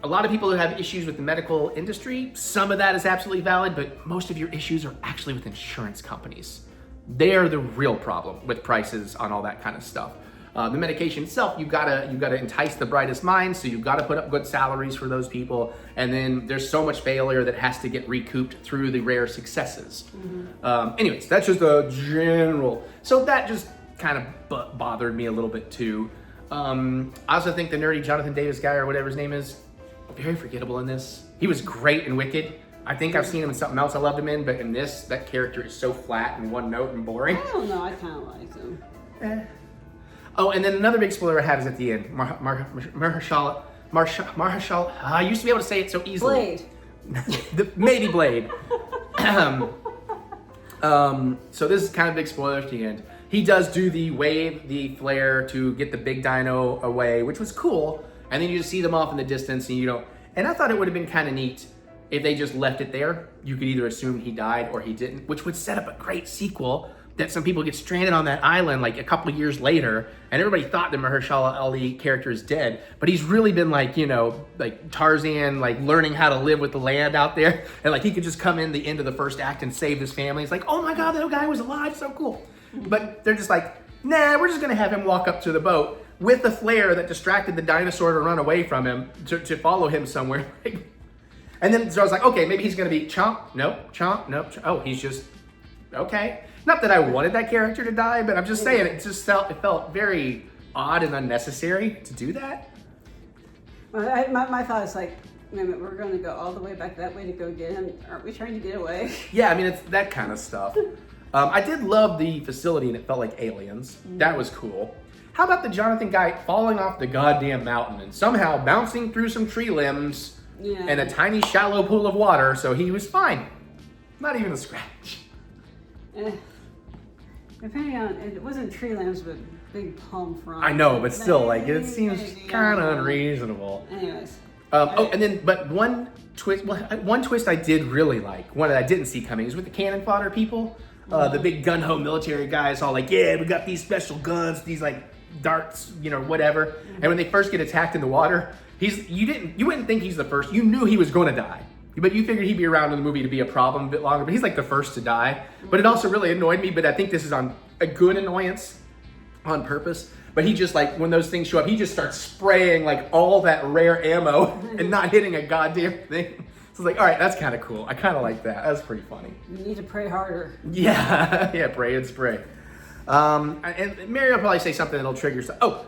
A lot of people who have issues with the medical industry, some of that is absolutely valid, but most of your issues are actually with insurance companies. They are the real problem with prices on all that kind of stuff. The medication itself, you gotta entice the brightest minds, so you've got to put up good salaries for those people, and then there's so much failure that has to get recouped through the rare successes. Anyways, that's just a general. So that just kind of bothered me a little bit too. I also think the nerdy Jonathan Davis guy, or whatever his name is, very forgettable in this. He was great in Wicked. I think I've seen him in something else I loved him in, but in this, that character is so flat and one note and boring. I don't know. I kind of liked him. Oh, and then another big spoiler I had is at the end. Mahershala. I used to be able to say it so easily. Blade. Maybe Blade. So this is kind of big spoiler at the end. He does do the wave, the flare to get the big dino away, which was cool. And then you just see them off in the distance, and you don't. And I thought it would have been kind of neat if they just left it there. You could either assume he died or he didn't, which would set up a great sequel. That some people get stranded on that island like a couple of years later, and everybody thought the Mahershala Ali character is dead, but he's really been like, you know, like Tarzan, like learning how to live with the land out there, and like he could just come in the end of the first act and save his family. It's like, oh my God, that guy was alive, so cool. But they're just like, nah, we're just gonna have him walk up to the boat with the flare that distracted the dinosaur to run away from him to follow him somewhere. And then so I was like, okay, maybe he's gonna be Chomp, nope, Chomp, nope. Oh, he's just okay. Not that I wanted that character to die, but I'm just saying it felt very odd and unnecessary to do that. My thought is like, wait a minute, we're going to go all the way back that way to go get him. Aren't we trying to get away? Yeah, I mean, it's that kind of stuff. I did love the facility, and it felt like Aliens. That was cool. How about the Jonathan guy falling off the goddamn mountain and somehow bouncing through some tree limbs and a tiny shallow pool of water, so he was fine. Not even a scratch. Depending on, it wasn't tree limbs, but big palm fronds. I know, but still, like, it seems kind of unreasonable. Anyways. But one twist I did really like, one that I didn't see coming, is with the cannon fodder people. The big gun-ho military guys all like, yeah, we got these special guns, these like darts, you know, whatever. And when they first get attacked in the water, you wouldn't think he's the first. You knew he was going to die. But you figured he'd be around in the movie to be a problem a bit longer, but he's like the first to die. But it also really annoyed me, but I think this is on a good annoyance on purpose. But he just like, when those things show up, he just starts spraying like all that rare ammo and not hitting a goddamn thing. So it's like, all right, that's kind of cool. I kind of like that. That's pretty funny. You need to pray harder. Yeah, yeah, pray and spray. And Mary will probably say something that'll trigger stuff. Oh,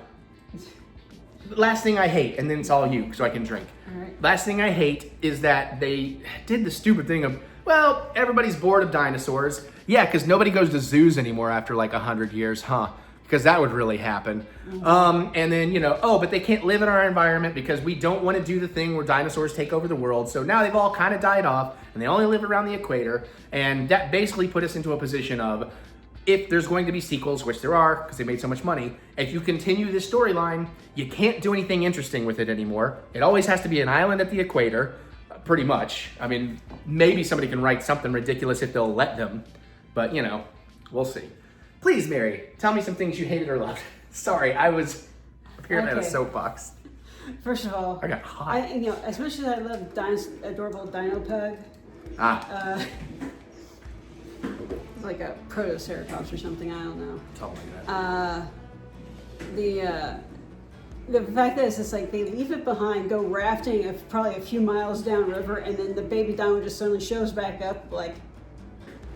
last thing I hate, and then it's all you, so I can drink. All right. Last thing I hate is that they did the stupid thing of, well, everybody's bored of dinosaurs. Yeah, because nobody goes to zoos anymore after like 100 years, huh? Because that would really happen. And then, you know, oh, but they can't live in our environment because we don't want to do the thing where dinosaurs take over the world. So now they've all kind of died off, and they only live around the equator. And that basically put us into a position of, if there's going to be sequels, which there are, because they made so much money, if you continue this storyline, you can't do anything interesting with it anymore. It always has to be an island at the equator, pretty much. I mean, maybe somebody can write something ridiculous if they'll let them, but you know, we'll see. Please, Mary, tell me some things you hated or loved. Sorry, I was apparently at a soapbox. First of all, I got hot. As much as I love adorable Dino Pug, it's like a Protoceratops or something, I don't know. Something like that. The fact that it's just like they leave it behind, go rafting probably a few miles downriver, and then the baby dino just suddenly shows back up like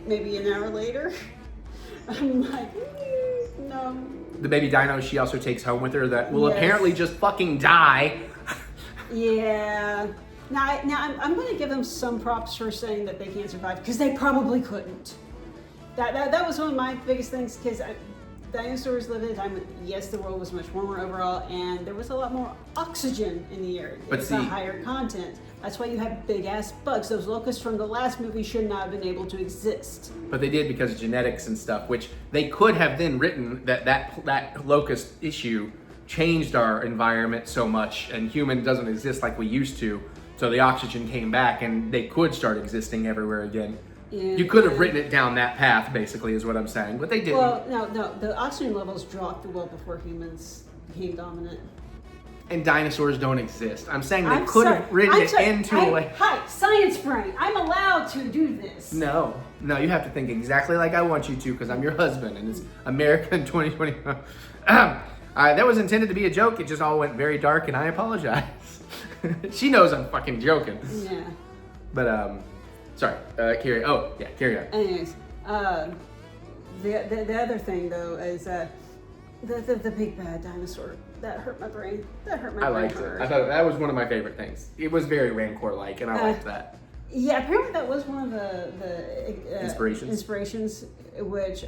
maybe an hour later. I'm like, no, the baby dinos she also takes home with her that will Yes. apparently just fucking die. Yeah. Now I'm going to give them some props for saying that they can't survive because they probably couldn't. That was one of my biggest things because dinosaurs lived at a time when, yes, the world was much warmer overall and there was a lot more oxygen in the air. But It's see- a higher content. That's why you have big ass bugs. Those locusts from the last movie should not have been able to exist. But they did because of genetics and stuff, which they could have then written that locust issue changed our environment so much and human doesn't exist like we used to. So the oxygen came back and they could start existing everywhere again. Yeah. You could have written it down that path, basically, is what I'm saying, but they didn't. Well, no, the oxygen levels dropped well before humans became dominant. And dinosaurs don't exist. I'm saying they I'm could sorry. have written I'm it sorry. into a way. Hi, science brain. I'm allowed to do this. No, you have to think exactly like I want you to because I'm your husband and it's America in 2021. That was intended to be a joke. It just all went very dark and I apologize. She knows I'm fucking joking. Yeah. But, sorry, carry on. Anyways, the other thing though is the big bad dinosaur that hurt my brain. That hurt my I brain. liked it. hard. I thought that was one of my favorite things. It was very Rancor-like and I liked that. Yeah, apparently that was one of the inspirations, which.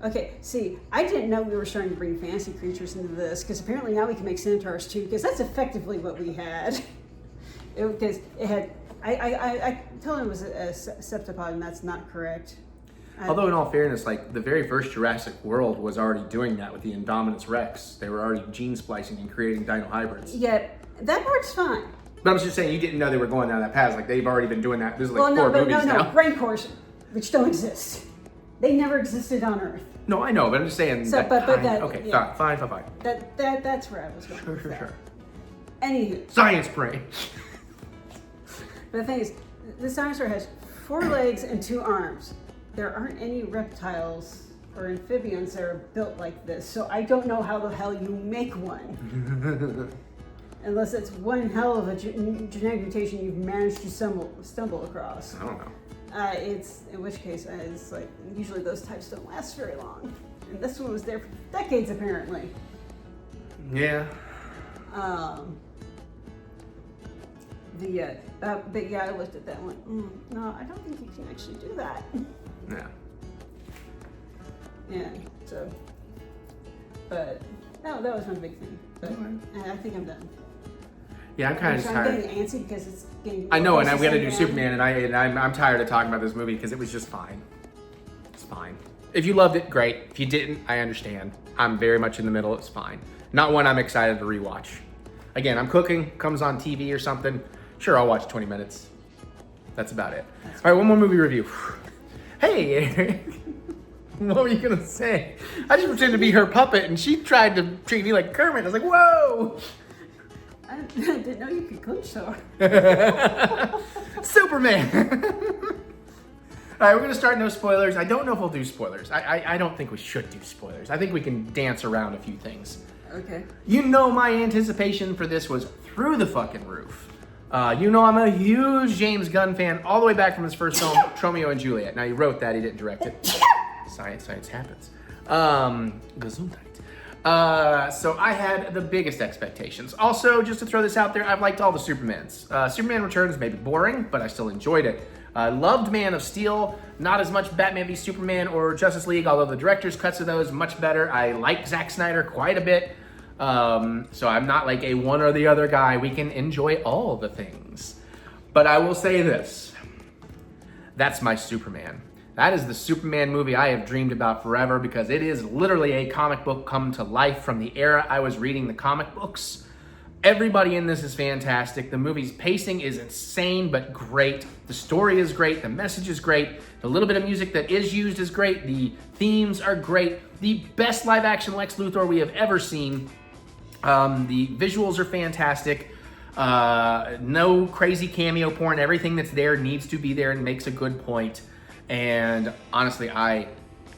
Okay, see, I didn't know we were starting to bring fantasy creatures into this because apparently now we can make centaurs too because that's effectively what we had. Because it had, I told him it was a septipod and that's not correct. Although in all fairness, like the very first Jurassic World was already doing that with the Indominus Rex. They were already gene splicing and creating dino hybrids. Yeah, that part's fine. But I was just saying, you didn't know they were going down that path. Like they've already been doing that. This is like four movies now. Rancors, which don't exist. They never existed on Earth. No, I know, but I'm just saying. So, that but kind- that- okay, yeah. fine. That's where I was going. with that. Sure. Anywho, Science brain. but the thing is, this dinosaur has 4 legs and 2 arms. There aren't any reptiles or amphibians that are built like this, so I don't know how the hell you make one. Unless it's one hell of a genetic mutation you've managed to stumble across. I don't know. It's in which case it's like usually those types don't last very long, and this one was there for decades apparently. Yeah. But yeah, I looked at that one. No, I don't think you can actually do that. Yeah. Yeah. So, but no, that was one big thing. But I think I'm done. Yeah, I'm kind of I'm tired. getting antsy because it's getting. I know, and close we got to do sundown. Superman, and I'm tired of talking about this movie because it was just fine. It's fine. If you loved it, great. If you didn't, I understand. I'm very much in the middle. It's fine. Not one I'm excited to rewatch. Again, I'm cooking, comes on TV or something. Sure, I'll watch 20 minutes. That's about it. All right, one more movie review. Hey, Eric. What were you gonna say? I just pretended to be her puppet, and she tried to treat me like Kermit. I was like, whoa. I didn't know you could cook so. Superman. All right, we're gonna start no spoilers. I don't know if we'll do spoilers. I don't think we should do spoilers. I think we can dance around a few things. Okay. You know my anticipation for this was through the fucking roof. You know I'm a huge James Gunn fan all the way back from his first film, Romeo and Juliet. Now he wrote that, he didn't direct it. Science happens. Gesundheit. So I had the biggest expectations. Also, just to throw this out there, I've liked all the Supermans. Superman Returns may be boring, but I still enjoyed it. Loved Man of Steel, not as much Batman v Superman or Justice League, although the director's cuts of those much better. I like Zack Snyder quite a bit. So I'm not like a one or the other guy. We can enjoy all the things. But I will say this. That's my Superman. That is the Superman movie I have dreamed about forever because it is literally a comic book come to life from the era I was reading the comic books. Everybody in this is fantastic. The movie's pacing is insane but great. The story is great. The message is great. The little bit of music that is used is great. The themes are great. The best live action Lex Luthor we have ever seen. The visuals are fantastic. No crazy cameo porn. Everything that's there needs to be there and makes a good point. And honestly, I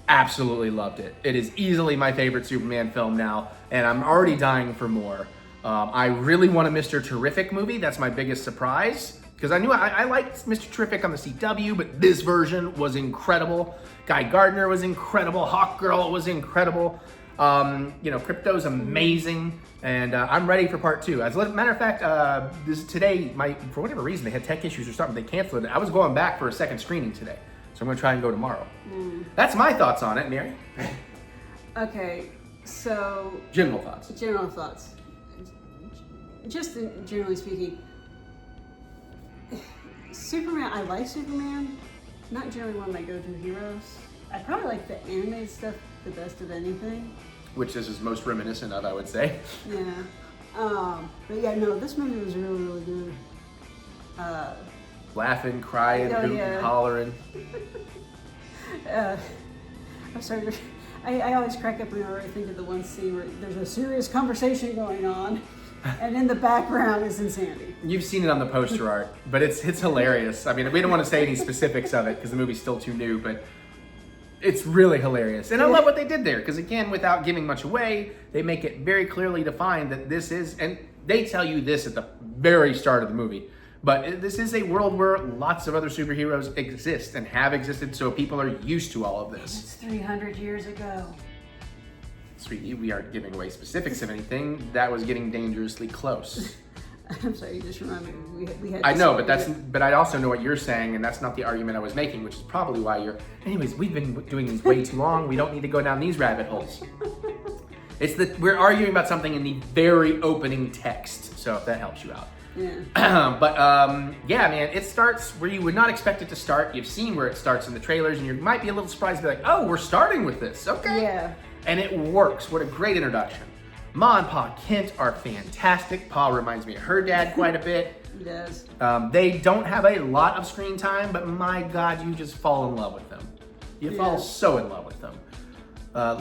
absolutely loved it. It is easily my favorite Superman film now, and I'm already dying for more. I really want a Mr. Terrific movie. That's my biggest surprise. Because I liked Mr. Terrific on the CW, but this version was incredible. Guy Gardner was incredible. Hawkgirl was incredible. Crypto's amazing, and I'm ready for part 2. As a matter of fact, today, for whatever reason, they had tech issues or something. They canceled it. I was going back for a second screening today, so I'm going to try and go tomorrow. That's my thoughts on it, Mary. Okay, so... General thoughts. Just generally speaking, Superman, I like Superman. Not generally one of my go-to heroes. I probably like the animated stuff the best of anything. Which this is most reminiscent of, I would say. Yeah. But yeah, no, this movie was really, really good. Laughing, crying, hooting, hollering. I'm sorry. I always crack up whenever I think of the one scene where there's a serious conversation going on, and in the background is insanity. You've seen it on the poster art, but it's hilarious. I mean, we don't want to say any specifics of it because the movie's still too new, but it's really hilarious. And I love what they did there because, again, without giving much away, they make it very clearly defined that this is, and they tell you this at the very start of the movie, but this is a world where lots of other superheroes exist and have existed, so people are used to all of this. It's 300 years ago. Sweetie, we aren't giving away specifics of anything. That was getting dangerously close. I'm sorry, you just reminded me. We had I know, but I also know what you're saying, and that's not the argument I was making, which is probably why you're... Anyways, we've been doing these way too long. We don't need to go down these rabbit holes. We're arguing about something in the very opening text, so if that helps you out. Yeah. But yeah, man, it starts where you would not expect it to start. You've seen where it starts in the trailers, and you might be a little surprised to be like, oh, we're starting with this. Okay. Yeah. And it works. What a great introduction. Ma and Pa Kent are fantastic. Pa reminds me of her dad quite a bit. He does. They don't have a lot of screen time, but my God, you just fall in love with them. You fall so in love with them.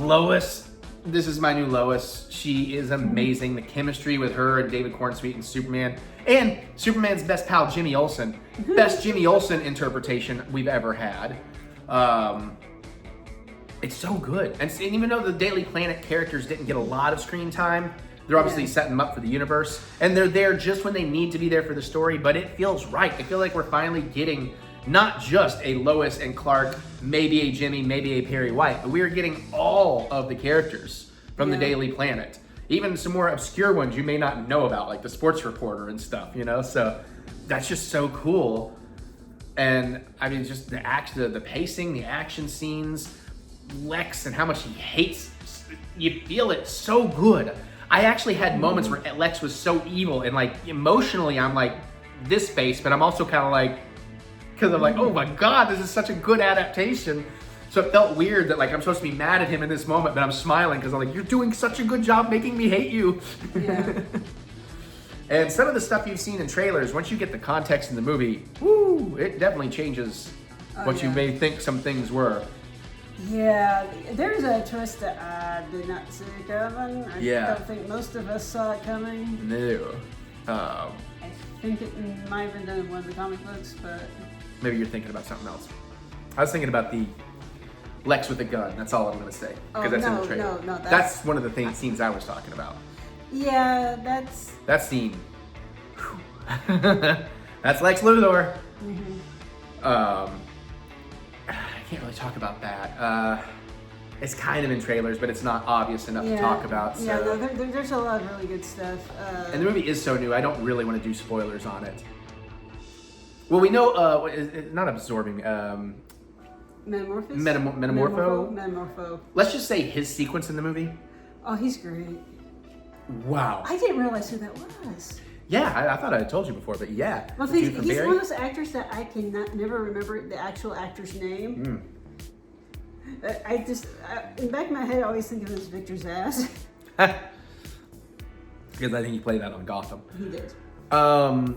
Lois, this is my new Lois. She is amazing. The chemistry with her and David Cornsweet and Superman. And Superman's best pal, Jimmy Olsen. Best Jimmy Olsen interpretation we've ever had. It's so good. And even though the Daily Planet characters didn't get a lot of screen time, they're obviously setting them up for the universe. And they're there just when they need to be there for the story, but it feels right. I feel like we're finally getting not just a Lois and Clark, maybe a Jimmy, maybe a Perry White, but we are getting all of the characters from the Daily Planet. Even some more obscure ones you may not know about, like the sports reporter and stuff, you know? So that's just so cool. And I mean, just the pacing, the action scenes, Lex and how much he hates, you feel it so good. I actually had moments where Lex was so evil and like emotionally I'm like this face, but I'm also kind of like, because I'm like, oh my God, this is such a good adaptation. So it felt weird that like I'm supposed to be mad at him in this moment, but I'm smiling because I'm like, you're doing such a good job making me hate you. Yeah. And some of the stuff you've seen in trailers, once you get the context in the movie, woo, it definitely changes what you may think some things were. Yeah, there's a twist that I did not see coming. I don't think most of us saw it coming. No. I think it might have been done in one of the comic books, but... Maybe you're thinking about something else. I was thinking about the Lex with a gun. That's all I'm going to say. Because that's in the trailer. No, that's one of the scenes I was talking about. Yeah, that's... That scene. That's Lex Luthor. Mm-hmm. I can't really talk about that. It's kind of in trailers, but it's not obvious enough to talk about. So. Yeah, no, there's a lot of really good stuff. And the movie is so new, I don't really want to do spoilers on it. Well, we know, not absorbing, Metamorpho? Metamorpho. Let's just say his sequence in the movie. Oh, he's great. Wow. I didn't realize who that was. Yeah, I thought I had told you before, but yeah. Well, he's one of those actors that I never remember the actual actor's name. I just, in the back of my head, I always think of him as Victor Zsasz. Because I think he played that on Gotham. He did.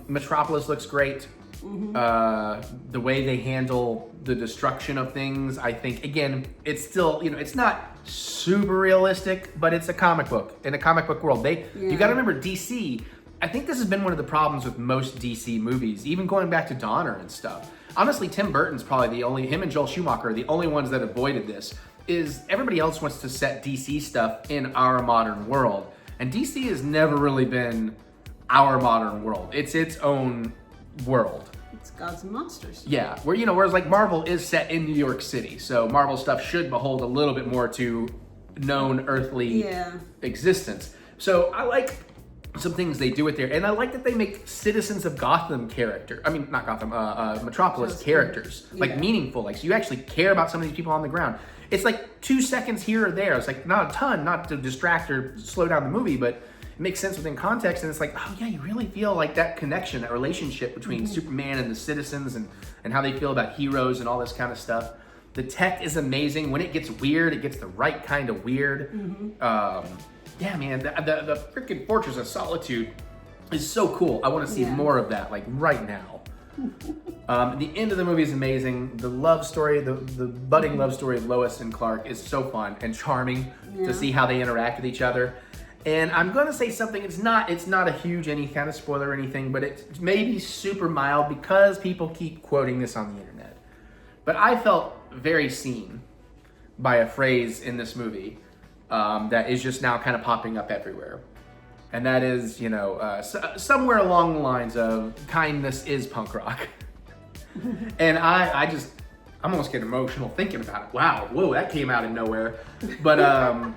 Metropolis looks great. The way they handle the destruction of things, I think, again, it's still, it's not super realistic, but it's a comic book in a comic book world. You got to remember DC. I think this has been one of the problems with most DC movies, even going back to Donner and stuff. Honestly, Tim Burton's probably him and Joel Schumacher are the only ones that avoided this, is everybody else wants to set DC stuff in our modern world. And DC has never really been our modern world. It's its own world. It's gods and monsters. Yeah, where, you know, whereas like Marvel is set in New York City, so Marvel stuff should behold a little bit more to known earthly existence. So I like some things they do with there, and I like that they make citizens of Gotham not Gotham, Metropolis characters, like meaningful, like so you actually care about some of these people on the ground. It's like 2 seconds here or there. It's like not a ton, not to distract or slow down the movie, but it makes sense within context, and it's like, oh yeah, you really feel like that connection, that relationship between Superman and the citizens, and how they feel about heroes and all this kind of stuff. The tech is amazing. When it gets weird, it gets the right kind of weird. Yeah, man, the freaking Fortress of Solitude is so cool. I want to see more of that, like right now. The end of the movie is amazing. The love story, the budding love story of Lois and Clark is so fun and charming to see how they interact with each other. And I'm going to say something, it's not a huge any kind of spoiler or anything, but it's maybe super mild because people keep quoting this on the internet. But I felt very seen by a phrase in this movie that is just now kind of popping up everywhere. And that is, you know, somewhere along the lines of kindness is punk rock. And I'm almost getting emotional thinking about it. Wow, whoa, that came out of nowhere. But I'm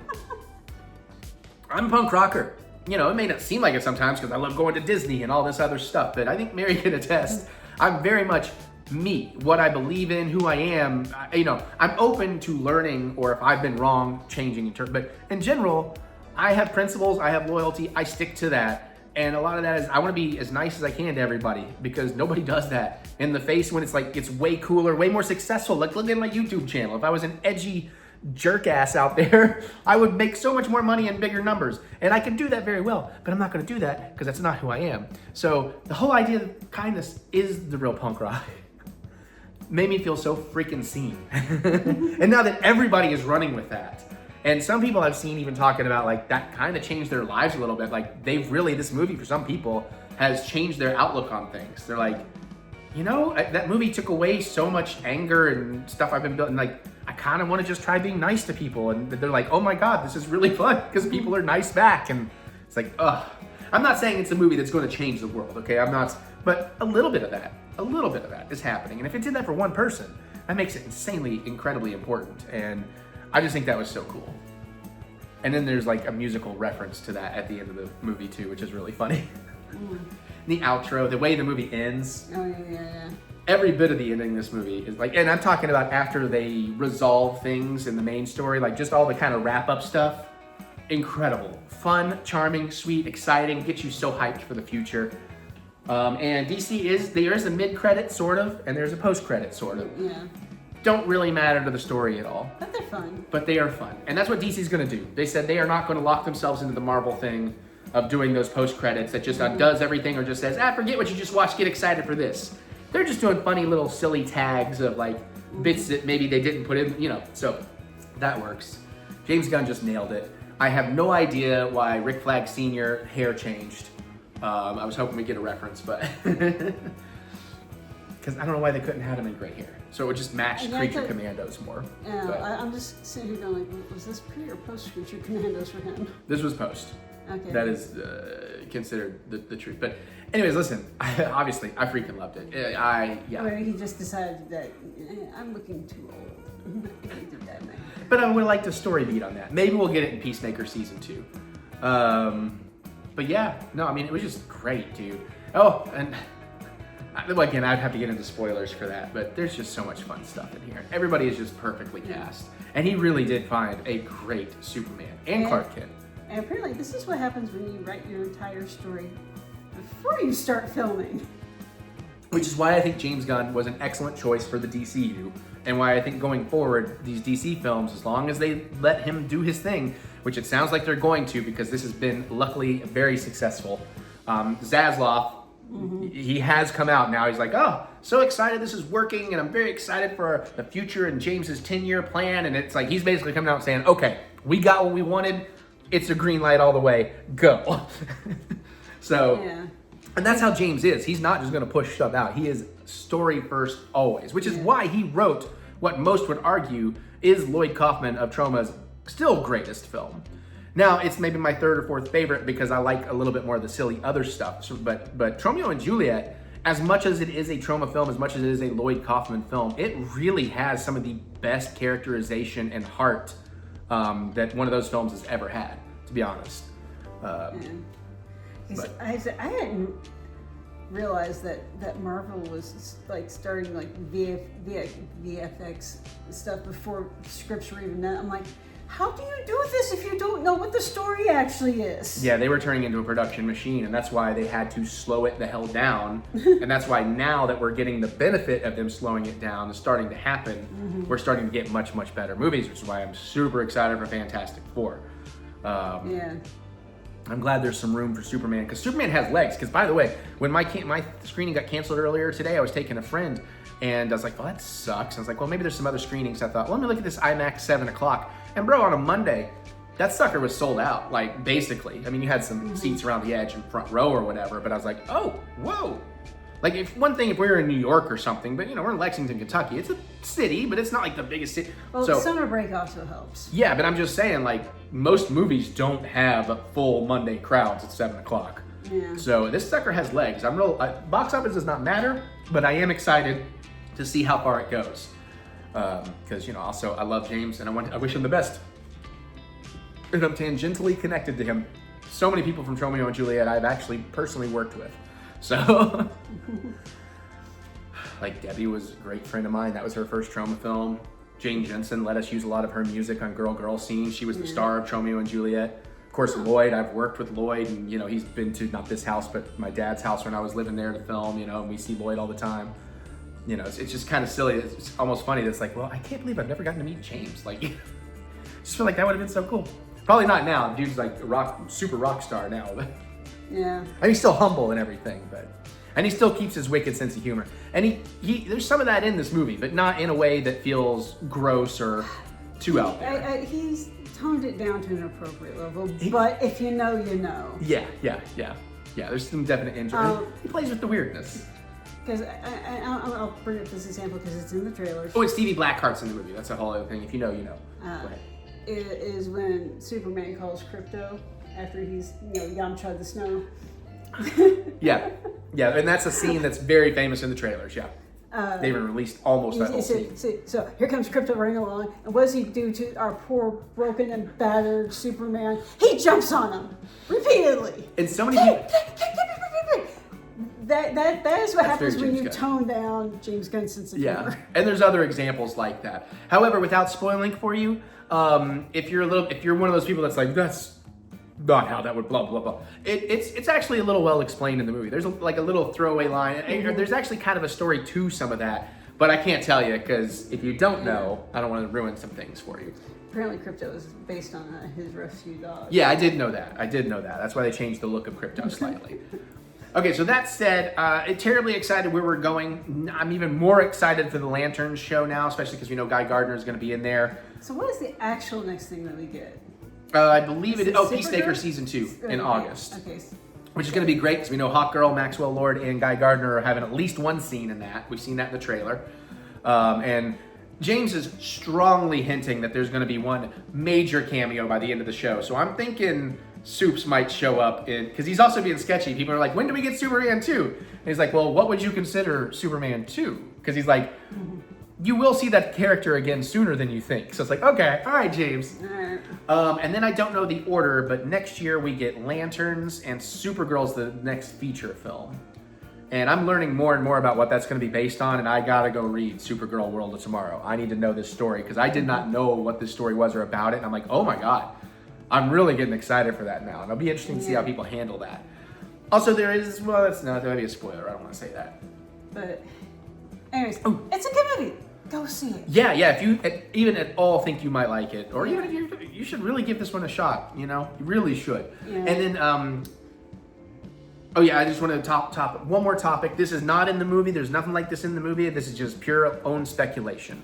a punk rocker. You know, it may not seem like it sometimes because I love going to Disney and all this other stuff, but I think Mary can attest, I'm very much me, what I believe in, who I am. You know, I'm open to learning, or if I've been wrong, changing. But in general, I have principles, I have loyalty, I stick to that. And a lot of that is I want to be as nice as I can to everybody because nobody does that in the face when it's like, it's way cooler, way more successful. Like, look at my YouTube channel. If I was an edgy jerk ass out there, I would make so much more money and bigger numbers. And I can do that very well, but I'm not going to do that because that's not who I am. So the whole idea of kindness is the real punk rock. Made me feel so freaking seen. And now that everybody is running with that, and some people I've seen even talking about like that kind of changed their lives a little bit. Like this movie for some people has changed their outlook on things. They're like, you know, that movie took away so much anger and stuff I've been building. Like, I kind of want to just try being nice to people. And they're like, oh my God, this is really fun because people are nice back. And it's like, ugh. I'm not saying it's a movie that's going to change the world, okay? I'm not, but a little bit of that is happening. And if it did that for one person, that makes it insanely, incredibly important. And I just think that was so cool. And then there's like a musical reference to that at the end of the movie too, which is really funny. The outro, the way the movie ends. Oh yeah. Every bit of the ending of this movie is like, and I'm talking about after they resolve things in the main story, like just all the kind of wrap up stuff. Incredible, fun, charming, sweet, exciting, gets you so hyped for the future. And DC there is a mid-credit sort of, and there's a post-credit sort of. Yeah. Don't really matter to the story at all. But they're fun. But they are fun. And that's what DC's gonna do. They said they are not gonna lock themselves into the Marvel thing of doing those post-credits that just does everything or just says, forget what you just watched, get excited for this. They're just doing funny little silly tags of like bits that maybe they didn't put in, you know, so that works. James Gunn just nailed it. I have no idea why Rick Flag Sr. hair changed. I was hoping we'd get a reference, but because I don't know why they couldn't have him in gray hair. So it would just match Creature Commandos more. Yeah, I'm just sitting here going like, was this pre or post Creature Commandos for him? This was post. Okay. That is considered the truth. But anyways, listen, I freaking loved it. Or he just decided that I'm looking too old. I need to dye my hair. But I would like the story beat on that. Maybe we'll get it in Peacemaker season 2. But yeah, no, I mean, it was just great, dude. Oh, and again, I'd have to get into spoilers for that, but there's just so much fun stuff in here. Everybody is just perfectly cast. And he really did find a great Superman and Clark Kent. And apparently this is what happens when you write your entire story before you start filming. Which is why I think James Gunn was an excellent choice for the DCU, and why I think going forward, these DC films, as long as they let him do his thing, which it sounds like they're going to because this has been luckily very successful. Zaslav, he has come out now. He's like, oh, so excited this is working, and I'm very excited for the future and James's 10-year plan. And it's like, he's basically coming out saying, okay, we got what we wanted. It's a green light all the way, go. So, and that's how James is. He's not just gonna push stuff out. He is story first always, which is why he wrote what most would argue is Lloyd Kaufman of Troma's still greatest film. Now, it's maybe my third or fourth favorite because I like a little bit more of the silly other stuff. So, but Romeo and Juliet, as much as it is a Troma film, as much as it is a Lloyd Kaufman film, it really has some of the best characterization and heart that one of those films has ever had, to be honest. I hadn't realized that Marvel was like starting like VFX stuff before scripts were even done. I'm like, how do you do this if you don't know what the story actually is? Yeah, they were turning into a production machine, and that's why they had to slow it the hell down. And that's why now that we're getting the benefit of them slowing it down, it's starting to happen, we're starting to get much, much better movies, which is why I'm super excited for Fantastic Four. I'm glad there's some room for Superman, because Superman has legs. Because by the way, when my screening got canceled earlier today, I was taking a friend, and I was like, well, that sucks. I was like, well, maybe there's some other screenings. I thought, well, let me look at this IMAX 7 o'clock. And bro, on a Monday, that sucker was sold out, like basically. I mean, you had some seats around the edge and front row or whatever, but I was like, oh, whoa. Like if we were in New York or something, but you know, we're in Lexington, Kentucky. It's a city, but it's not like the biggest city. Well, so, summer break also helps. Yeah, but I'm just saying, like, most movies don't have full Monday crowds at 7 o'clock. Yeah. So this sucker has legs. Box office does not matter, but I am excited to see how far it goes. Because, you know, also I love James and I wish him the best. And I'm tangentially connected to him. So many people from Romeo and Juliet I've actually personally worked with. So, like Debbie was a great friend of mine. That was her first Troma film. Jane Jensen let us use a lot of her music on Girl Girl scenes. She was the star of Romeo and Juliet. Of course, Lloyd, I've worked with Lloyd, and you know, he's been to not this house, but my dad's house when I was living there to film, you know, and we see Lloyd all the time. You know, it's just kind of silly. It's almost funny. It's like, well, I can't believe I've never gotten to meet James. Like, I just feel like that would have been so cool. Probably not now. Dude's like a super rock star now. But yeah. I mean, he's still humble and everything, and he still keeps his wicked sense of humor. And he there's some of that in this movie, but not in a way that feels gross or too out there. He's toned it down to an appropriate level, but if you know, you know. Yeah. There's some definite injury. He plays with the weirdness. Because I'll bring up this example because it's in the trailers. Oh, and Stevie Blackheart's in the movie. That's a whole other thing. If you know, you know. Go ahead. It is when Superman calls Crypto after he's, you know, Yamcha the Snow. Yeah, and that's a scene that's very famous in the trailers. Yeah, they even released almost that whole scene. So here comes Crypto running along, and what does he do to our poor, broken and battered Superman? He jumps on him repeatedly. And so many people. That is what happens when you Gunn. tone down James Gunn's sense of humor. Yeah, and there's other examples like that. However, without spoiling for you, if you're one of those people that's like, that's not how that would blah blah blah. It's actually a little well explained in the movie. There's like a little throwaway line, and there's actually kind of a story to some of that, but I can't tell you because if you don't know, I don't want to ruin some things for you. Apparently, Crypto is based on his rescue dog. Yeah, I did know that. That's why they changed the look of Crypto slightly. Okay, so that said, terribly excited where we're going. I'm even more excited for the Lanterns show now, especially because we know Guy Gardner is going to be in there. So what is the actual next thing that we get? I believe it is Peacemaker Season 2 in August. Okay. Which is going to be great because we know Hawkgirl, Maxwell Lord, and Guy Gardner are having at least one scene in that. We've seen that in the trailer. And James is strongly hinting that there's going to be one major cameo by the end of the show. So I'm thinking Soups might show up because he's also being sketchy. People are like, when do we get Superman 2? And he's like, well, what would you consider Superman 2? Because he's like, you will see that character again sooner than you think. So it's like, okay, all right, James. And then I don't know the order, but next year we get Lanterns and Supergirl's the next feature film. And I'm learning more and more about what that's going to be based on, and I gotta go read Supergirl World of Tomorrow. I need to know this story because I did not know what this story was or about it. And I'm like, oh my God, I'm really getting excited for that now. And it'll be interesting to see how people handle that. Also, there is, well, that's not, that would be a spoiler. I don't want to say that. But anyways, it's a good movie. Go see it. Yeah, if you even at all think you might like it, or even if you should really give this one a shot, you know? You really should. Yeah. And then, I just want to top one more topic. This is not in the movie. There's nothing like this in the movie. This is just pure own speculation.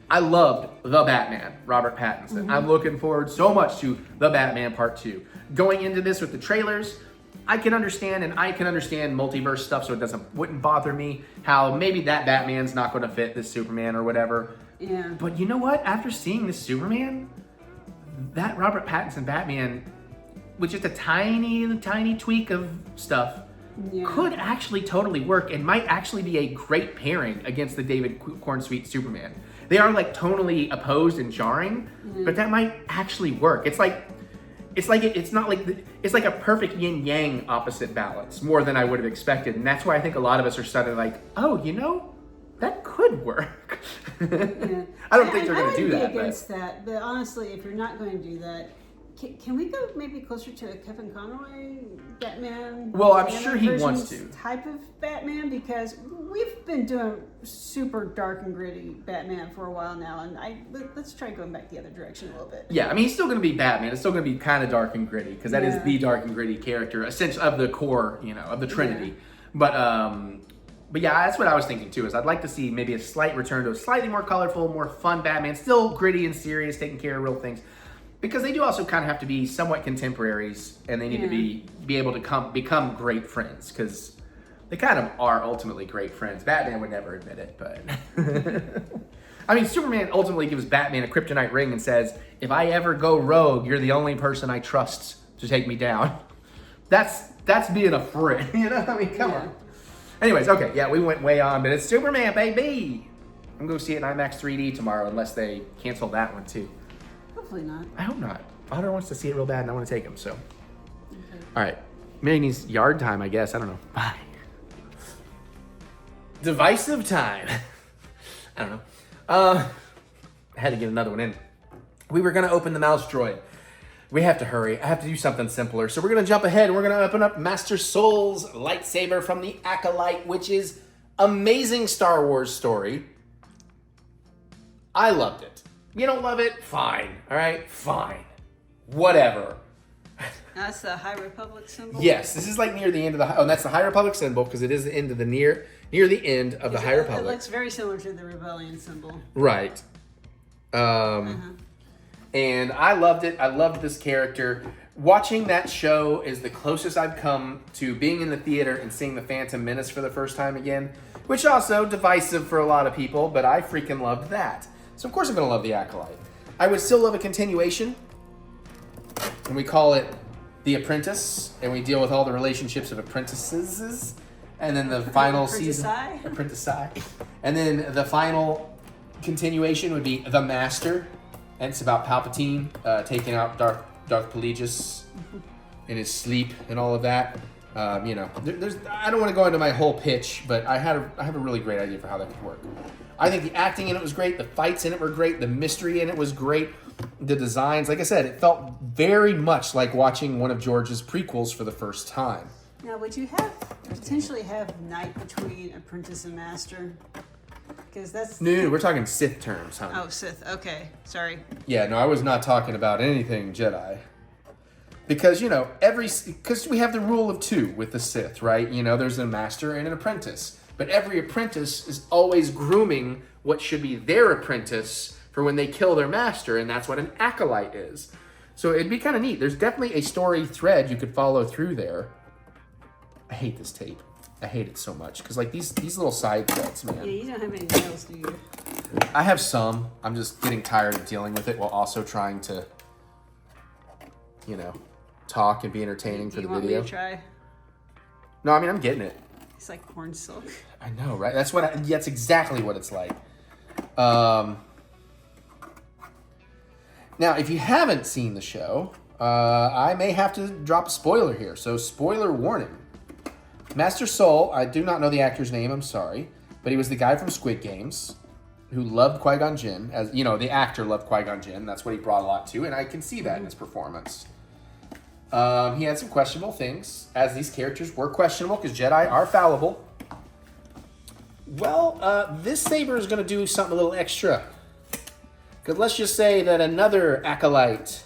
I loved The Batman, Robert Pattinson. I'm looking forward so much to The Batman Part 2. Going into this with the trailers, I can understand multiverse stuff, so it wouldn't bother me how maybe that Batman's not going to fit this Superman or whatever. Yeah. But you know what? After seeing this Superman, that Robert Pattinson Batman, with just a tiny tweak of stuff, could actually totally work and might actually be a great pairing against the David Cornsweet Superman. They are like tonally opposed and jarring, but that might actually work. It's like a perfect yin yang opposite balance, more than I would have expected, and that's why I think a lot of us are suddenly like, oh, you know, that could work. Yeah. I don't think they're going to do that. I would be against that, but honestly, if you're not going to do that, can we go maybe closer to a Kevin Conroy Batman? Well, I'm sure he wants to. Type of Batman, because we've been doing super dark and gritty Batman for a while now, and let's try going back the other direction a little bit. Yeah, I mean, he's still going to be Batman. It's still going to be kind of dark and gritty because that is the dark and gritty character, essentially of the core, you know, of the Trinity. Yeah. But yeah, that's what I was thinking too. Is I'd like to see maybe a slight return to a slightly more colorful, more fun Batman, still gritty and serious, taking care of real things. Because they do also kind of have to be somewhat contemporaries, and they need to be able to become great friends, because they kind of are ultimately great friends. Batman would never admit it, but I mean, Superman ultimately gives Batman a kryptonite ring and says, "If I ever go rogue, you're the only person I trust to take me down." That's being a friend, you know? I mean, come on. Anyways, okay, yeah, we went way on, but it's Superman, baby. I'm gonna go see it in IMAX 3D tomorrow, unless they cancel that one too. Hopefully not. I hope not. Otter wants to see it real bad, and I want to take him, so. Okay. All right. Mary needs yard time, I guess. I don't know. Bye. Divisive time. I don't know. I had to get another one in. We were going to open the mouse droid. We have to hurry. I have to do something simpler. So we're going to jump ahead, and we're going to open up Master Soul's lightsaber from the Acolyte, which is amazing Star Wars story. I loved it. You don't love it? Fine. All right? Fine. Whatever. That's the High Republic symbol? Yes. This is like near the end of the... Oh, that's the High Republic symbol, because it is the end of the near the end of the High Republic. It looks very similar to the Rebellion symbol. Right. And I loved it. I loved this character. Watching that show is the closest I've come to being in the theater and seeing The Phantom Menace for the first time again, which also divisive for a lot of people, but I freaking loved that. So of course I'm going to love The Acolyte. I would still love a continuation, and we call it The Apprentice, and we deal with all the relationships of apprentices, and then the final season... Apprentice. And then the final continuation would be The Master, and it's about Palpatine taking out Darth Plagueis in his sleep and all of that. You know, I don't want to go into my whole pitch, but I have a really great idea for how that could work. I think the acting in it was great. The fights in it were great. The mystery in it was great. The designs, like I said, it felt very much like watching one of George's prequels for the first time. Now, would you potentially have night between apprentice and master? Because that's... No, we're talking Sith terms, huh? Oh, Sith. Okay. Sorry. Yeah, no, I was not talking about anything Jedi. Because, you know, because we have the rule of two with the Sith, right? You know, there's a master and an apprentice. But every apprentice is always grooming what should be their apprentice for when they kill their master, and that's what an acolyte is. So it'd be kind of neat. There's definitely a story thread you could follow through there. I hate this tape. I hate it so much. Because, like, these little side threads, man. Yeah, you don't have any nails, do you? I have some. I'm just getting tired of dealing with it while also trying to, you know, talk and be entertaining for the video. Do you want me to try? No, I mean, I'm getting it. It's like corn silk. I know, right? That's exactly what it's like. Now, if you haven't seen the show, I may have to drop a spoiler here. So, spoiler warning. Master Soul, I do not know the actor's name, I'm sorry, but he was the guy from Squid Games who loved Qui-Gon Jinn. As you know, the actor loved Qui-Gon Jinn. That's what he brought a lot to, and I can see that in his performance. He had some questionable things, as these characters were questionable because Jedi are fallible. Well, this saber is going to do something a little extra. Because let's just say that another acolyte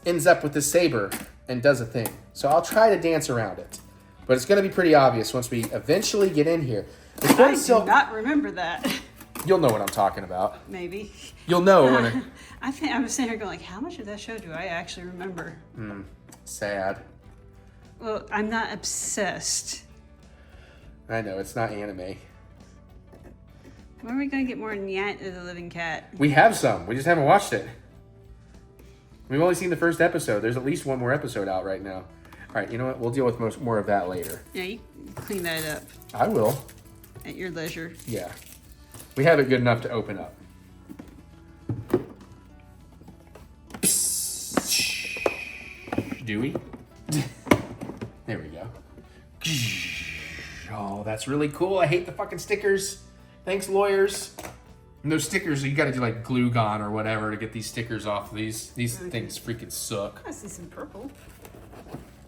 ends up with this saber and does a thing. So I'll try to dance around it. But it's going to be pretty obvious once we eventually get in here. I do not remember that. You'll know what I'm talking about. Maybe. You'll know when I think I was sitting here going, like, how much of that show do I actually remember? Sad. Well, I'm not obsessed. I know, it's not anime. When are we going to get more Nyat of the Living Cat? We have some. We just haven't watched it. We've only seen the first episode. There's at least one more episode out right now. right, you know what? We'll deal with more of that later. Yeah, you clean that up I will. at your leisure. Yeah. We have it good enough to open up. Do we? There we go. Oh, that's really cool. I hate the fucking stickers. Thanks, lawyers. And those stickers, you gotta do like glue gun or whatever to get these stickers off. These things freaking suck. I see some purple.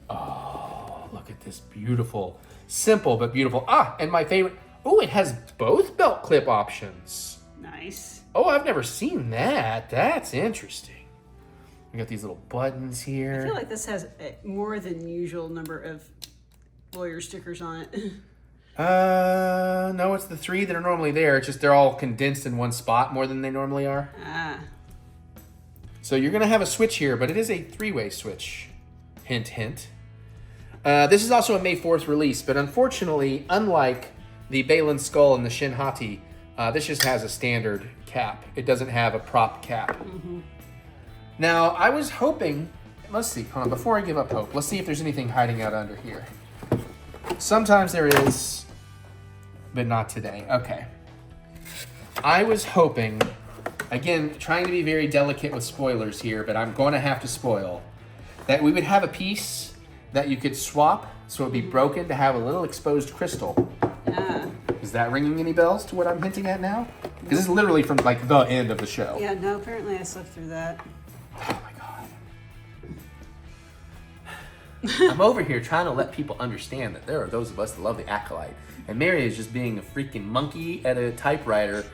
Oh, look at this beautiful, simple but beautiful. Ah, and my favorite. Oh, it has both belt clip options. Nice. Oh, I've never seen that. That's interesting. We got these little buttons here. I feel like this has a more than usual number of lawyer stickers on it. No, it's the 3 that are normally there. It's just they're all condensed in one spot more than they normally are. Ah. So you're gonna have a switch here, but it is a 3-way switch. Hint, hint. This is also a May 4th release, but unfortunately, unlike the Balin Skull and the Shin Hati, this just has a standard cap. It doesn't have a prop cap. Mm-hmm. Now, I was hoping, let's see, hold on, before I give up hope, let's see if there's anything hiding out under here. Sometimes there is, but not today. Okay. I was hoping, again, trying to be very delicate with spoilers here, but I'm going to have to spoil, that we would have a piece that you could swap so it would be broken to have a little exposed crystal. Ah. Is that ringing any bells to what I'm hinting at now? Because this is literally from like the end of the show. Yeah, no, apparently I slipped through that. Oh my god. I'm over here trying to let people understand that there are those of us that love the Acolyte. And Mary is just being a freaking monkey at a typewriter.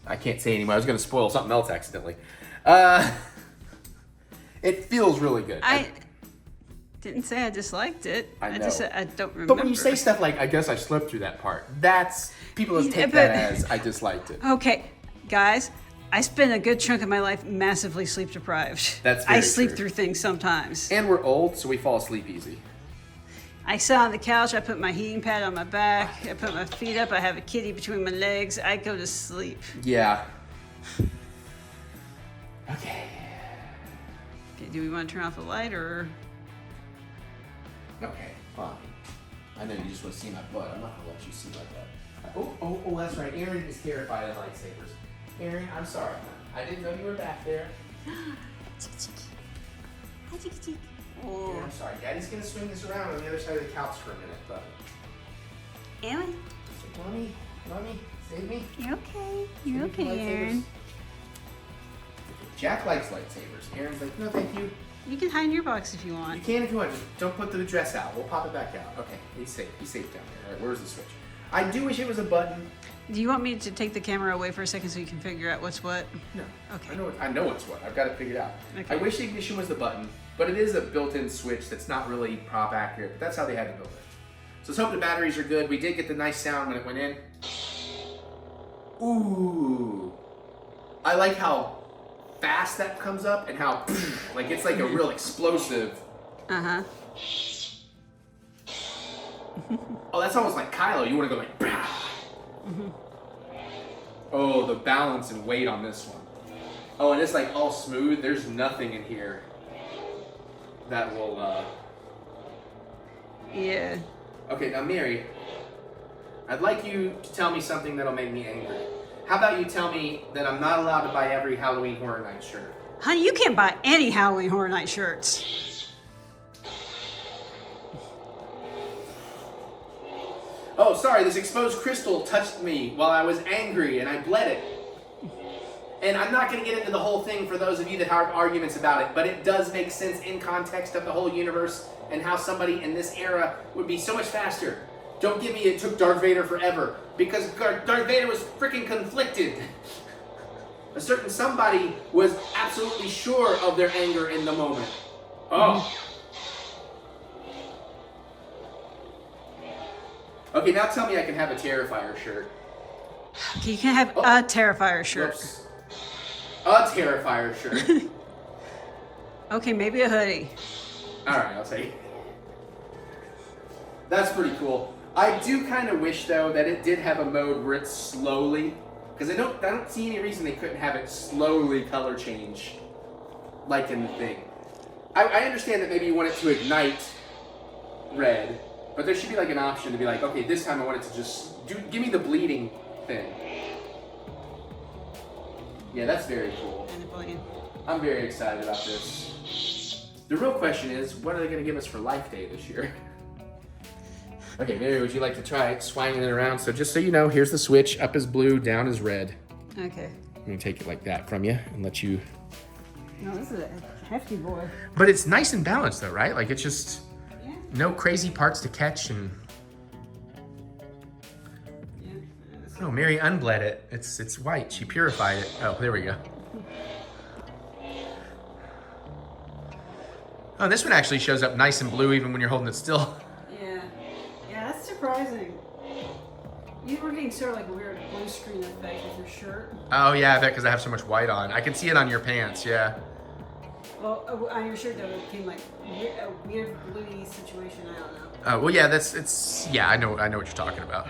I can't say anymore. I was going to spoil something else accidentally. It feels really good. I didn't say I disliked it. I know. Just said I don't remember. But when you say stuff like, I guess I slept through that part, that's, people just take that as, I disliked it. Okay, guys, I spent a good chunk of my life massively sleep deprived. That's very I sleep true. through things sometimes. And we're old, so we fall asleep easy. I sat on the couch, I put my heating pad on my back, I put my feet up, I have a kitty between my legs, I go to sleep. Yeah. Okay. Okay, do we want to turn off the light or? Okay, fine. I know you just want to see my butt. I'm not going to let you see my butt. Oh, that's right. Aaron is terrified of lightsabers. Aaron, I'm sorry. I didn't know you were back there. Oh. Aaron, I'm sorry. Daddy's going to swing this around on the other side of the couch for a minute, but... Aaron? Mommy, save me. You're okay. Save You're me from okay, lightsabers. Aaron. Jack likes lightsabers. Aaron's like, no, thank you. You can hide in your box if you You want. can if you want. Just don't put the dress out. We'll pop it back out. Okay, he's safe. He's safe down there. All right, where's the switch? I do wish it was a button. Do you want me to take the camera away for a second so you can figure out what's what? No. Okay. I know it's what. I've got it figured out. Okay. I wish the ignition was the button, but it is a built-in switch that's not really prop accurate. But that's how they had to build it. So let's hope the batteries are good. We did get the nice sound when it went in. Ooh. I like how fast that comes up and how like it's like a real explosive. Uh-huh. Oh, that's almost like Kylo. You want to go like Mm-hmm. Oh, the balance and weight on this one. Oh, and it's like all smooth. There's nothing in here that will Yeah. Okay, now Mary, I'd like you to tell me something that'll make me angry. How about you tell me that I'm not allowed to buy every Halloween Horror Night shirt? Honey, you can't buy any Halloween Horror Night shirts. Oh, sorry, this exposed crystal touched me while I was angry and I bled it. And I'm not going to get into the whole thing for those of you that have arguments about it, but it does make sense in context of the whole universe and how somebody in this era would be so much faster. Don't give me it took Darth Vader forever, because Darth Vader was freaking conflicted. A certain somebody was absolutely sure of their anger in the moment. Oh. Okay, now tell me I can have a Terrifier shirt. Okay, you can have a Terrifier shirt. Whoops. A Terrifier shirt. Okay, maybe a hoodie. Alright, I'll take it. That's pretty cool. I do kind of wish, though, that it did have a mode where it's slowly, because I don't see any reason they couldn't have it slowly color change, like in the thing. I understand that maybe you want it to ignite red, but there should be like an option to be like, okay, this time I want it to just give me the bleeding thing. Yeah, that's very cool. And the bling. I'm very excited about this. The real question is, what are they going to give us for Life Day this year? Okay, Mary, would you like to try swinging it around? So just so you know, here's the switch. Up is blue, down is red. Okay. I'm going to take it like that from you and let you... No, this is a hefty boy. But it's nice and balanced though, right? Like it's just Yeah. no crazy parts to catch and... Yeah. Oh, Mary unbled it. It's white. She purified it. Oh, there we go. Oh, this one actually shows up nice and blue even when you're holding it still. Yeah. Yeah, that's surprising. You were getting sort of like a weird blue screen effect with your shirt. Oh yeah, I bet because I have so much white on. I can see it on your pants, yeah. Well, on your shirt though, it became like a weird bluey situation. I don't know. Oh, well yeah, yeah, I know what you're talking about.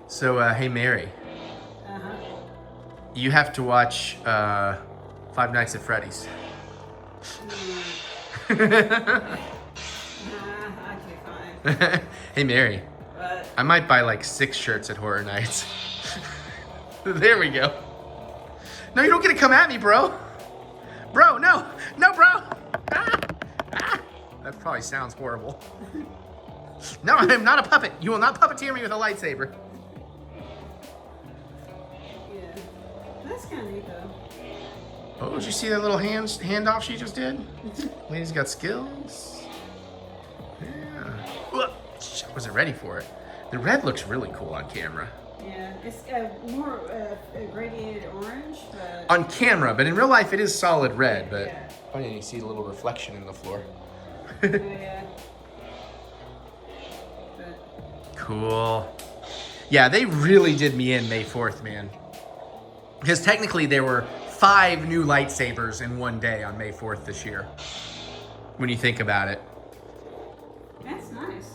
So, hey Mary. Uh-huh. You have to watch Five Nights at Freddy's. Okay, fine. Hey Mary, But I might buy like 6 shirts at Horror Nights. There we go. No, you don't get to come at me, bro. Bro, no, bro. That probably sounds horrible. No, I am not a puppet. You will not puppeteer me with a lightsaber. yeah, that's kind of neat though. Oh, did you see that little handoff she just did? Lady's got skills. Yeah. Ugh, I wasn't ready for it. The red looks really cool on camera. Yeah, it's more gradiated orange, but On camera, but in real life it is solid red, but yeah. oh, yeah, you see the little reflection in the floor. Yeah. But Cool. Yeah, they really did me in May 4th, man. Because technically there were 5 new lightsabers in one day on May 4th this year. When you think about it. that's nice.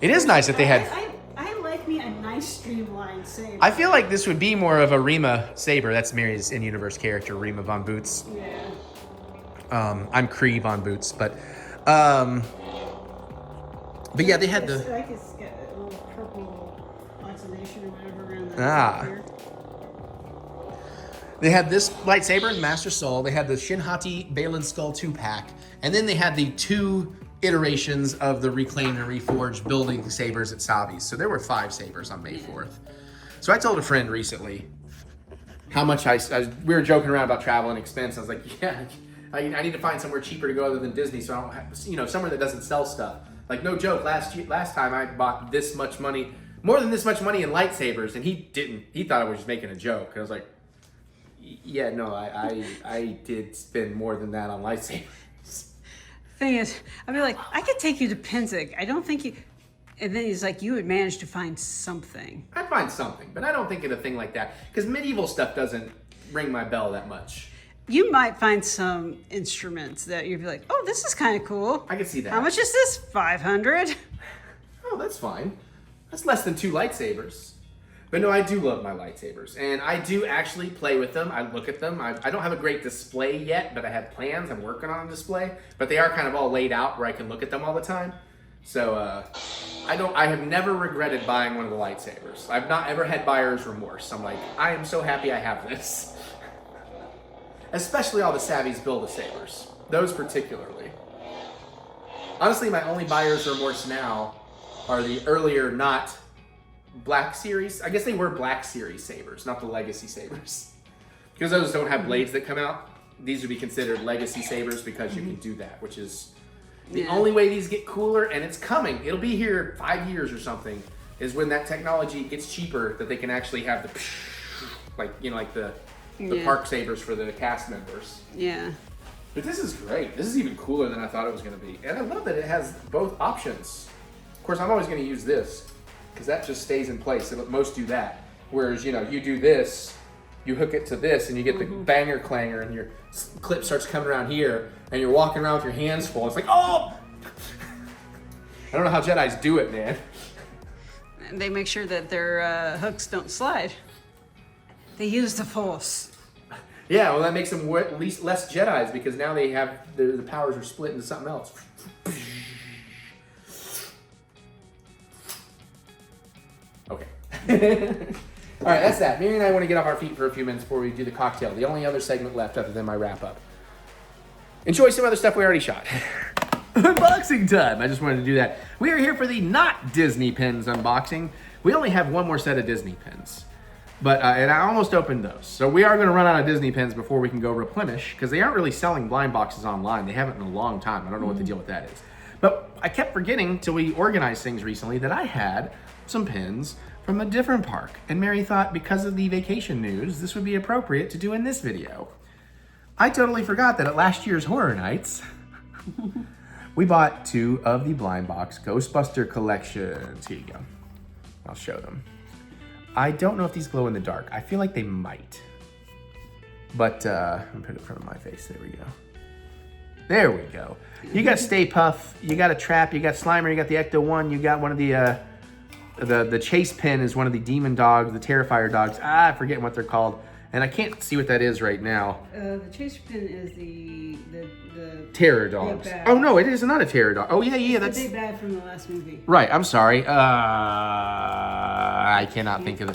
It is nice that they had... I like me a nice streamlined saber. I feel like this would be more of a Rima saber. That's Mary's in-universe character, Rima von Boots. Yeah. I'm Kree von Boots, but yeah, they had It's the... like it's got a little purple oxidation or whatever around the Ah. here. They had this lightsaber in Master Soul. They had the Shinhati Balin Skull 2-pack. And then they had the 2 iterations of the Reclaimed and Reforged building sabers at Savi's. So there were 5 sabers on May 4th. So I told a friend recently how much we were joking around about travel and expense. I was like, yeah, I need to find somewhere cheaper to go other than Disney, so I don't have, somewhere that doesn't sell stuff. Like, no joke, last time I bought this much money, more than this much money in lightsabers, and he thought I was just making a joke. And I was like, yeah, no, I did spend more than that on lightsabers. Thing is, I'd be like, I could take you to Penzig. I don't think you. And then he's like, you would manage to find something. I'd find something, but I don't think of a thing like that, because medieval stuff doesn't ring my bell that much. You might find some instruments that you'd be like, oh, this is kind of cool. I can see that. How much is this? 500. Oh, that's fine. That's less than 2 lightsabers. But no, I do love my lightsabers, and I do actually play with them. I look at them. I don't have a great display yet, but I have plans. I'm working on a display, but they are kind of all laid out where I can look at them all the time. So I have never regretted buying one of the lightsabers. I've not ever had buyer's remorse. I'm like, I am so happy I have this. Especially all the Savi's Build-A-Sabers. Those particularly. Honestly, my only buyer's remorse now are the earlier not Black Series. I guess they were Black Series sabers, not the Legacy sabers. Because those don't have blades that come out. These would be considered Legacy sabers because you can do that, which is the only way these get cooler, and it's coming. It'll be here 5 years or something, is when that technology gets cheaper that they can actually have the like the park sabers for the cast members. Yeah. But this is great. This is even cooler than I thought it was going to be. And I love that it has both options. Of course, I'm always going to use this because that just stays in place. Most do that. Whereas, you do this, you hook it to this, and you get the banger clanger, and your clip starts coming around here, and you're walking around with your hands full. It's like, oh! I don't know how Jedis do it, man. And they make sure that their hooks don't slide. They use the Force. Yeah, well, that makes them at least less Jedis because now they have the powers are split into something else. Okay. All right, that's that. Mary and I want to get off our feet for a few minutes before we do the cocktail. The only other segment left other than my wrap up. Enjoy some other stuff we already shot. Unboxing time. I just wanted to do that. We are here for the not Disney pins unboxing. We only have one more set of Disney pins. But, and I almost opened those. So we are going to run out of Disney pins before we can go replenish because they aren't really selling blind boxes online. They haven't in a long time. I don't know what the deal with that is. But I kept forgetting till we organized things recently that I had some pins from a different park. And Mary thought because of the vacation news, this would be appropriate to do in this video. I totally forgot that at last year's Horror Nights, we bought 2 of the blind box Ghostbuster collections. Here you go. I'll show them. I don't know if these glow in the dark. I feel like they might. But, I'm gonna put it in front of my face. There we go. There we go. You got Stay Puff, you got a Trap, you got Slimer, you got the Ecto-1, you got one of the Chase pin is one of the Demon Dogs, the Terrifier Dogs. I forget what they're called. And I can't see what that is right now. The Chase pin is the Terror Dogs. Oh no, it is not a Terror Dog. Oh yeah, that's the big bad from the last movie. Right. I'm sorry. I cannot think of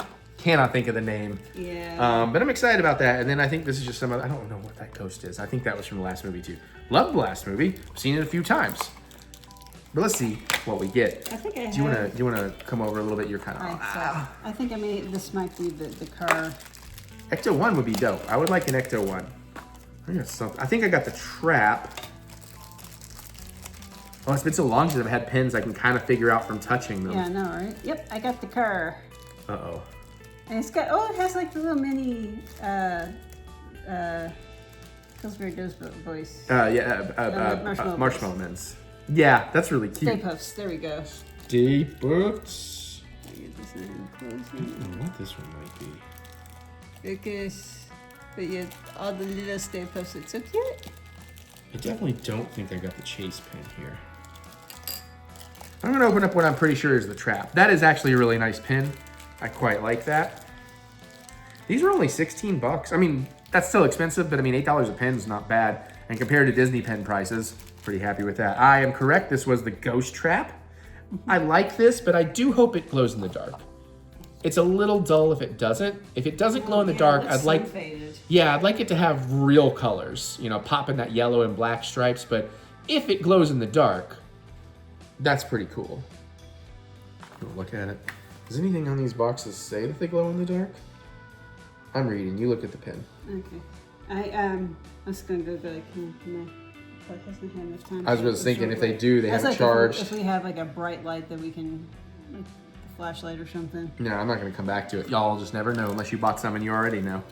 the name. Yeah. But I'm excited about that. And then I think this is just some other, I don't know what that ghost is. I think that was from the last movie too. Love the last movie. I've seen it a few times. But let's see what we get. I think Do you wanna come over a little bit? You're kind of. I think this might be the car. Ecto-1 would be dope. I would like an Ecto-1. I think I got the Trap. Oh, it's been so long since I've had pins I can kind of figure out from touching them. Yeah, I know, right? Yep, I got the car. Uh-oh. And it's got, it has like the little mini, Pillsbury Ghostbusters voice. Marshmallow Mints. Yeah, that's really cute. Stay Puffs, there we go. Stay Puffs. I get this in close. I don't know what this one might be. But yeah, all the little Stay Puffs, it's so cute. I definitely don't think I got the Chase pin here. I'm gonna open up what I'm pretty sure is the Trap. That is actually a really nice pin. I quite like that. These were only 16 bucks. I mean, that's still expensive, but I mean, $8 a pin is not bad. And compared to Disney pin prices, pretty happy with that. I am correct, this was the Ghost Trap. I like this, but I do hope it glows in the dark. It's a little dull if it doesn't. If it doesn't glow in the dark, I'd like, I'd like it to have real colors, you know, popping that yellow and black stripes. But if it glows in the dark, that's pretty cool. Look at it. Does anything on these boxes say that they glow in the dark? I'm reading. You look at the pin. Okay. I was gonna go like, no. Hasn't had enough time. I was just thinking if they do, they haven't charged. If we have like a bright light that we can, like a flashlight or something. No, I'm not gonna come back to it. Y'all just never know unless you bought some and you already know.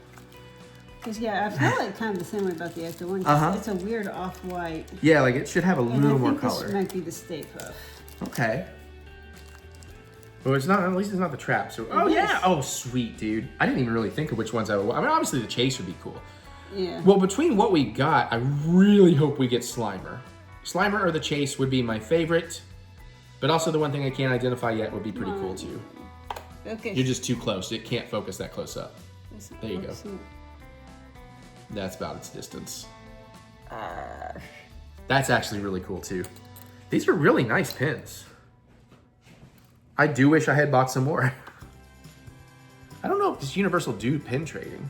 Cause yeah, I feel like kind of the same way about the Ecto-1. It's a weird off-white. Yeah, like it should have a little more color. This might be the Stay Puft. Okay. Well, it's not. At least it's not the Trap. So, oh yeah. Oh, sweet, dude. I didn't even really think of which ones I would want. I mean, obviously the Chase would be cool. Yeah. Well, between what we got, I really hope we get Slimer. Slimer or the Chase would be my favorite, but also the one thing I can't identify yet would be pretty cool too. Okay. You're just too close. It can't focus that close up. There you go. That's about its distance. That's actually really cool too. These are really nice pins. I do wish I had bought some more. I don't know if this Universal do pin trading.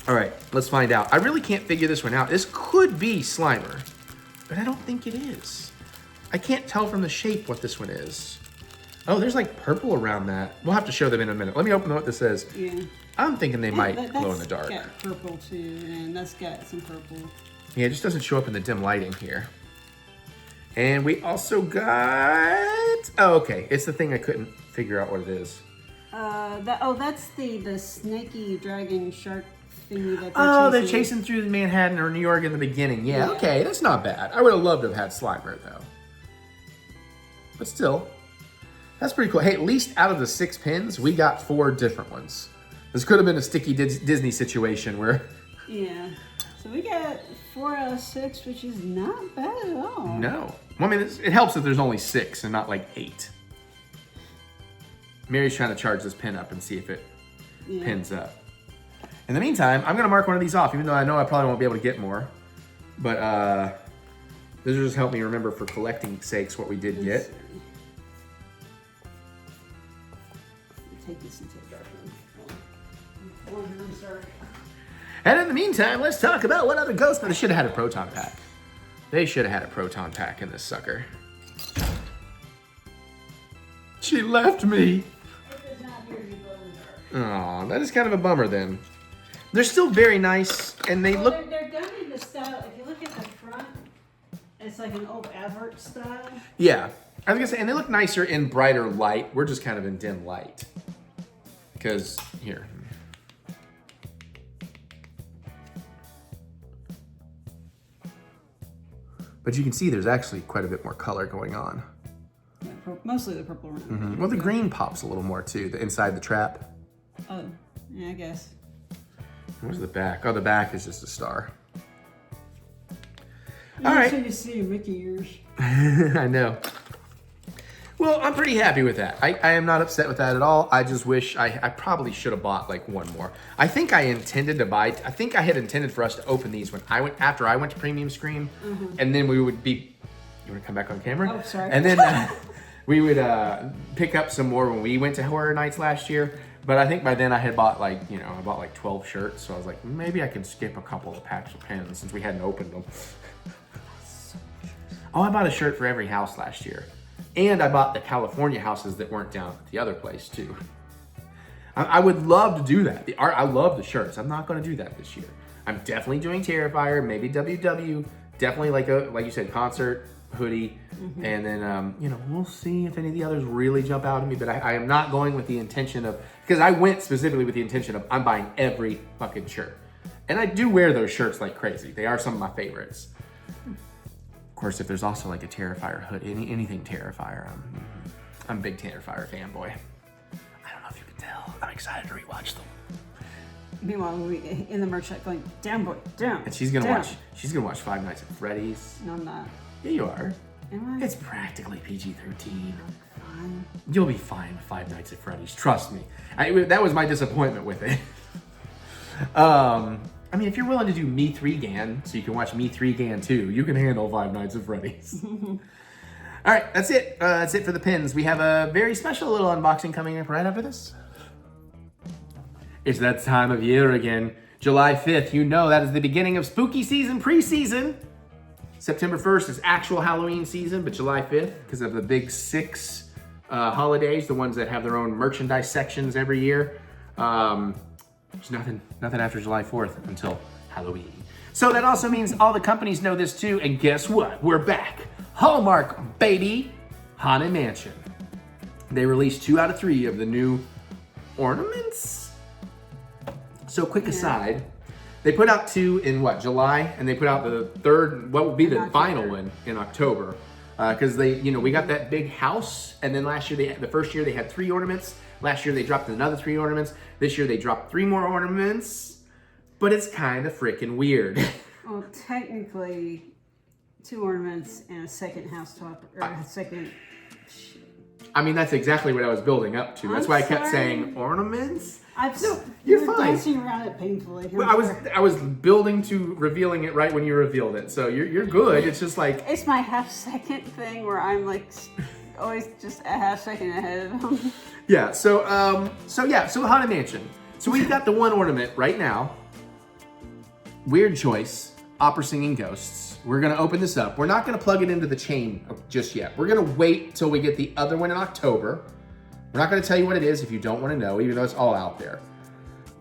All right, let's find out. I really can't figure this one out. This could be Slimer, but I don't think it is. I can't tell from the shape what this one is. Oh, there's like purple around that. We'll have to show them in a minute. Let me open what this says. Yeah. I'm thinking they might glow in the dark. That's got purple too, and that's got some purple. Yeah, it just doesn't show up in the dim lighting here. And we also got, oh, okay. It's the thing I couldn't figure out what it is. That's the snaky dragon shark thingy that they're chasing through Manhattan or New York in the beginning. Yeah, okay, that's not bad. I would have loved to have had Slimer though. But still, that's pretty cool. Hey, at least out of the 6 pins, we got 4 different ones. This could have been a sticky Disney situation where... Yeah. So we got 4 out of 6, which is not bad at all. No. Well, I mean, it helps that there's only 6 and not like 8. Mary's trying to charge this pin up and see if it... pins up. In the meantime, I'm gonna mark one of these off, even though I know I probably won't be able to get more. But this will just help me remember for collecting sakes what we did get. Take this into the dark room. I'm sorry. And in the meantime, let's talk about what other ghosts. They should have had a proton pack. They should have had a proton pack in this sucker. She left me. Oh, that is kind of a bummer then. They're still very nice, and they look. They're done in the style. If you look at the front, it's like an old advert style. Yeah, I was gonna say, and they look nicer in brighter light. We're just kind of in dim light. Because here. But you can see there's actually quite a bit more color going on. Yeah, mostly the purple one. Well, the green pops a little more too, the inside the trap. Oh, yeah, I guess. Where's the back? Oh, the back is just a star. All right. So you see your Mickey ears. I know. Well, I'm pretty happy with that. I am not upset with that at all. I just wish I probably should have bought like one more. I think I intended to buy. I think I had intended for us to open these when after I went to Premium Scream, and then we would be. You want to come back on camera? Oh, sorry. And then we would pick up some more when we went to Horror Nights last year. But I think by then I had bought I bought like 12 shirts. So I was like, maybe I can skip a couple of packs of pins since we hadn't opened them. Oh, I bought a shirt for every house last year. And I bought the California houses that weren't down at the other place too. I would love to do that. I love the shirts. I'm not going to do that this year. I'm definitely doing Terrifier, maybe WW, definitely like you said, concert, hoodie, and then we'll see if any of the others really jump out at me. But I am not going with the intention of, because I went specifically with the intention of I'm buying every fucking shirt, and I do wear those shirts like crazy. They are some of my favorites. Of course, if there's also like a Terrifier hood, anything Terrifier, I'm a big Terrifier fanboy. I don't know if you can tell. I'm excited to rewatch them. Meanwhile, we in the merch shop going, down, boy, down. And she's gonna down. watch. She's gonna watch Five Nights at Freddy's. No, I'm not. Yeah, you are. Am I? It's practically PG-13. Fine. You'll be fine with Five Nights at Freddy's. Trust me. That was my disappointment with it. I mean, if you're willing to do Me 3 Gan, so you can watch Me 3 Gan 2, you can handle Five Nights at Freddy's. All right, that's it. That's it for the pins. We have a very special little unboxing coming up right after this. It's that time of year again. July 5th, you know that is the beginning of spooky season, pre-season. September 1st is actual Halloween season, but July 5th, because of the big 6 holidays, the ones that have their own merchandise sections every year. There's nothing after July 4th until Halloween. So that also means all the companies know this too, and guess what? We're back. Hallmark, baby. Haunted Mansion. They released 2 out of 3 of the new ornaments. So quick aside, they put out 2 in July, and they put out the 3rd, what will be the final one in October. Because we got that big house, and then last year, the first year they had 3 ornaments. Last year they dropped another 3 ornaments. This year they dropped 3 more ornaments, but it's kind of freaking weird. Well, technically, 2 ornaments and a second house top, or a second. I mean, that's exactly what I was building up to. That's I'm why I kept sorry. saying ornaments. No, you're were fine. dancing around it painfully. Well, I was building to revealing it right when you revealed it, so you're good. It's just like It's my half-second thing where I'm like always just a half-second ahead of them. yeah. So Haunted Mansion. So we've got the 1 ornament right now. Weird choice. Opera singing ghosts. We're gonna open this up. We're not gonna plug it into the chain just yet. We're gonna wait till we get the other one in October. We're not gonna tell you what it is if you don't wanna know, even though it's all out there.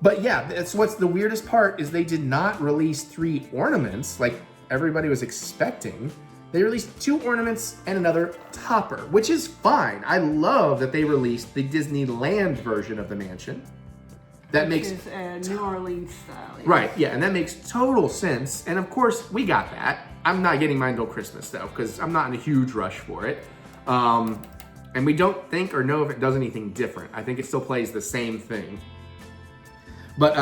But yeah, that's what's the weirdest part is they did not release 3 ornaments like everybody was expecting. They released 2 ornaments and another topper, which is fine. I love that they released the Disneyland version of the mansion. That makes Which is New Orleans style. Yeah. right, yeah, and that makes total sense. And of course, we got that. I'm not getting mine till Christmas though, because I'm not in a huge rush for it. And we don't think or know if it does anything different. I think it still plays the same thing. But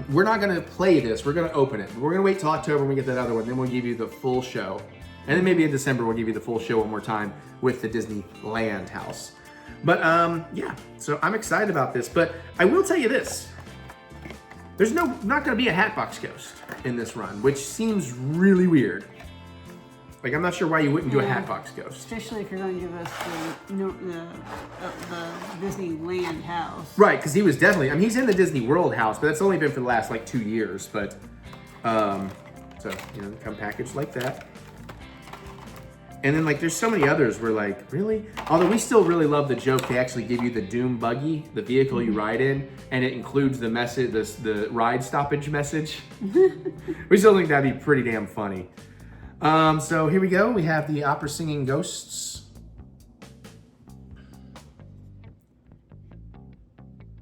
we're not gonna play this, we're gonna open it. We're gonna wait till October when we get that other one, then we'll give you the full show. And then maybe in December, we'll give you the full show one more time with the Disneyland house. But yeah, so I'm excited about this. But I will tell you this, There's not going to be a Hatbox Ghost in this run, which seems really weird. Like, I'm not sure why you wouldn't do a Hatbox Ghost. Especially if you're going to give us the Disneyland house. Right, because he was definitely, I mean, he's in the Disney World house, but that's only been for the last, like, 2 years. But, so, you know, come packaged like that. And then, like, there's so many others where, like, really? Although we still really love the joke they actually give you the Doom buggy, the vehicle you ride in, and it includes the message, the ride stoppage message. We still think that'd be pretty damn funny. So here we go. We have the opera singing ghosts.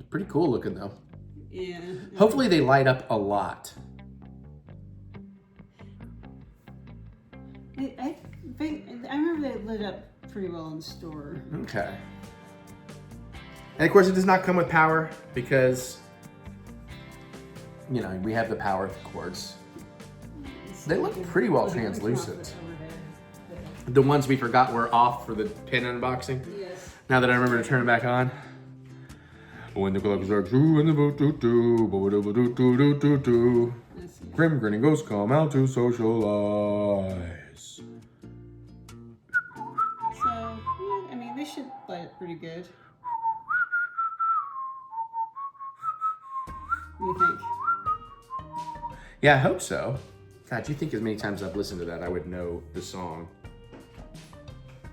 Pretty cool looking though. Yeah. Hopefully they light up a lot. I remember they lit up pretty well in the store. Okay. And of course it does not come with power because, you know, we have the power cords. They look pretty well translucent. The ones we forgot were off for the pin unboxing. Yes. Now that I remember to turn it back on. When the clock strikes 2 and the boot do do. Grim grinning ghosts come out to socialize. So, yeah, I mean, they should light it pretty good. What do you think? Yeah, I hope so. God, you think as many times I've listened to that, I would know the song.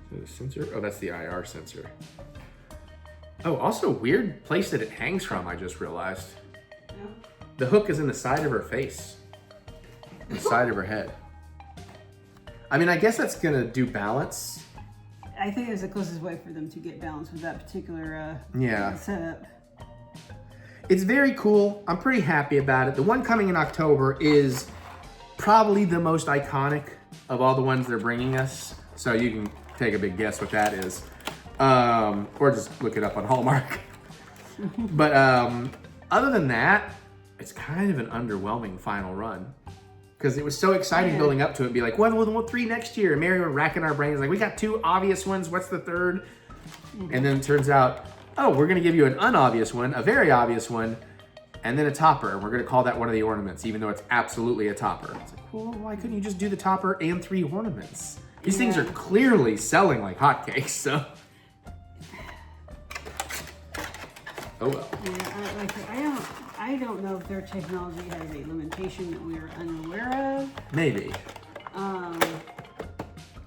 So the sensor? Oh, that's the IR sensor. Oh, also weird place that it hangs from, I just realized. Yeah. The hook is in the side of her face. The side of her head. I mean, I guess that's gonna do balance. I think it's the closest way for them to get balance with that particular setup. It's very cool. I'm pretty happy about it. The one coming in October is probably the most iconic of all the ones they're bringing us. So you can take a big guess what that is. Or just look it up on Hallmark. But other than that, it's kind of an underwhelming final run. Because it was so exciting building up to it. Be like, what will 3 next year? And Mary were racking our brains like, we got 2 obvious ones. What's the third? And then it turns out, oh, we're going to give you an unobvious one, a very obvious one, and then a topper. And we're going to call that one of the ornaments, even though it's absolutely a topper. It's like, well, why couldn't you just do the topper and 3 ornaments? These things are clearly selling like hotcakes, so. Oh well. Yeah, I don't know if their technology has a limitation that we are unaware of. Maybe.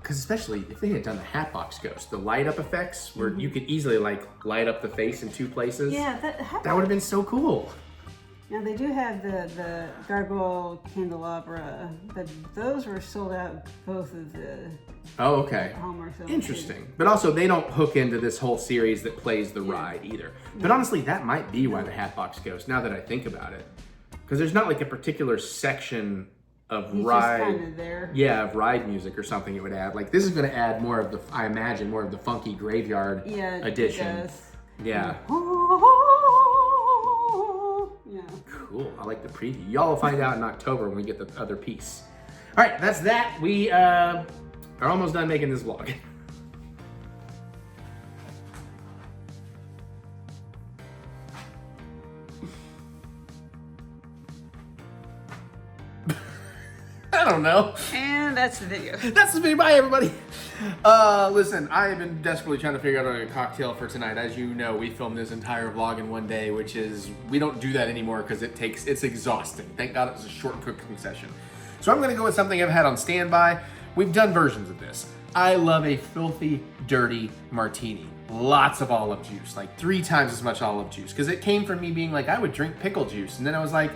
Because especially if they had done the Hatbox Ghost, the light up effects where you could easily like light up the face in 2 places. Yeah, that would have been so cool. Now they do have the gargoyle candelabra, but those were sold out both of the Hallmark. Interesting. But also they don't hook into this whole series that plays the ride either. But honestly, that might be why the Hatbox Ghost, now that I think about it. Because there's not like a particular section of ride. Just kind of there. Yeah, of ride music or something it would add. Like this is going to add more of the, I imagine, more of the funky graveyard edition. It does. Yeah. Yeah. Cool. I like the preview. Y'all will find out in October when we get the other piece. All right, that's that. We are almost done making this vlog. I don't know. And that's the video. That's the video. Bye, everybody. Listen, I have been desperately trying to figure out a cocktail for tonight. As you know, we filmed this entire vlog in one day, which is, we don't do that anymore because it's exhausting. Thank God it was a short cooking session. So I'm going to go with something I've had on standby. We've done versions of this. I love a filthy, dirty martini. Lots of olive juice, like 3 times as much olive juice. Because it came from me being like, I would drink pickle juice. And then I was like,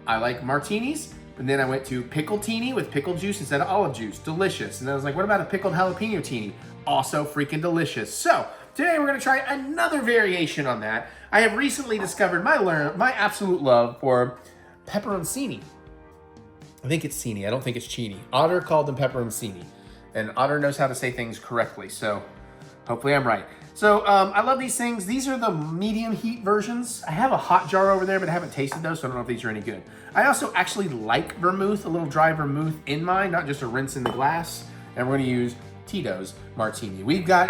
I like martinis. And then I went to pickle-tini with pickle juice instead of olive juice. Delicious. And then I was like, what about a pickled jalapeno tini? Also freaking delicious. So today we're gonna try another variation on that. I have recently discovered my absolute love for pepperoncini. I think it's cini, I don't think it's chini. Otter called them pepperoncini. And Otter knows how to say things correctly, so hopefully I'm right. So I love these things. These are the medium heat versions. I have a hot jar over there, but I haven't tasted those, so I don't know if these are any good. I also actually like vermouth, a little dry vermouth in mine, not just a rinse in the glass. And we're gonna use Tito's Martini. We've got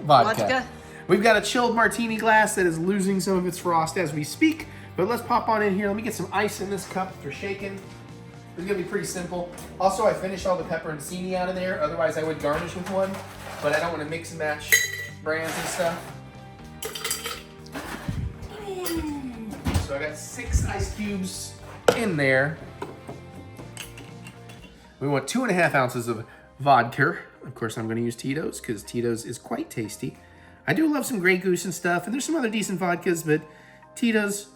vodka. We've got a chilled martini glass that is losing some of its frost as we speak. But let's pop on in here. Let me get some ice in this cup for shaking. It's gonna be pretty simple. Also, I finished all the pepperoncini out of there. Otherwise, I would garnish with one. But I don't want to mix and match brands and stuff. So I got 6 ice cubes in there. We want 2.5 ounces of vodka. Of course, I'm going to use Tito's because Tito's is quite tasty. I do love some Grey Goose and stuff, and there's some other decent vodkas, but Tito's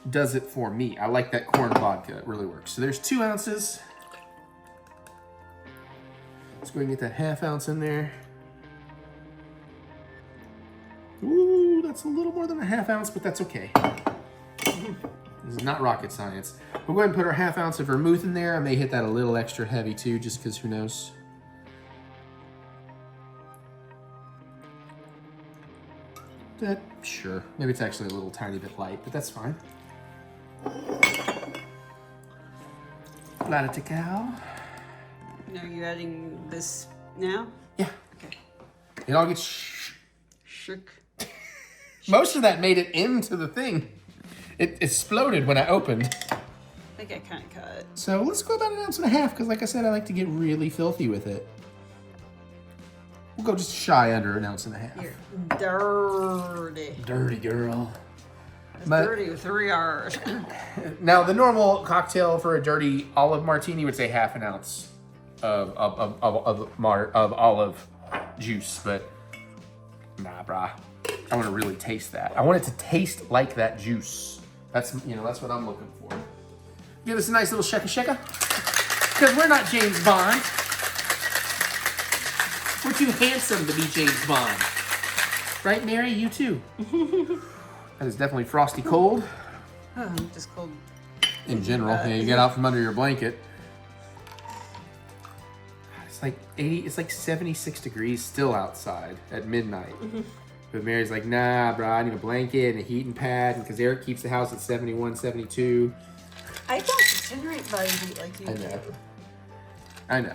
does it for me. I like that corn vodka. It really works. So there's 2 ounces. Let's go ahead and get that 1/2 ounce in there. Ooh, that's a little more than a 1/2 ounce, but that's okay. This is not rocket science. We'll go ahead and put our 1/2 ounce of vermouth in there. I may hit that a little extra heavy too, just because who knows. That, sure. Maybe it's actually a little tiny bit light, but that's fine. Flat of cacao. Are you adding this now? Yeah. Okay. It all gets Shook. Most of that made it into the thing. It exploded when I opened. I think I kind of cut. So let's go about 1.5 ounces because like I said, I like to get really filthy with it. We'll go just shy under 1.5 ounces. You're dirty. Dirty girl. It's dirty with 3 R's. Now, the normal cocktail for a dirty olive martini would say 1/2 ounce of olive juice, but nah, brah. I want to really taste that. I want it to taste like that juice. That's what I'm looking for. Give us a nice little shaka, because we're not James Bond. We're too handsome to be James Bond. Right, Mary? You too. That is definitely frosty cold. Oh, I'm just cold. In general, yeah, you get out from under your blanket. It's like 80, it's like 76 degrees still outside at midnight. But Mary's like, nah, bro, I need a blanket and a heating pad because Eric keeps the house at 71, 72. I don't generate body heat like you do. I know.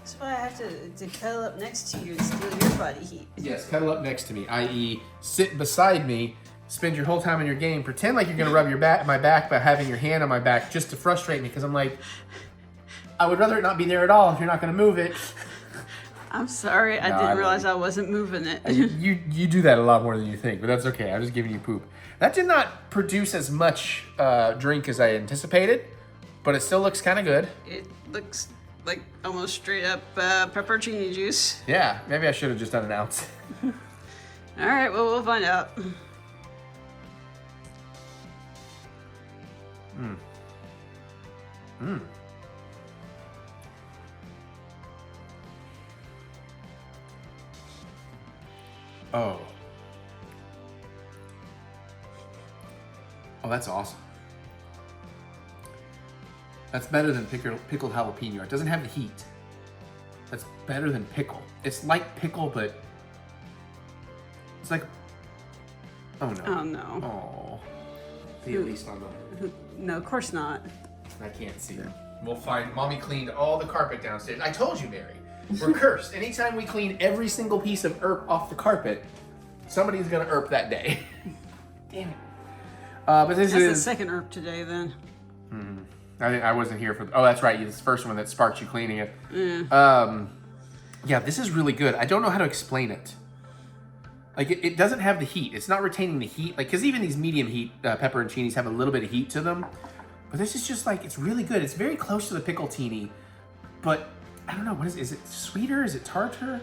That's why I have to cuddle up next to you and steal your body heat. Yes, cuddle up next to me, i.e. sit beside me, spend your whole time in your game, pretend like you're going to rub my back by having your hand on my back just to frustrate me because I'm like, I would rather it not be there at all if you're not going to move it. I'm sorry, I didn't realize I wasn't moving it. You do that a lot more than you think, but that's okay. I'm just giving you poop. That did not produce as much drink as I anticipated, but it still looks kind of good. It looks like almost straight up pepperoncini juice. Yeah, maybe I should have just done 1 ounce. All right, well, we'll find out. Oh, that's awesome. That's better than pickled jalapeno. It doesn't have the heat. That's better than pickle. It's like pickle, but it's like, oh no. Oh, no. Oh. See at least on the, No, of course not. I can't see it. We'll find, Mommy cleaned all the carpet downstairs. I told you, Mary. We're cursed. Anytime we clean every single piece of herp off the carpet, somebody's gonna herp that day. Damn it. But this That's is the second herp today, then. I wasn't here for. Oh, that's right. This first one that sparked you cleaning it. Yeah, this is really good. I don't know how to explain it. Like it doesn't have the heat. It's not retaining the heat. Like because even these medium heat pepperoncinis have a little bit of heat to them. But this is just like it's really good. It's very close to the pickled-tini, but I don't know what is it sweeter? Is it tartar?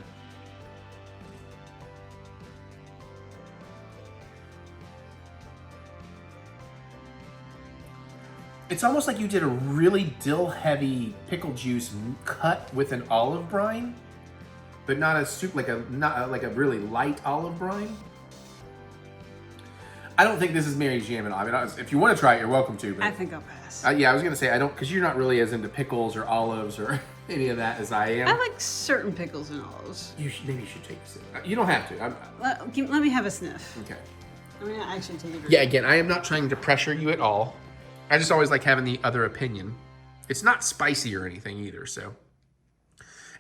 It's almost like you did a really dill-heavy pickle juice cut with an olive brine, but not a soup like a really light olive brine. I don't think this is Mary's jam at all. I mean, if you want to try it, you're welcome to. But I think I'll pass. yeah, I was gonna say I don't, because you're not really as into pickles or olives or any of that as I am. I like certain pickles and olives. Maybe you should take a sip. You don't have to. Let me have a sniff. Okay. I'm gonna actually take a drink. Yeah, again, I am not trying to pressure you at all. I just always like having the other opinion. It's not spicy or anything either, so.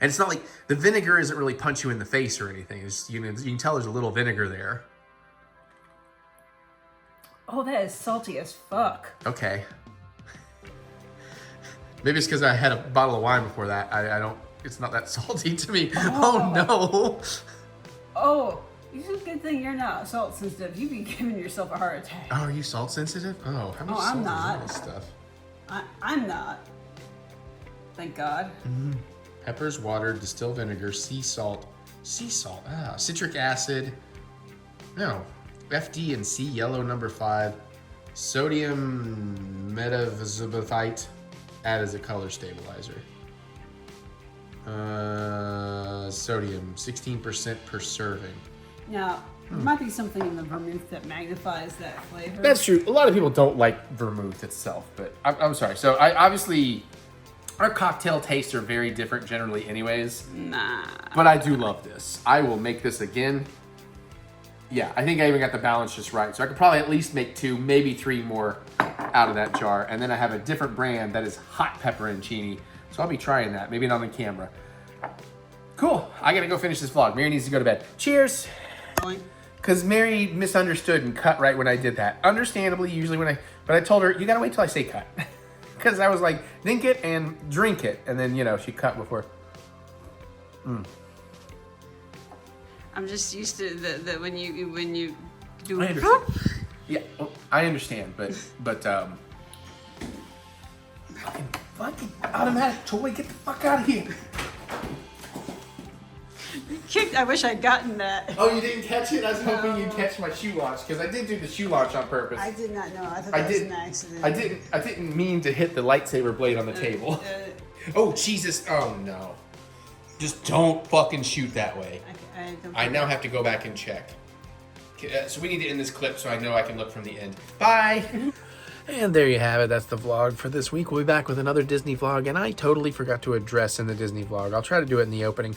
And it's not like the vinegar isn't really punch you in the face or anything. It's, you can tell there's a little vinegar there. Oh, that is salty as fuck. Okay. Maybe it's because I had a bottle of wine before that. I don't, it's not that salty to me. Oh no. Oh, it's a good thing you're not salt sensitive. You'd be giving yourself a heart attack. Oh, are you salt sensitive? Oh, how much Oh, salt I'm is in not. this stuff? I'm not. Thank God. Peppers, water, distilled vinegar, sea salt, citric acid. No, FD and C, yellow number 5, sodium metaphosphate, add as a color stabilizer. Sodium, 16% per serving. Now, there might be something in the vermouth that magnifies that flavor. That's true. A lot of people don't like vermouth itself, but I'm sorry. So obviously, our cocktail tastes are very different generally anyways. Nah. But I do love this. I will make this again. Yeah, I think I even got the balance just right. So I could probably at least make 2, maybe 3 more out of that jar. And then I have a different brand that is hot pepperoncini. So I'll be trying that, maybe not on camera. Cool, I gotta go finish this vlog. Mary needs to go to bed. Cheers. Because Mary misunderstood and cut right when I did that. Understandably, usually but I told her, you gotta wait till I say cut. Because I was like, think it and drink it. And then, she cut before. I'm just used to the when you do I understand. Yeah, I understand, but fucking automatic toy, get the fuck out of here. kicked. I wish I'd gotten that. Oh, you didn't catch it? I was hoping you'd catch my shoe launch, because I did do the shoe launch on purpose. I did not know. I thought that was an accident. I didn't mean to hit the lightsaber blade on the table. Oh, Jesus. Oh, no. Just don't fucking shoot that way. I now have to go back and check. So we need to end this clip so I know I can look from the end. Bye. And there you have it. That's the vlog for this week. We'll be back with another Disney vlog, and I totally forgot to address in the Disney vlog. I'll try to do it in the opening.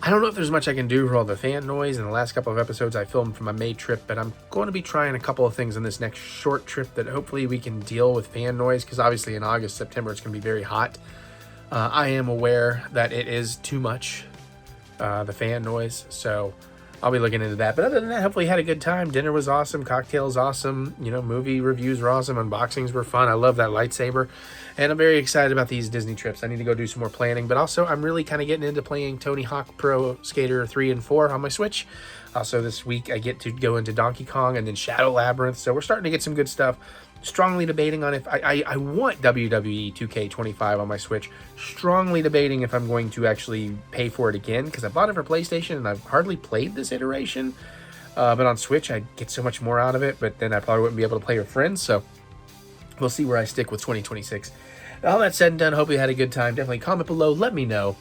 I don't know if there's much I can do for all the fan noise. In the last couple of episodes I filmed for my May trip, but I'm going to be trying a couple of things in this next short trip that hopefully we can deal with fan noise, because obviously in August, September, it's going to be very hot. I am aware that it is too much, the fan noise, so I'll be looking into that. But other than that, hopefully you had a good time. Dinner was awesome. Cocktails awesome. You know, movie reviews were awesome. Unboxings were fun. I love that lightsaber. And I'm very excited about these Disney trips. I need to go do some more planning. But also, I'm really kind of getting into playing Tony Hawk Pro Skater 3 and 4 on my Switch. Also, this week, I get to go into Donkey Kong and then Shadow Labyrinth. So we're starting to get some good stuff. Strongly debating on if I want WWE 2K25 on my Switch. Strongly debating if I'm going to actually pay for it again, because I bought it for PlayStation and I've hardly played this iteration. But on Switch, I get so much more out of it, but then I probably wouldn't be able to play with friends. So we'll see where I stick with 2026. All that said and done, hope you had a good time. Definitely comment below. Let me know.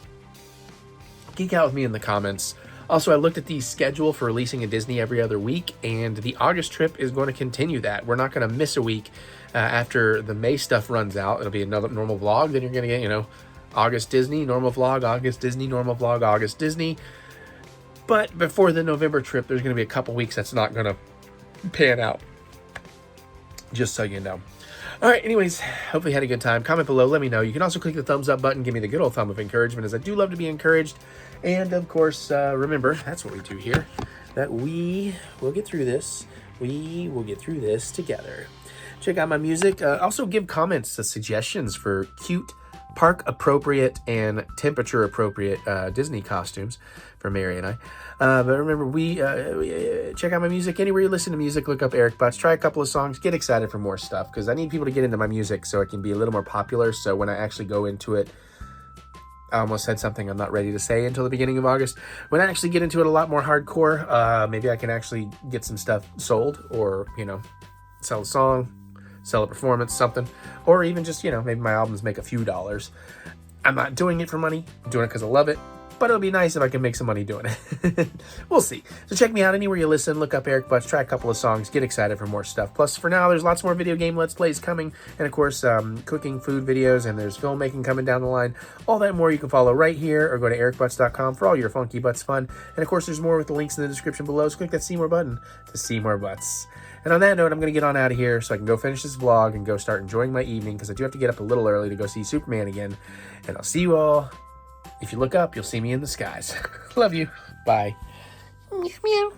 Geek out with me in the comments. Also, I looked at the schedule for releasing a Disney every other week, and the August trip is going to continue that. We're not going to miss a week after the May stuff runs out. It'll be another normal vlog. Then you're going to get, you know, August Disney, normal vlog, August Disney, normal vlog, August Disney. But before the November trip, there's going to be a couple weeks that's not going to pan out. Just so you know. All right, anyways, hopefully you had a good time. Comment below, let me know. You can also click the thumbs up button, give me the good old thumb of encouragement, as I do love to be encouraged. And, of course, remember, that's what we do here, that we will get through this. We will get through this together. Check out my music. Also, give comments, suggestions for cute, park-appropriate, and temperature-appropriate Disney costumes for Mary and I. But remember, we check out my music. Anywhere you listen to music, look up TheEricButts. Try a couple of songs. Get excited for more stuff, because I need people to get into my music so it can be a little more popular. So when I actually go into it, I almost said something I'm not ready to say until the beginning of August. When I actually get into it a lot more hardcore, maybe I can actually get some stuff sold, or, you know, sell a song, sell a performance, something. Or even just, you know, maybe my albums make a few dollars. I'm not doing it for money. I'm doing it because I love it. But it would be nice if I can make some money doing it. We'll see. So check me out anywhere you listen. Look up TheEricButts. Try a couple of songs. Get excited for more stuff. Plus, for now, there's lots more video game Let's Plays coming. And, of course, cooking, food videos. And there's filmmaking coming down the line. All that and more you can follow right here. Or go to TheEricButts.com for all your funky butts fun. And, of course, there's more with the links in the description below. So click that see more button to see more butts. And on that note, I'm going to get on out of here so I can go finish this vlog and go start enjoying my evening, because I do have to get up a little early to go see Superman again. And I'll see you all. If you look up, you'll see me in the skies. Love you. Bye. Meow, meow.